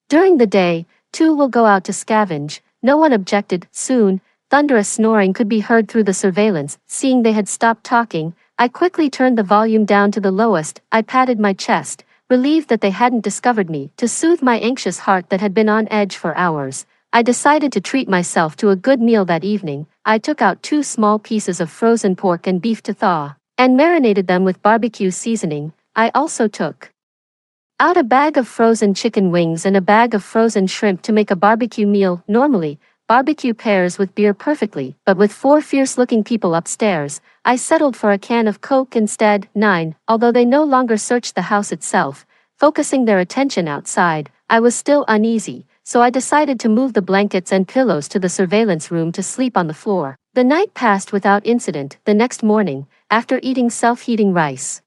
During the day, two will go out to scavenge." No one objected. Soon, thunderous snoring could be heard through the surveillance. Seeing they had stopped talking, I quickly turned the volume down to the lowest. I patted my chest, relieved that they hadn't discovered me. To soothe my anxious heart that had been on edge for hours, I decided to treat myself to a good meal that evening. I took out 2 small pieces of frozen pork and beef to thaw, and marinated them with barbecue seasoning. I also took out a bag of frozen chicken wings and a bag of frozen shrimp to make a barbecue meal. Normally, barbecue pairs with beer perfectly, but with 4 fierce-looking people upstairs, I settled for a can of Coke instead. 9. Although they no longer searched the house itself, focusing their attention outside, I was still uneasy, so I decided to move the blankets and pillows to the surveillance room to sleep on the floor. The night passed without incident. The next morning, after eating self-heating rice,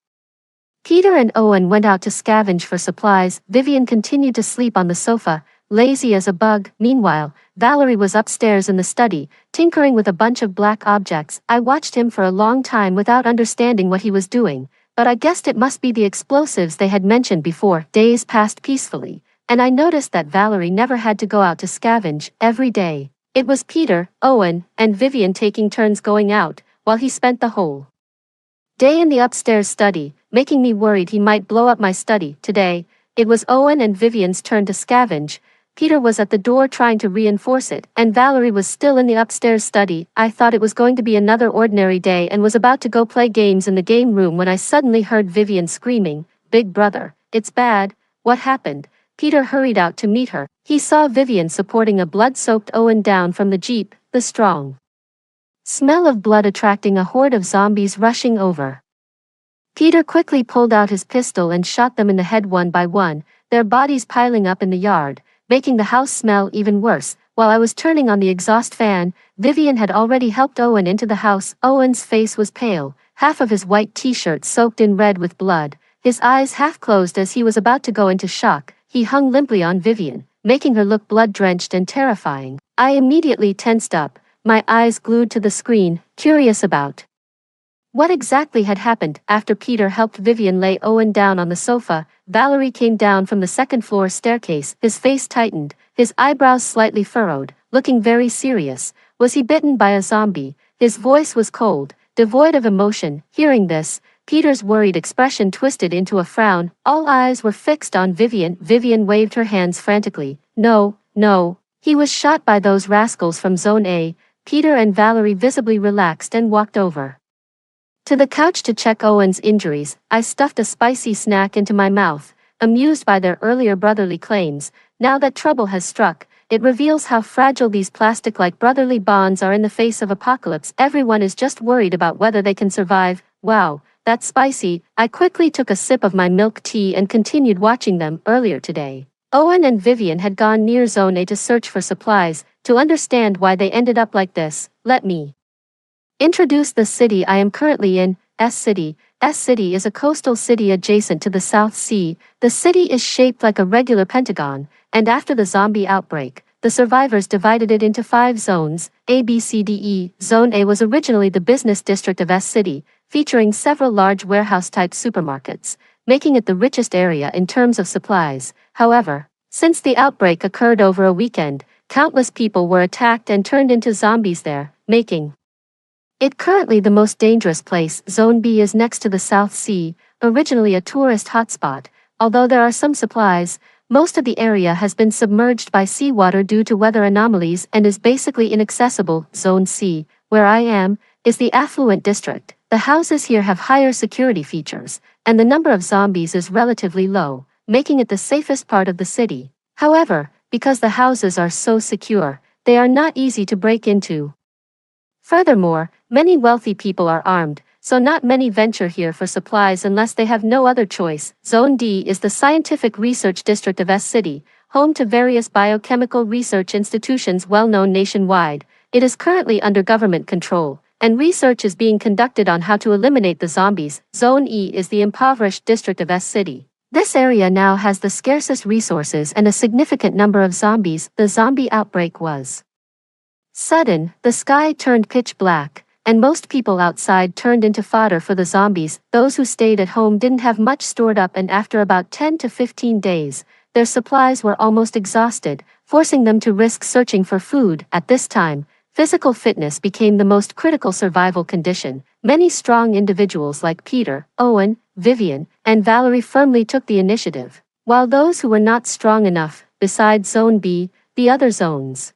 Peter and Owen went out to scavenge for supplies. Vivian continued to sleep on the sofa, lazy as a bug. Meanwhile, Valerie was upstairs in the study, tinkering with a bunch of black objects. I watched him for a long time without understanding what he was doing, but I guessed it must be the explosives they had mentioned before. Days passed peacefully, and I noticed that Valerie never had to go out to scavenge. Every day, it was Peter, Owen, and Vivian taking turns going out, while he spent the whole day in the upstairs study, making me worried he might blow up my study. Today, it was Owen and Vivian's turn to scavenge. Peter was at the door trying to reinforce it, and Valerie was still in the upstairs study. I thought it was going to be another ordinary day and was about to go play games in the game room when I suddenly heard Vivian screaming, "Big brother, it's bad." "What happened?" Peter hurried out to meet her. He saw Vivian supporting a blood-soaked Owen down from the jeep, the strong smell of blood attracting a horde of zombies rushing over. Peter quickly pulled out his pistol and shot them in the head one by one, their bodies piling up in the yard, making the house smell even worse. While I was turning on the exhaust fan, Vivian had already helped Owen into the house. Owen's face was pale, half of his white t-shirt soaked in red with blood, his eyes half closed as he was about to go into shock. He hung limply on Vivian, making her look blood-drenched and terrifying. I immediately tensed up, my eyes glued to the screen, curious about what exactly had happened. After Peter helped Vivian lay Owen down on the sofa, Valerie came down from the second-floor staircase, his face tightened, his eyebrows slightly furrowed, looking very serious. Was he bitten by a zombie? His voice was cold, devoid of emotion. Hearing this, Peter's worried expression twisted into a frown. All eyes were fixed on Vivian. Vivian waved her hands frantically. No, no. He was shot by those rascals from Zone A. Peter and Valerie visibly relaxed and walked over to the couch to check Owen's injuries. I stuffed a spicy snack into my mouth, amused by their earlier brotherly claims. Now that trouble has struck, it reveals how fragile these plastic-like brotherly bonds are in the face of apocalypse. Everyone is just worried about whether they can survive. Wow, that's spicy. I quickly took a sip of my milk tea and continued watching them. Earlier today, Owen and Vivian had gone near Zone A to search for supplies. To understand why they ended up like this, let me introduce the city I am currently in, S-City. S-City is a coastal city adjacent to the South Sea. The city is shaped like a regular pentagon, and after the zombie outbreak, the survivors divided it into 5 zones, A, B, C, D, E. Zone A was originally the business district of S-City, featuring several large warehouse-type supermarkets, making it the richest area in terms of supplies. However, since the outbreak occurred over a weekend, countless people were attacked and turned into zombies there, making it currently the most dangerous place. Zone B is next to the South Sea, originally a tourist hotspot. Although there are some supplies, most of the area has been submerged by seawater due to weather anomalies and is basically inaccessible. Zone C, where I am, is the affluent district. The houses here have higher security features, and the number of zombies is relatively low, making it the safest part of the city. However, because the houses are so secure, they are not easy to break into. Furthermore, many wealthy people are armed, so not many venture here for supplies unless they have no other choice. Zone D is the scientific research district of S-City, home to various biochemical research institutions well known nationwide. It is currently under government control, and research is being conducted on how to eliminate the zombies. Zone E is the impoverished district of S-City. This area now has the scarcest resources and a significant number of zombies. The zombie outbreak was sudden. The sky turned pitch black, and most people outside turned into fodder for the zombies. Those who stayed at home didn't have much stored up, and after about 10 to 15 days, their supplies were almost exhausted, forcing them to risk searching for food. At this time, physical fitness became the most critical survival condition. Many strong individuals like Peter, Owen, Vivian, and Valerie firmly took the initiative, while those who were not strong enough, besides Zone B, the other zones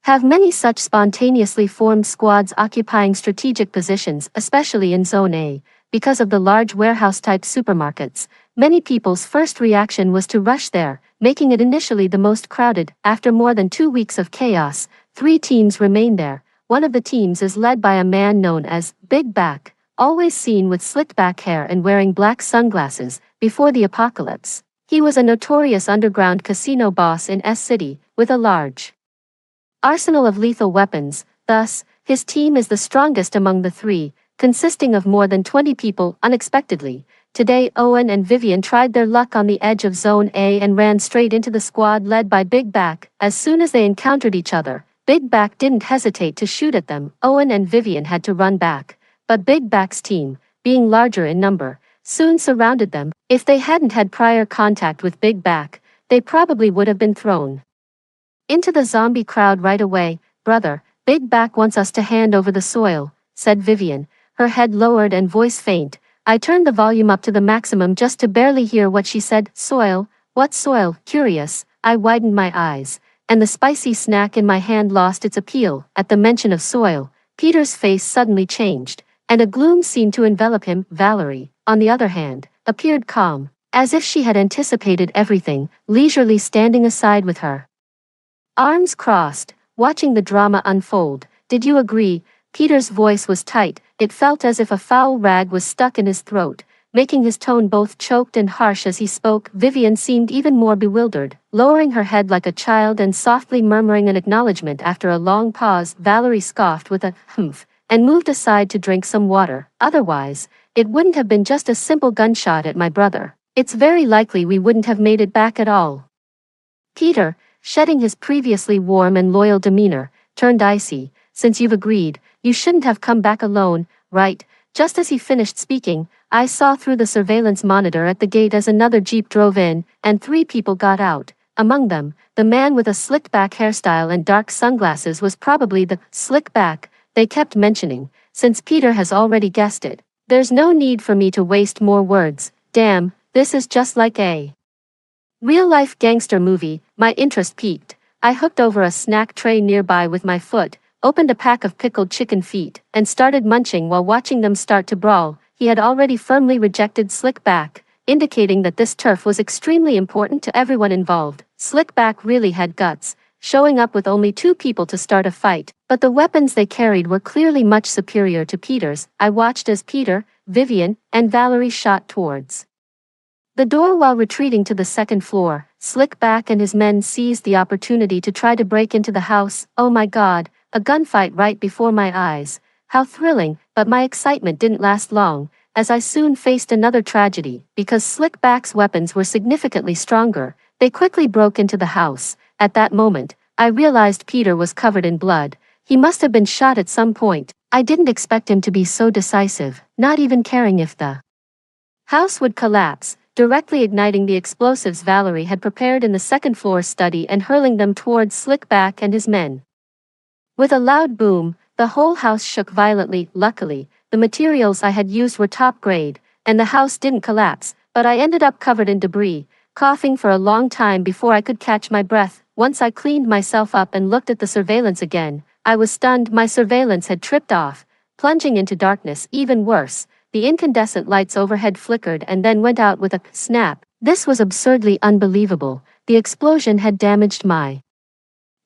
have many such spontaneously formed squads occupying strategic positions, especially in Zone A. Because of the large warehouse-type supermarkets, many people's first reaction was to rush there, making it initially the most crowded. After more than 2 weeks of chaos, 3 teams remain there. One of the teams is led by a man known as Big Back, always seen with slicked back hair and wearing black sunglasses. Before the apocalypse, he was a notorious underground casino boss in S-City, with a large arsenal of lethal weapons. Thus, his team is the strongest among the 3, consisting of more than 20 people. Unexpectedly, today Owen and Vivian tried their luck on the edge of Zone A and ran straight into the squad led by Big Back. As soon as they encountered each other, Big Back didn't hesitate to shoot at them. Owen and Vivian had to run back, but Big Back's team, being larger in number, soon surrounded them. If they hadn't had prior contact with Big Back, they probably would have been thrown into the zombie crowd right away. Brother, Big Back wants us to hand over the soil, said Vivian, her head lowered and voice faint. I turned the volume up to the maximum just to barely hear what she said. Soil? What soil? Curious, I widened my eyes, and the spicy snack in my hand lost its appeal. At the mention of soil, Peter's face suddenly changed, and a gloom seemed to envelop him. Valerie, on the other hand, appeared calm, as if she had anticipated everything, leisurely standing aside with her arms crossed, watching the drama unfold. Did you agree? Peter's voice was tight. It felt as if a foul rag was stuck in his throat, making his tone both choked and harsh as he spoke. Vivian seemed even more bewildered, lowering her head like a child and softly murmuring an acknowledgement. After a long pause, Valerie scoffed with a humph and moved aside to drink some water. Otherwise, it wouldn't have been just a simple gunshot at my brother. It's very likely we wouldn't have made it back at all. Peter, shedding his previously warm and loyal demeanor, turned icy. Since you've agreed, you shouldn't have come back alone, right? Just as he finished speaking, I saw through the surveillance monitor at the gate as another jeep drove in, and 3 people got out. Among them, the man with a slicked-back hairstyle and dark sunglasses was probably the slick-back they kept mentioning, since Peter has already guessed it. There's no need for me to waste more words. Damn, this is just like a real-life gangster movie. My interest piqued. I hooked over a snack tray nearby with my foot, opened a pack of pickled chicken feet, and started munching while watching them start to brawl. He had already firmly rejected Slickback, indicating that this turf was extremely important to everyone involved. Slickback really had guts, showing up with only 2 people to start a fight, but the weapons they carried were clearly much superior to Peter's. I watched as Peter, Vivian, and Valerie shot towards the door while retreating to the 2nd floor. Slickback and his men seized the opportunity to try to break into the house. Oh my god, a gunfight right before my eyes. How thrilling, but my excitement didn't last long, as I soon faced another tragedy. Because Slickback's weapons were significantly stronger, they quickly broke into the house. At that moment, I realized Peter was covered in blood. He must have been shot at some point. I didn't expect him to be so decisive, not even caring if the house would collapse, directly igniting the explosives Valerie had prepared in the 2nd floor study and hurling them towards Slickback and his men. With a loud boom, the whole house shook violently. Luckily, the materials I had used were top grade, and the house didn't collapse, but I ended up covered in debris, coughing for a long time before I could catch my breath. Once I cleaned myself up and looked at the surveillance again, I was stunned. My surveillance had tripped off, plunging into darkness. Even worse, the incandescent lights overhead flickered and then went out with a snap. This was absurdly unbelievable. The explosion had damaged my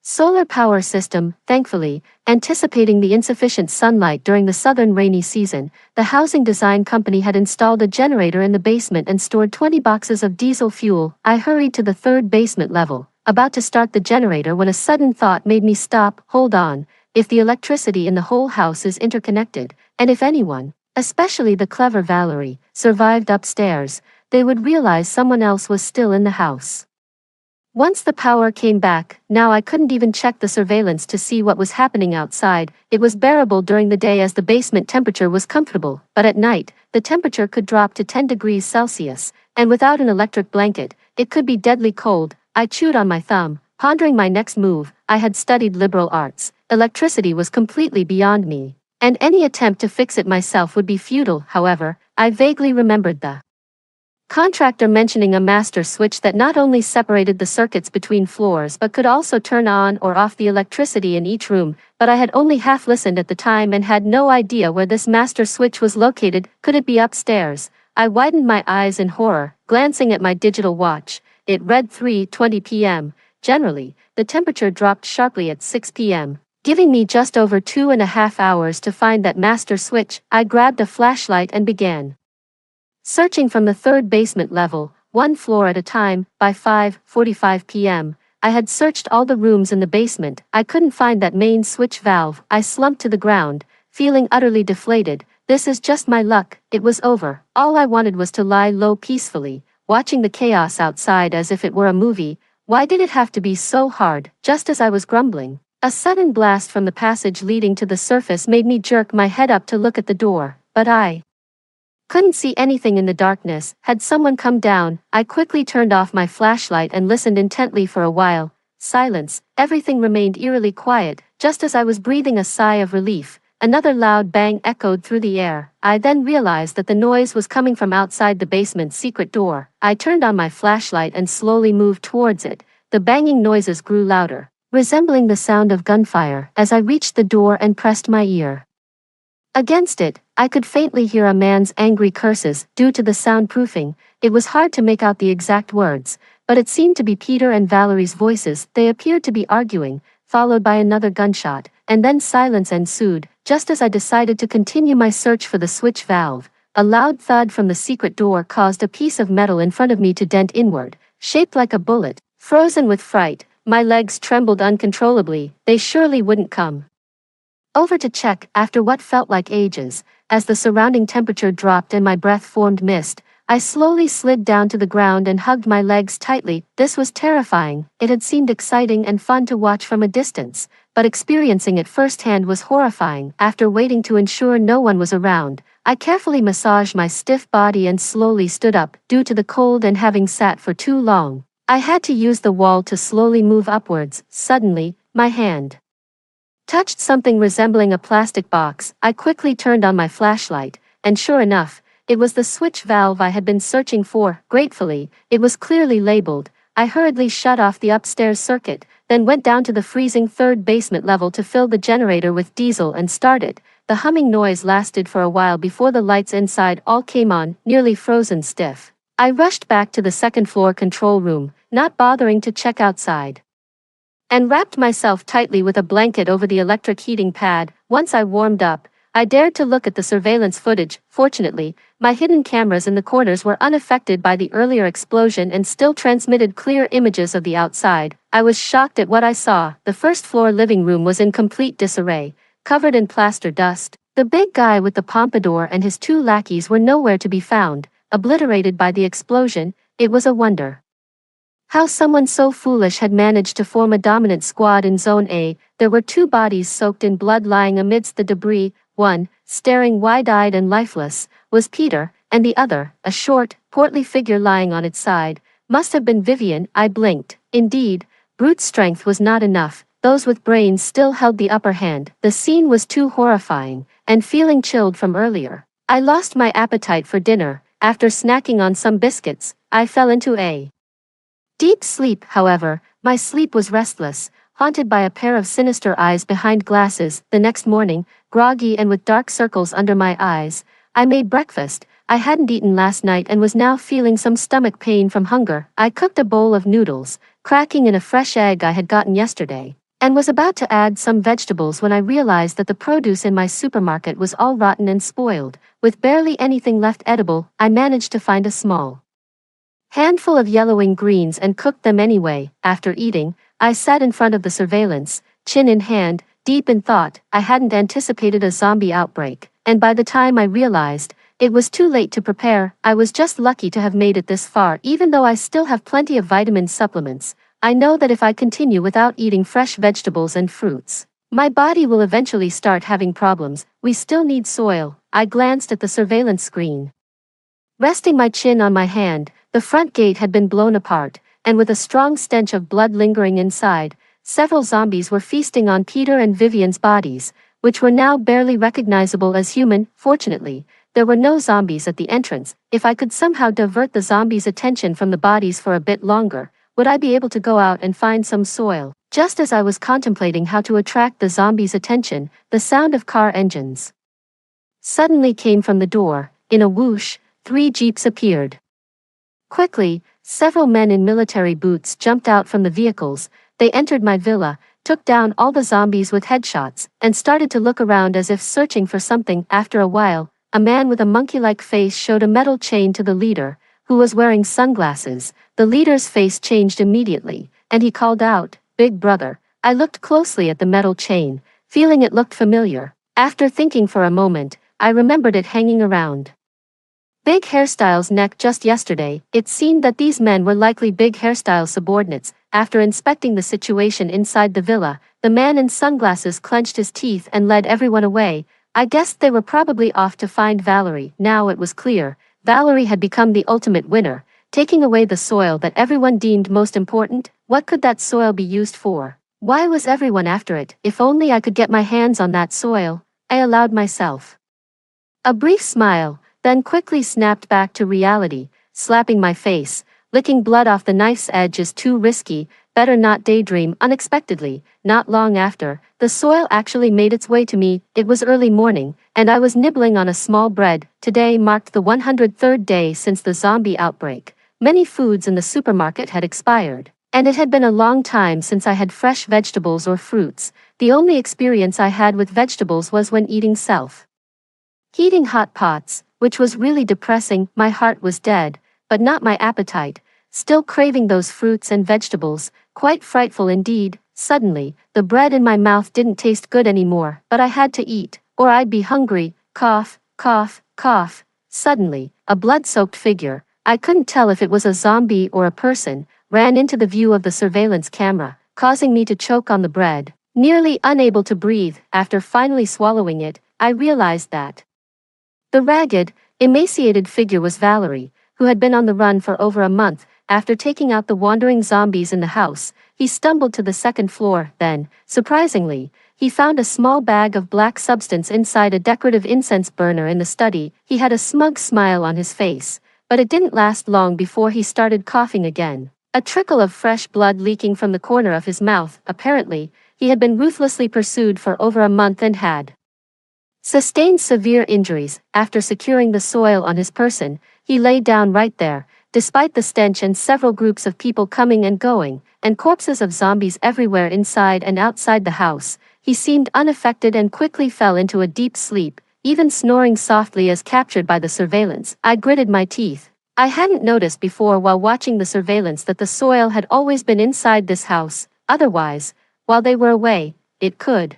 solar power system. Thankfully, anticipating the insufficient sunlight during the southern rainy season, the housing design company had installed a generator in the basement and stored 20 boxes of diesel fuel. I hurried to the 3rd basement level, about to start the generator when a sudden thought made me stop. Hold on, if the electricity in the whole house is interconnected, and if anyone, especially the clever Valerie, survived upstairs, they would realize someone else was still in the house. Once the power came back, now I couldn't even check the surveillance to see what was happening outside. It was bearable during the day as the basement temperature was comfortable, but at night, the temperature could drop to 10 degrees Celsius, and without an electric blanket, it could be deadly cold. I chewed on my thumb, pondering my next move. I had studied liberal arts. Electricity was completely beyond me, and any attempt to fix it myself would be futile. However, I vaguely remembered the contractor mentioning a master switch that not only separated the circuits between floors but could also turn on or off the electricity in each room, but I had only half listened at the time and had no idea where this master switch was located. Could it be upstairs? I widened my eyes in horror, glancing at my digital watch. It read 3:20 p.m. Generally, the temperature dropped sharply at 6 p.m., giving me just over 2.5 hours to find that master switch. I grabbed a flashlight and began searching from the 3rd basement level, 1 floor at a time. By 5:45 p.m., I had searched all the rooms in the basement. I couldn't find that main switch valve. I slumped to the ground, feeling utterly deflated. This is just my luck. It was over. All I wanted was to lie low peacefully, watching the chaos outside as if it were a movie. Why did it have to be so hard? Just as I was grumbling, a sudden blast from the passage leading to the surface made me jerk my head up to look at the door, but I couldn't see anything in the darkness. Had someone come down? I quickly turned off my flashlight and listened intently for a while. Silence. Everything remained eerily quiet. Just as I was breathing a sigh of relief, another loud bang echoed through the air. I then realized that the noise was coming from outside the basement's secret door. I turned on my flashlight and slowly moved towards it. The banging noises grew louder, resembling the sound of gunfire. As I reached the door and pressed my ear against it, I could faintly hear a man's angry curses. Due to the soundproofing, it was hard to make out the exact words, but it seemed to be Peter and Valerie's voices. They appeared to be arguing, followed by another gunshot, and then silence ensued. Just as I decided to continue my search for the switch valve, a loud thud from the secret door caused a piece of metal in front of me to dent inward, shaped like a bullet. Frozen with fright, my legs trembled uncontrollably. They surely wouldn't come over to check. After what felt like ages, as the surrounding temperature dropped and my breath formed mist, I slowly slid down to the ground and hugged my legs tightly. This was terrifying. It had seemed exciting and fun to watch from a distance, but experiencing it firsthand was horrifying. After waiting to ensure no one was around, I carefully massaged my stiff body and slowly stood up. Due to the cold and having sat for too long, I had to use the wall to slowly move upwards. Suddenly, my hand touched something resembling a plastic box. I quickly turned on my flashlight, and sure enough, it was the switch valve I had been searching for. Gratefully, it was clearly labeled. I hurriedly shut off the upstairs circuit, then went down to the freezing third basement level to fill the generator with diesel and start it. The humming noise lasted for a while before the lights inside all came on, nearly frozen stiff. I rushed back to the second floor control room, not bothering to check outside, and wrapped myself tightly with a blanket over the electric heating pad. Once I warmed up, I dared to look at the surveillance footage. Fortunately, my hidden cameras in the corners were unaffected by the earlier explosion and still transmitted clear images of the outside. I was shocked at what I saw. The first floor living room was in complete disarray, covered in plaster dust. The big guy with the pompadour and his two lackeys were nowhere to be found, obliterated by the explosion. It was a wonder how someone so foolish had managed to form a dominant squad in Zone A. There were two bodies soaked in blood lying amidst the debris. One, staring wide-eyed and lifeless, was Peter, and the other, a short, portly figure lying on its side, must have been Vivian. I blinked. Indeed, brute strength was not enough. Those with brains still held the upper hand. The scene was too horrifying, and feeling chilled from earlier, I lost my appetite for dinner. After snacking on some biscuits, I fell into a deep sleep. However, my sleep was restless, haunted by a pair of sinister eyes behind glasses. The next morning, groggy and with dark circles under my eyes, I made breakfast. I hadn't eaten last night and was now feeling some stomach pain from hunger. I cooked a bowl of noodles, cracking in a fresh egg I had gotten yesterday, and was about to add some vegetables when I realized that the produce in my supermarket was all rotten and spoiled. With barely anything left edible, I managed to find a small handful of yellowing greens and cooked them anyway. After eating, I sat in front of the surveillance, chin in hand, deep in thought. I hadn't anticipated a zombie outbreak, and by the time I realized, it was too late to prepare. I was just lucky to have made it this far. Even though I still have plenty of vitamin supplements, I know that if I continue without eating fresh vegetables and fruits, my body will eventually start having problems. We still need soil. I glanced at the surveillance screen, resting my chin on my hand. The front gate had been blown apart, and with a strong stench of blood lingering inside, several zombies were feasting on Peter and Vivian's bodies, which were now barely recognizable as human. Fortunately, there were no zombies at the entrance. If I could somehow divert the zombies' attention from the bodies for a bit longer, would I be able to go out and find some soil? Just as I was contemplating how to attract the zombies' attention, the sound of car engines suddenly came from the door. In a whoosh, 3 jeeps appeared. Quickly, several men in military boots jumped out from the vehicles. They entered my villa, took down all the zombies with headshots, and started to look around as if searching for something. After a while, a man with a monkey-like face showed a metal chain to the leader, who was wearing sunglasses. The leader's face changed immediately, and he called out, "Big brother." I looked closely at the metal chain, feeling it looked familiar. After thinking for a moment, I remembered it hanging around Big Hairstyle's neck just yesterday. It seemed that these men were likely Big Hairstyle's subordinates. After inspecting the situation inside the villa, the man in sunglasses clenched his teeth and led everyone away. I guessed they were probably off to find Valerie. Now it was clear, Valerie had become the ultimate winner, taking away the soil that everyone deemed most important. What could that soil be used for? Why was everyone after it? If only I could get my hands on that soil. I allowed myself a brief smile, then quickly snapped back to reality, slapping my face. Licking blood off the knife's edge is too risky, better not daydream. Unexpectedly, not long after, the soil actually made its way to me. It was early morning, and I was nibbling on a small bread. Today marked the 103rd day since the zombie outbreak. Many foods in the supermarket had expired, and it had been a long time since I had fresh vegetables or fruits. The only experience I had with vegetables was when eating self-heating hot pots, which was really depressing. My heart was dead, but not my appetite. Still craving those fruits and vegetables, quite frightful indeed. Suddenly, the bread in my mouth didn't taste good anymore, but I had to eat, or I'd be hungry. Cough, cough, cough. Suddenly, a blood-soaked figure, I couldn't tell if it was a zombie or a person, ran into the view of the surveillance camera, causing me to choke on the bread. Nearly unable to breathe, after finally swallowing it, I realized that the ragged, emaciated figure was Valerie, who had been on the run for over a month. After taking out the wandering zombies in the house, he stumbled to the second floor. Then, surprisingly, he found a small bag of black substance inside a decorative incense burner in the study. He had a smug smile on his face, but it didn't last long before he started coughing again. A trickle of fresh blood leaking from the corner of his mouth. Apparently, he had been ruthlessly pursued for over a month and had sustained severe injuries. After securing the soil on his person, he lay down right there, despite the stench and several groups of people coming and going, and corpses of zombies everywhere inside and outside the house. He seemed unaffected and quickly fell into a deep sleep, even snoring softly as captured by the surveillance. I gritted my teeth. I hadn't noticed before while watching the surveillance that the soil had always been inside this house. Otherwise, while they were away, it could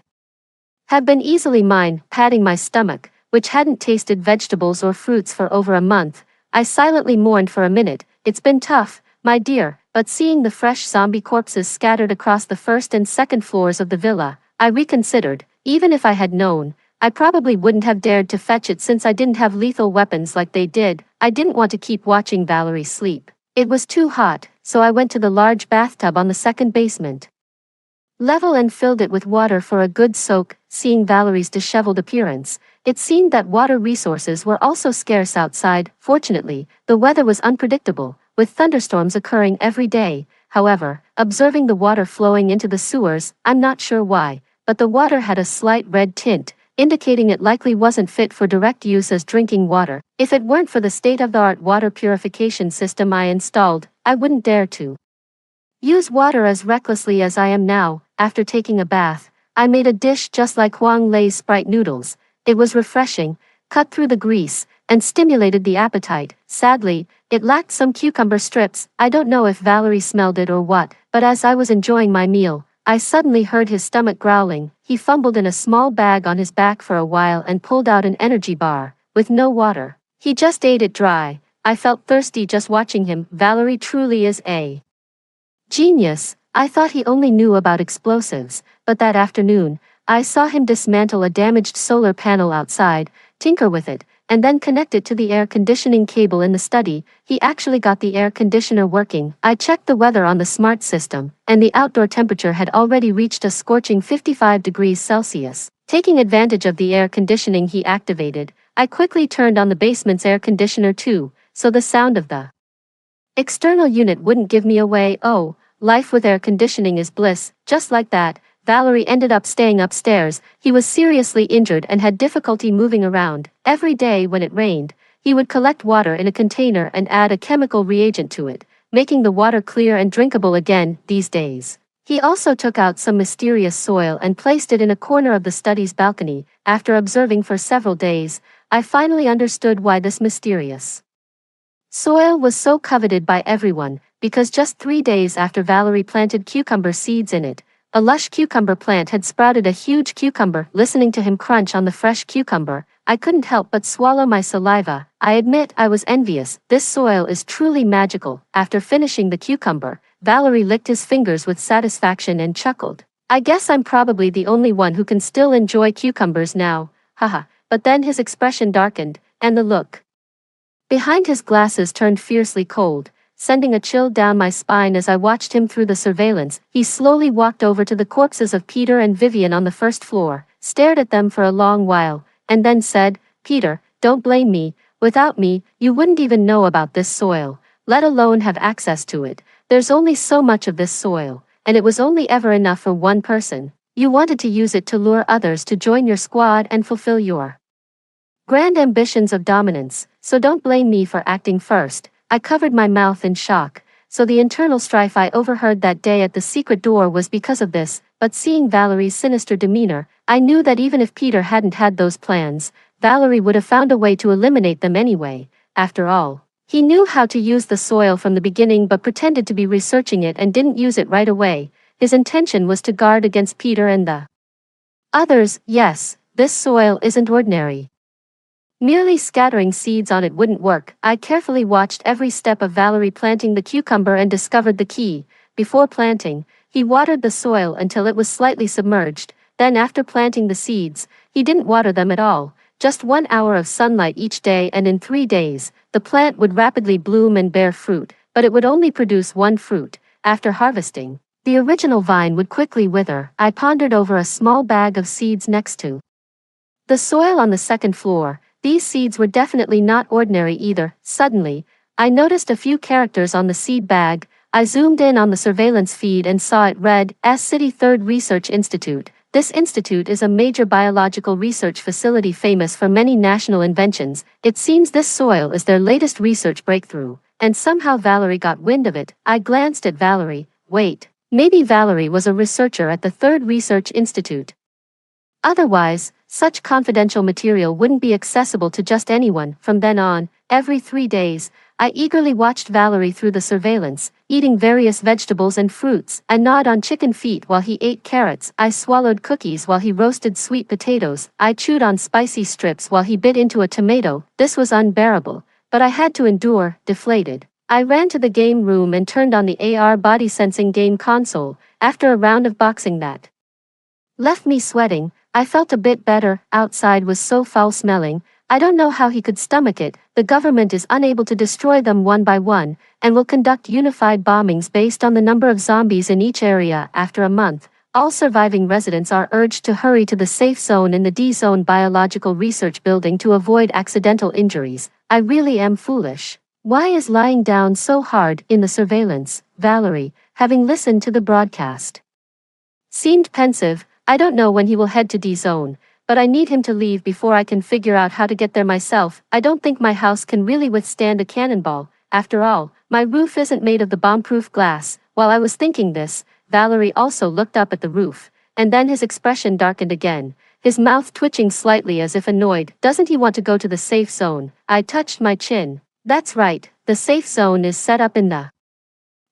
have been easily mine. Patting my stomach, which hadn't tasted vegetables or fruits for over a month, I silently mourned for a minute. It's been tough, my dear, but seeing the fresh zombie corpses scattered across the first and second floors of the villa, I reconsidered. Even if I had known, I probably wouldn't have dared to fetch it since I didn't have lethal weapons like they did. I didn't want to keep watching Valerie sleep. It was too hot, so I went to the large bathtub on the second basement level and filled it with water for a good soak. Seeing Valerie's disheveled appearance, it seemed that water resources were also scarce outside. Fortunately, the weather was unpredictable, with thunderstorms occurring every day. However, observing the water flowing into the sewers, I'm not sure why, but the water had a slight red tint, indicating it likely wasn't fit for direct use as drinking water. If it weren't for the state-of-the-art water purification system I installed, I wouldn't dare to use water as recklessly as I am now. After taking a bath, I made a dish just like Huang Lei's Sprite noodles. It was refreshing, cut through the grease, and stimulated the appetite. Sadly, it lacked some cucumber strips. I don't know if Valerie smelled it or what, but as I was enjoying my meal, I suddenly heard his stomach growling. He fumbled in a small bag on his back for a while and pulled out an energy bar, with no water. He just ate it dry. I felt thirsty just watching him. Valerie truly is a genius. I thought he only knew about explosives, but that afternoon, I saw him dismantle a damaged solar panel outside, tinker with it, and then connect it to the air conditioning cable in the study. He actually got the air conditioner working. I checked the weather on the smart system, and the outdoor temperature had already reached a scorching 55 degrees Celsius. Taking advantage of the air conditioning he activated, I quickly turned on the basement's air conditioner too, so the sound of the external unit wouldn't give me away. Oh, life with air conditioning is bliss. Just like that, Valerie ended up staying upstairs. He was seriously injured and had difficulty moving around. Every day when it rained, he would collect water in a container and add a chemical reagent to it, making the water clear and drinkable again. These days, he also took out some mysterious soil and placed it in a corner of the study's balcony. After observing for several days, I finally understood why this mysterious soil was so coveted by everyone, because just 3 days after Valerie planted cucumber seeds in it, a lush cucumber plant had sprouted a huge cucumber. Listening to him crunch on the fresh cucumber, I couldn't help but swallow my saliva. I admit I was envious. This soil is truly magical. After finishing the cucumber, Valerie licked his fingers with satisfaction and chuckled. I guess I'm probably the only one who can still enjoy cucumbers now. Haha. But then his expression darkened, and the look behind his glasses turned fiercely cold, sending a chill down my spine as I watched him through the surveillance. He slowly walked over to the corpses of Peter and Vivian on the first floor, stared at them for a long while, and then said, "Peter, don't blame me. Without me, you wouldn't even know about this soil, let alone have access to it. There's only so much of this soil, and it was only ever enough for one person. You wanted to use it to lure others to join your squad and fulfill your grand ambitions of dominance, so don't blame me for acting first." I covered my mouth in shock. So the internal strife I overheard that day at the secret door was because of this, but seeing Valerie's sinister demeanor, I knew that even if Peter hadn't had those plans, Valerie would have found a way to eliminate them anyway. After all, he knew how to use the soil from the beginning but pretended to be researching it and didn't use it right away. His intention was to guard against Peter and the others. Yes, this soil isn't ordinary. Merely scattering seeds on it wouldn't work. I carefully watched every step of Valerie planting the cucumber and discovered the key. Before planting, he watered the soil until it was slightly submerged. Then after planting the seeds, he didn't water them at all. Just 1 hour of sunlight each day, and in 3 days, the plant would rapidly bloom and bear fruit, but it would only produce one fruit. After harvesting, the original vine would quickly wither. I pondered over a small bag of seeds next to the soil on the second floor. These seeds were definitely not ordinary either. Suddenly, I noticed a few characters on the seed bag. I zoomed in on the surveillance feed and saw it read, S City 3rd Research Institute. This institute is a major biological research facility famous for many national inventions. It seems this soil is their latest research breakthrough, and somehow Valerie got wind of it. I glanced at Valerie. Wait, maybe Valerie was a researcher at the 3rd Research Institute. Otherwise, such confidential material wouldn't be accessible to just anyone. From then on, every 3 days, I eagerly watched Valerie through the surveillance, eating various vegetables and fruits. I gnawed on chicken feet while he ate carrots. I swallowed cookies while he roasted sweet potatoes. I chewed on spicy strips while he bit into a tomato. This was unbearable, but I had to endure. Deflated, I ran to the game room and turned on the AR body sensing game console. After a round of boxing that left me sweating, I felt a bit better. Outside was so foul-smelling, I don't know how he could stomach it. The government is unable to destroy them one by one, and will conduct unified bombings based on the number of zombies in each area. After a month, all surviving residents are urged to hurry to the safe zone in the D-Zone Biological Research Building to avoid accidental injuries. I really am foolish. Why is lying down so hard in the surveillance? Valerie, having listened to the broadcast, seemed pensive. I don't know when he will head to D-Zone, but I need him to leave before I can figure out how to get there myself. I don't think my house can really withstand a cannonball. After all, my roof isn't made of the bomb-proof glass. While I was thinking this, Valerie also looked up at the roof, and then his expression darkened again, his mouth twitching slightly as if annoyed. Doesn't he want to go to the safe zone? I touched my chin. That's right, the safe zone is set up in the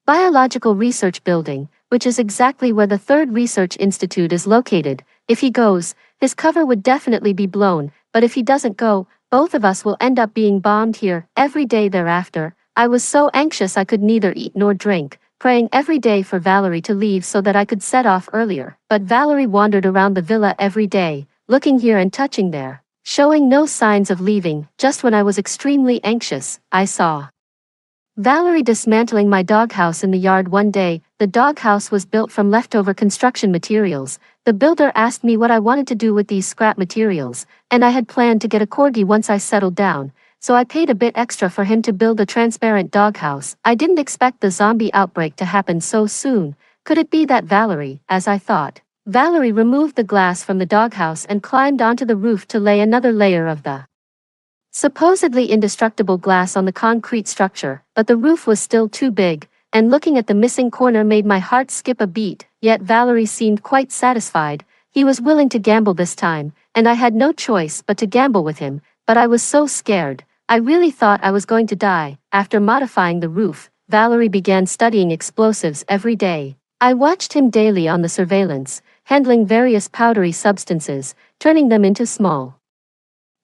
Biological Research Building, which is exactly where the 3rd Research Institute is located. If he goes, his cover would definitely be blown, but if he doesn't go, both of us will end up being bombed here. Every day thereafter, I was so anxious I could neither eat nor drink, praying every day for Valerie to leave so that I could set off earlier. But Valerie wandered around the villa every day, looking here and touching there, showing no signs of leaving. Just when I was extremely anxious, I saw Valerie dismantling my doghouse in the yard one day. The doghouse was built from leftover construction materials. The builder asked me what I wanted to do with these scrap materials, and I had planned to get a corgi once I settled down, so I paid a bit extra for him to build a transparent doghouse. I didn't expect the zombie outbreak to happen so soon. Could it be that Valerie, as I thought? Valerie removed the glass from the doghouse and climbed onto the roof to lay another layer of the supposedly indestructible glass on the concrete structure, but the roof was still too big, and looking at the missing corner made my heart skip a beat. Yet Valerie seemed quite satisfied. He was willing to gamble this time, and I had no choice but to gamble with him, but I was so scared. I really thought I was going to die. After modifying the roof, Valerie began studying explosives every day. I watched him daily on the surveillance, handling various powdery substances, turning them into small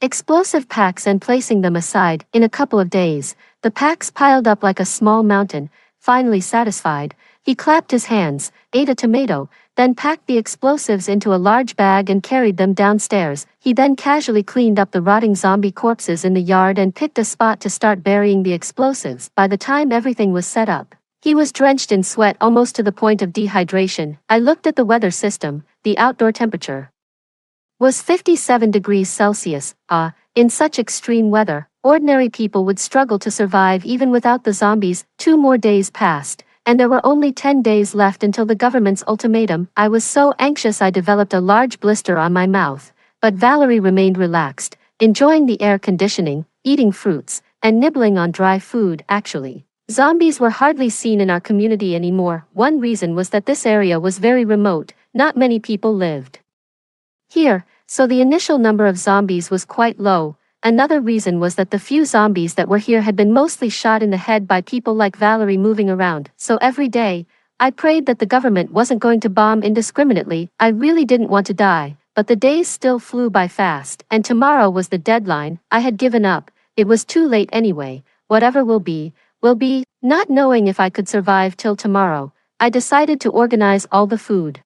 explosive packs and placing them aside. In a couple of days, the packs piled up like a small mountain. Finally satisfied, he clapped his hands, ate a tomato, then packed the explosives into a large bag and carried them downstairs. He then casually cleaned up the rotting zombie corpses in the yard and picked a spot to start burying the explosives. By the time everything was set up, he was drenched in sweat almost to the point of dehydration. I looked at the weather system. The outdoor temperature was 57 degrees Celsius. In such extreme weather, ordinary people would struggle to survive even without the zombies. 2 more days passed, and there were only 10 days left until the government's ultimatum. I was so anxious I developed a large blister on my mouth, but Valerie remained relaxed, enjoying the air conditioning, eating fruits, and nibbling on dry food. Actually, zombies were hardly seen in our community anymore. One reason was that this area was very remote, not many people lived here, so the initial number of zombies was quite low. Another reason was that the few zombies that were here had been mostly shot in the head by people like Valerie moving around. So every day, I prayed that the government wasn't going to bomb indiscriminately. I really didn't want to die, but the days still flew by fast, and tomorrow was the deadline. I had given up. It was too late anyway. Whatever will be, will be. Not knowing if I could survive till tomorrow, I decided to organize all the food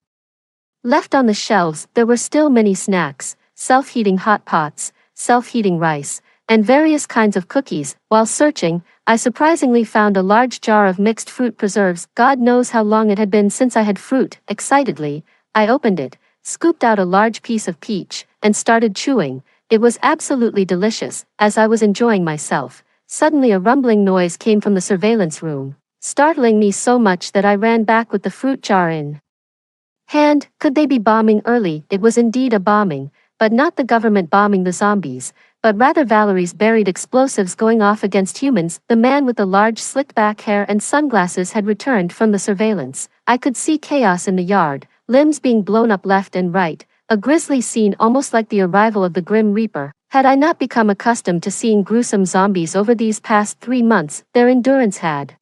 left on the shelves. There were still many snacks, self-heating hot pots, self-heating rice, and various kinds of cookies. While searching, I surprisingly found a large jar of mixed fruit preserves. God knows how long it had been since I had fruit. Excitedly, I opened it, scooped out a large piece of peach, and started chewing. It was absolutely delicious. As I was enjoying myself, suddenly a rumbling noise came from the surveillance room, startling me so much that I ran back with the fruit jar in hand. Could they be bombing early? It was indeed a bombing, but not the government bombing the zombies, but rather Valerie's buried explosives going off against humans. The man with the large slicked back hair and sunglasses had returned from the surveillance. I could see chaos in the yard, limbs being blown up left and right, a grisly scene almost like the arrival of the Grim Reaper. Had I not become accustomed to seeing gruesome zombies over these past 3 months, their endurance had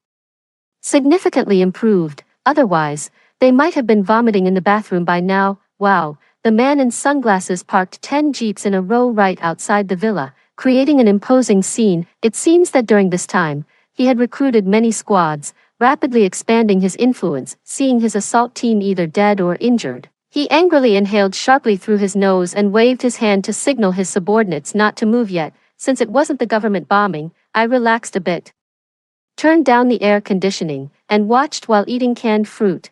significantly improved. Otherwise, they might have been vomiting in the bathroom by now. Wow. The man in sunglasses parked 10 jeeps in a row right outside the villa, creating an imposing scene. It seems that during this time, he had recruited many squads, rapidly expanding his influence. Seeing his assault team either dead or injured, he angrily inhaled sharply through his nose and waved his hand to signal his subordinates not to move yet. Since it wasn't the government bombing, I relaxed a bit, turned down the air conditioning, and watched while eating canned fruit.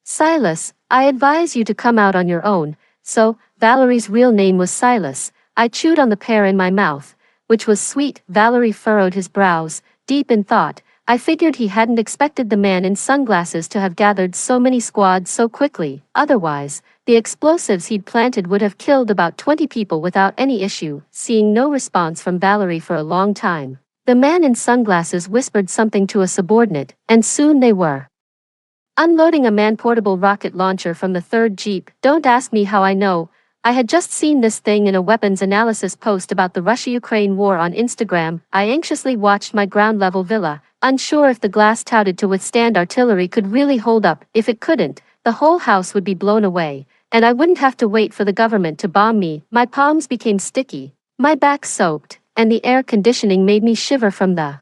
Silas, I advise you to come out on your own. So, Valerie's real name was Silas. I chewed on the pear in my mouth, which was sweet. Valerie furrowed his brows, deep in thought. I figured he hadn't expected the man in sunglasses to have gathered so many squads so quickly. Otherwise, the explosives he'd planted would have killed about 20 people without any issue. Seeing no response from Valerie for a long time, the man in sunglasses whispered something to a subordinate, and soon they were unloading a man-portable rocket launcher from the third jeep. Don't ask me how I know. I had just seen this thing in a weapons analysis post about the Russia-Ukraine war on Instagram. I anxiously watched my ground-level villa, unsure if the glass touted to withstand artillery could really hold up. If it couldn't, the whole house would be blown away, and I wouldn't have to wait for the government to bomb me. My palms became sticky, my back soaked, and the air conditioning made me shiver from the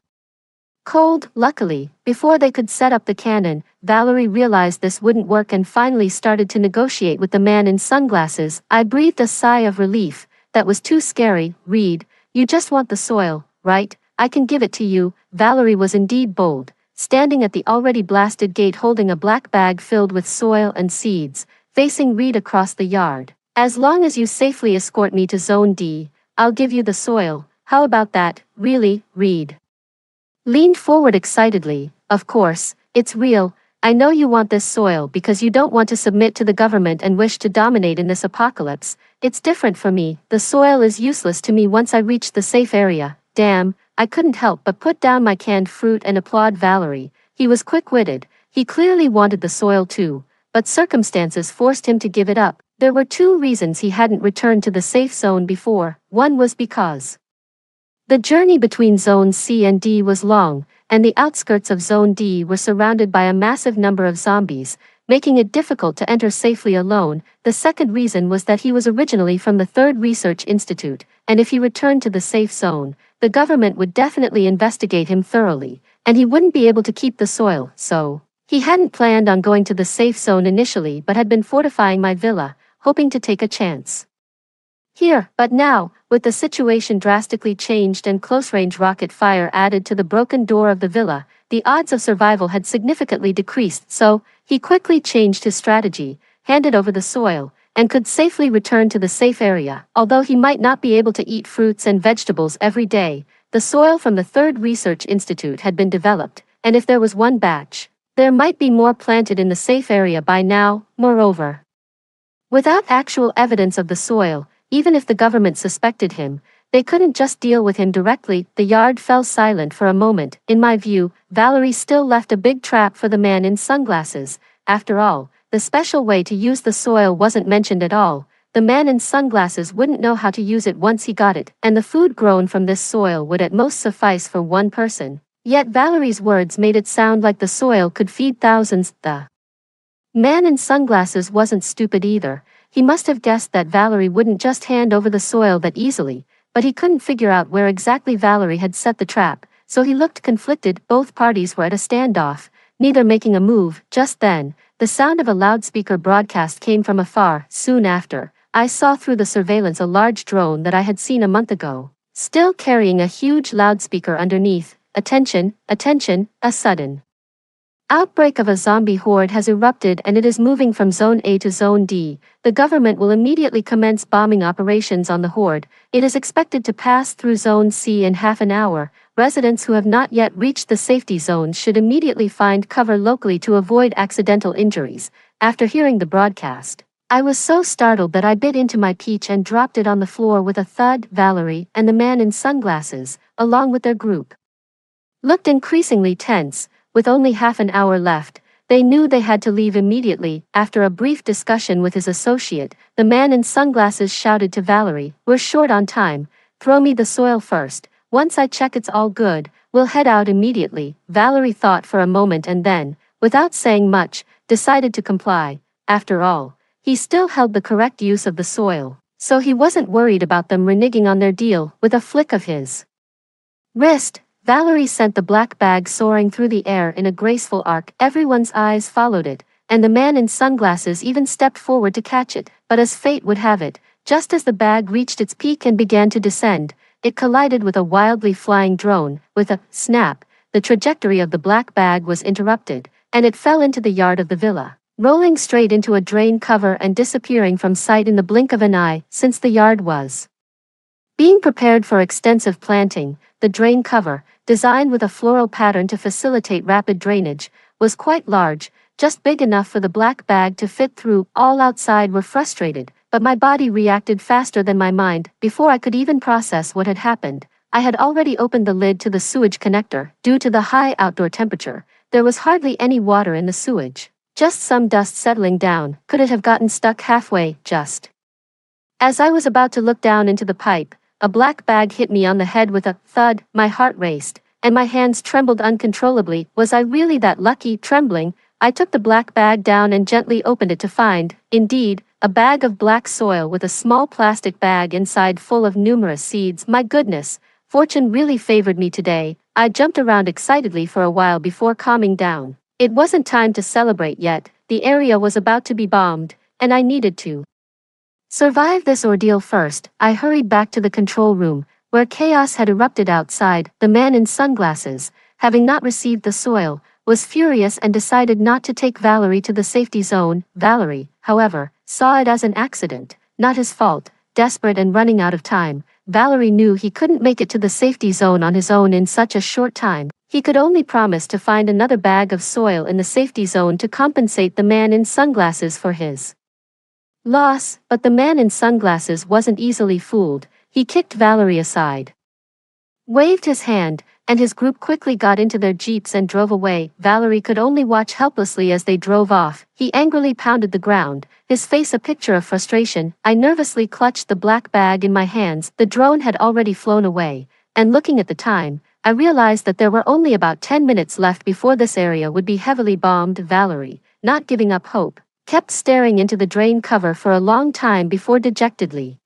cold. Luckily, before they could set up the cannon, Valerie realized this wouldn't work and finally started to negotiate with the man in sunglasses. I breathed a sigh of relief. That was too scary. Reed, you just want the soil, right? I can give it to you. Valerie was indeed bold, standing at the already blasted gate holding a black bag filled with soil and seeds, facing Reed across the yard. As long as you safely escort me to Zone D, I'll give you the soil. How about that? Really, Reed leaned forward excitedly. Of course, it's real. I know you want this soil because you don't want to submit to the government and wish to dominate in this apocalypse. It's different for me. The soil is useless to me once I reach the safe area. Damn, I couldn't help but put down my canned fruit and applaud Valerie. He was quick-witted. He clearly wanted the soil too, but circumstances forced him to give it up. There were 2 reasons he hadn't returned to the safe zone before. One was because the journey between Zones C and D was long, and the outskirts of Zone D were surrounded by a massive number of zombies, making it difficult to enter safely alone. The second reason was that he was originally from the 3rd Research Institute, and if he returned to the safe zone, the government would definitely investigate him thoroughly, and he wouldn't be able to keep the soil. So, he hadn't planned on going to the safe zone initially but had been fortifying my villa, hoping to take a chance here. But now, with the situation drastically changed and close-range rocket fire added to the broken door of the villa, the odds of survival had significantly decreased. So, he quickly changed his strategy, handed over the soil, and could safely return to the safe area. Although he might not be able to eat fruits and vegetables every day, the soil from the 3rd Research Institute had been developed, and if there was one batch, there might be more planted in the safe area by now. Moreover, without actual evidence of the soil, even if the government suspected him, they couldn't just deal with him directly. The yard fell silent for a moment. In my view, Valerie still left a big trap for the man in sunglasses. After all, the special way to use the soil wasn't mentioned at all. The man in sunglasses wouldn't know how to use it once he got it, and the food grown from this soil would at most suffice for one person. Yet Valerie's words made it sound like the soil could feed thousands. The man in sunglasses wasn't stupid either. He must have guessed that Valerie wouldn't just hand over the soil that easily, but he couldn't figure out where exactly Valerie had set the trap, so he looked conflicted. Both parties were at a standoff, neither making a move. Just then, the sound of a loudspeaker broadcast came from afar. Soon after, I saw through the surveillance a large drone that I had seen a month ago, still carrying a huge loudspeaker underneath. Attention, attention, a sudden outbreak of a zombie horde has erupted and it is moving from Zone A to Zone D. The government will immediately commence bombing operations on the horde. It is expected to pass through Zone C in half an hour. Residents who have not yet reached the safety zones should immediately find cover locally to avoid accidental injuries. After hearing the broadcast, I was so startled that I bit into my peach and dropped it on the floor with a thud. Valerie and the man in sunglasses, along with their group, looked increasingly tense. With only half an hour left, they knew they had to leave immediately. After a brief discussion with his associate, the man in sunglasses shouted to Valerie, "We're short on time. Throw me the soil first. Once I check it's all good, we'll head out immediately." Valerie thought for a moment and then, without saying much, decided to comply. After all, he still held the correct use of the soil, so he wasn't worried about them reneging on their deal. With a flick of his wrist, Valerie sent the black bag soaring through the air in a graceful arc. Everyone's eyes followed it, and the man in sunglasses even stepped forward to catch it. But as fate would have it, just as the bag reached its peak and began to descend, it collided with a wildly flying drone. With a snap, the trajectory of the black bag was interrupted, and it fell into the yard of the villa, rolling straight into a drain cover and disappearing from sight in the blink of an eye. Since the yard was being prepared for extensive planting, the drain cover, designed with a floral pattern to facilitate rapid drainage, was quite large, just big enough for the black bag to fit through. All outside were frustrated, but my body reacted faster than my mind. Before I could even process what had happened, I had already opened the lid to the sewage connector. Due to the high outdoor temperature, there was hardly any water in the sewage, just some dust settling down. Could it have gotten stuck halfway? Just as I was about to look down into the pipe, a black bag hit me on the head with a thud. My heart raced, and my hands trembled uncontrollably. Was I really that lucky? Trembling, I took the black bag down and gently opened it to find, indeed, a bag of black soil with a small plastic bag inside full of numerous seeds. My goodness, fortune really favored me today. I jumped around excitedly for a while before calming down. It wasn't time to celebrate yet. The area was about to be bombed, and I needed to survive this ordeal first. I hurried back to the control room, where chaos had erupted outside. The man in sunglasses, having not received the soil, was furious and decided not to take Valerie to the safety zone. Valerie, however, saw it as an accident, not his fault. Desperate and running out of time, Valerie knew he couldn't make it to the safety zone on his own in such a short time. He could only promise to find another bag of soil in the safety zone to compensate the man in sunglasses for his loss. But the man in sunglasses wasn't easily fooled. He kicked Valerie aside, waved his hand, and his group quickly got into their jeeps and drove away. Valerie could only watch helplessly as they drove off. He angrily pounded the ground, his face a picture of frustration. I nervously clutched the black bag in my hands. The drone had already flown away, and looking at the time, I realized that there were only about 10 minutes left before this area would be heavily bombed. Valerie, not giving up hope, kept staring into the drain cover for a long time before dejectedly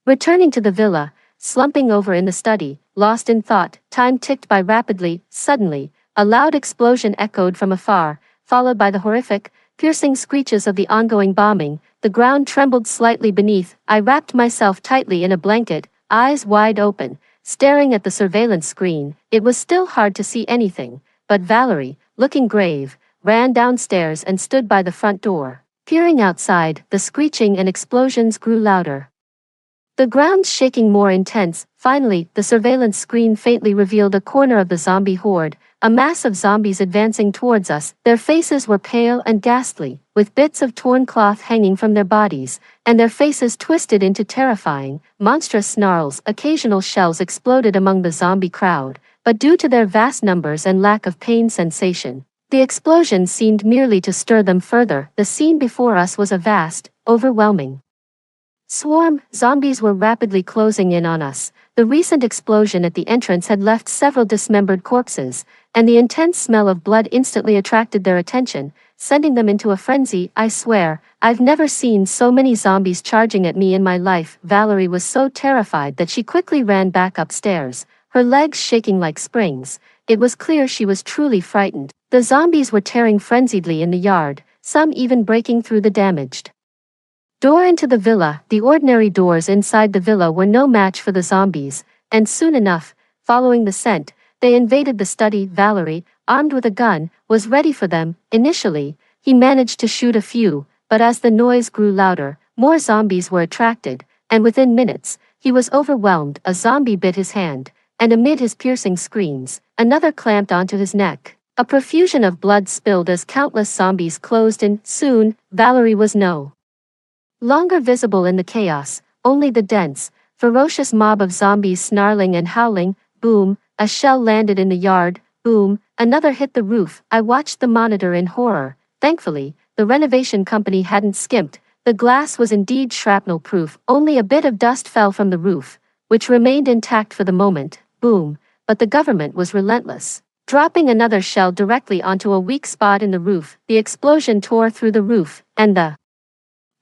returning to the villa, slumping over in the study, lost in thought. Time ticked by rapidly. Suddenly, a loud explosion echoed from afar, followed by the horrific, piercing screeches of the ongoing bombing. The ground trembled slightly beneath. I wrapped myself tightly in a blanket, eyes wide open, staring at the surveillance screen. It was still hard to see anything, but Valerie, looking grave, ran downstairs and stood by the front door. Peering outside, the screeching and explosions grew louder, the ground shaking more intense. Finally, the surveillance screen faintly revealed a corner of the zombie horde, a mass of zombies advancing towards us. Their faces were pale and ghastly, with bits of torn cloth hanging from their bodies, and their faces twisted into terrifying, monstrous snarls. Occasional shells exploded among the zombie crowd, but due to their vast numbers and lack of pain sensation, the explosion seemed merely to stir them further. The scene before us was a vast, overwhelming swarm. Zombies were rapidly closing in on us. The recent explosion at the entrance had left several dismembered corpses, and the intense smell of blood instantly attracted their attention. sending them into a frenzy. I swear, I've never seen so many zombies charging at me in my life. Valerie was so terrified that she quickly ran back upstairs, her legs shaking like springs. It was clear she was truly frightened. The zombies were tearing frenziedly in the yard, some even breaking through the damaged door into the villa. The ordinary doors inside the villa were no match for the zombies, and soon enough, following the scent, they invaded the study. Valerie, armed with a gun, was ready for them. Initially, he managed to shoot a few, but as the noise grew louder, more zombies were attracted, and within minutes, he was overwhelmed. A zombie bit his hand, and amid his piercing screams, another clamped onto his neck. A profusion of blood spilled as countless zombies closed in. Soon, Valerie was no longer visible in the chaos, only the dense, ferocious mob of zombies snarling and howling. Boom, a shell landed in the yard. Boom, another hit the roof. I watched the monitor in horror. Thankfully, the renovation company hadn't skimped. The glass was indeed shrapnel-proof. Only a bit of dust fell from the roof, which remained intact for the moment. Boom, but the government was relentless, dropping another shell directly onto a weak spot in the roof. The explosion tore through the roof, and the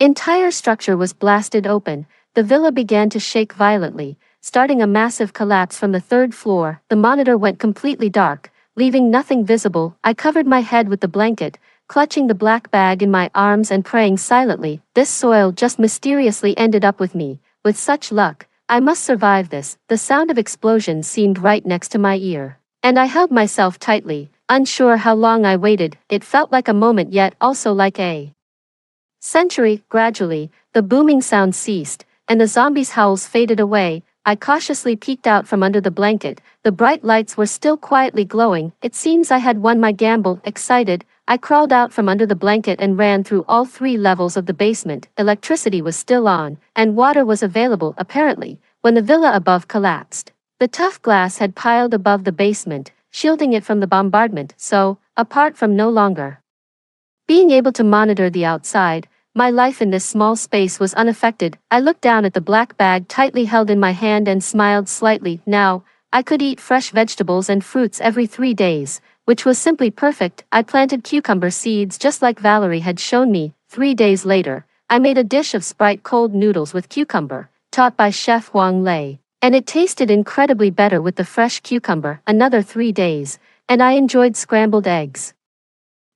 entire structure was blasted open. The villa began to shake violently, starting a massive collapse from the third floor. The monitor went completely dark, leaving nothing visible. I covered my head with the blanket, clutching the black bag in my arms and praying silently. This soil just mysteriously ended up with me. With such luck, I must survive this. The sound of explosions seemed right next to my ear, and I held myself tightly, unsure how long I waited. It felt like a moment, yet also like a century. Gradually, the booming sound ceased, and the zombies' howls faded away. I cautiously peeked out from under the blanket. The bright lights were still quietly glowing. It seems I had won my gamble. Excited, I crawled out from under the blanket and ran through all 3 levels of the basement. Electricity was still on, and water was available, apparently, when the villa above collapsed. The tough glass had piled above the basement, shielding it from the bombardment, so, apart from no longer being able to monitor the outside, my life in this small space was unaffected. I looked down at the black bag tightly held in my hand and smiled slightly. Now, I could eat fresh vegetables and fruits every 3 days, which was simply perfect. I planted cucumber seeds just like Valerie had shown me. 3 days later, I made a dish of Sprite cold noodles with cucumber, taught by Chef Wang Lei, and it tasted incredibly better with the fresh cucumber. Another 3 days, and I enjoyed scrambled eggs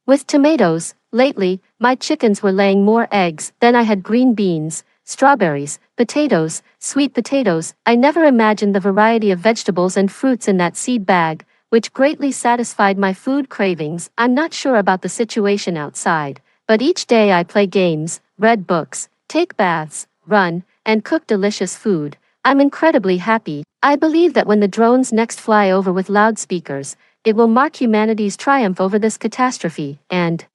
with tomatoes. Lately, my chickens were laying more eggs. Then I had green beans, strawberries, potatoes, sweet potatoes. I never imagined the variety of vegetables and fruits in that seed bag, which greatly satisfied my food cravings. I'm not sure about the situation outside, but each day I play games, read books, take baths, run, and cook delicious food. I'm incredibly happy. I believe that when the drones next fly over with loudspeakers, it will mark humanity's triumph over this catastrophe, and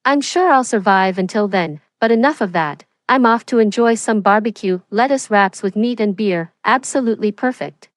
I'm sure I'll survive until then. But enough of that. I'm off to enjoy some barbecue, lettuce wraps with meat and beer. Absolutely perfect.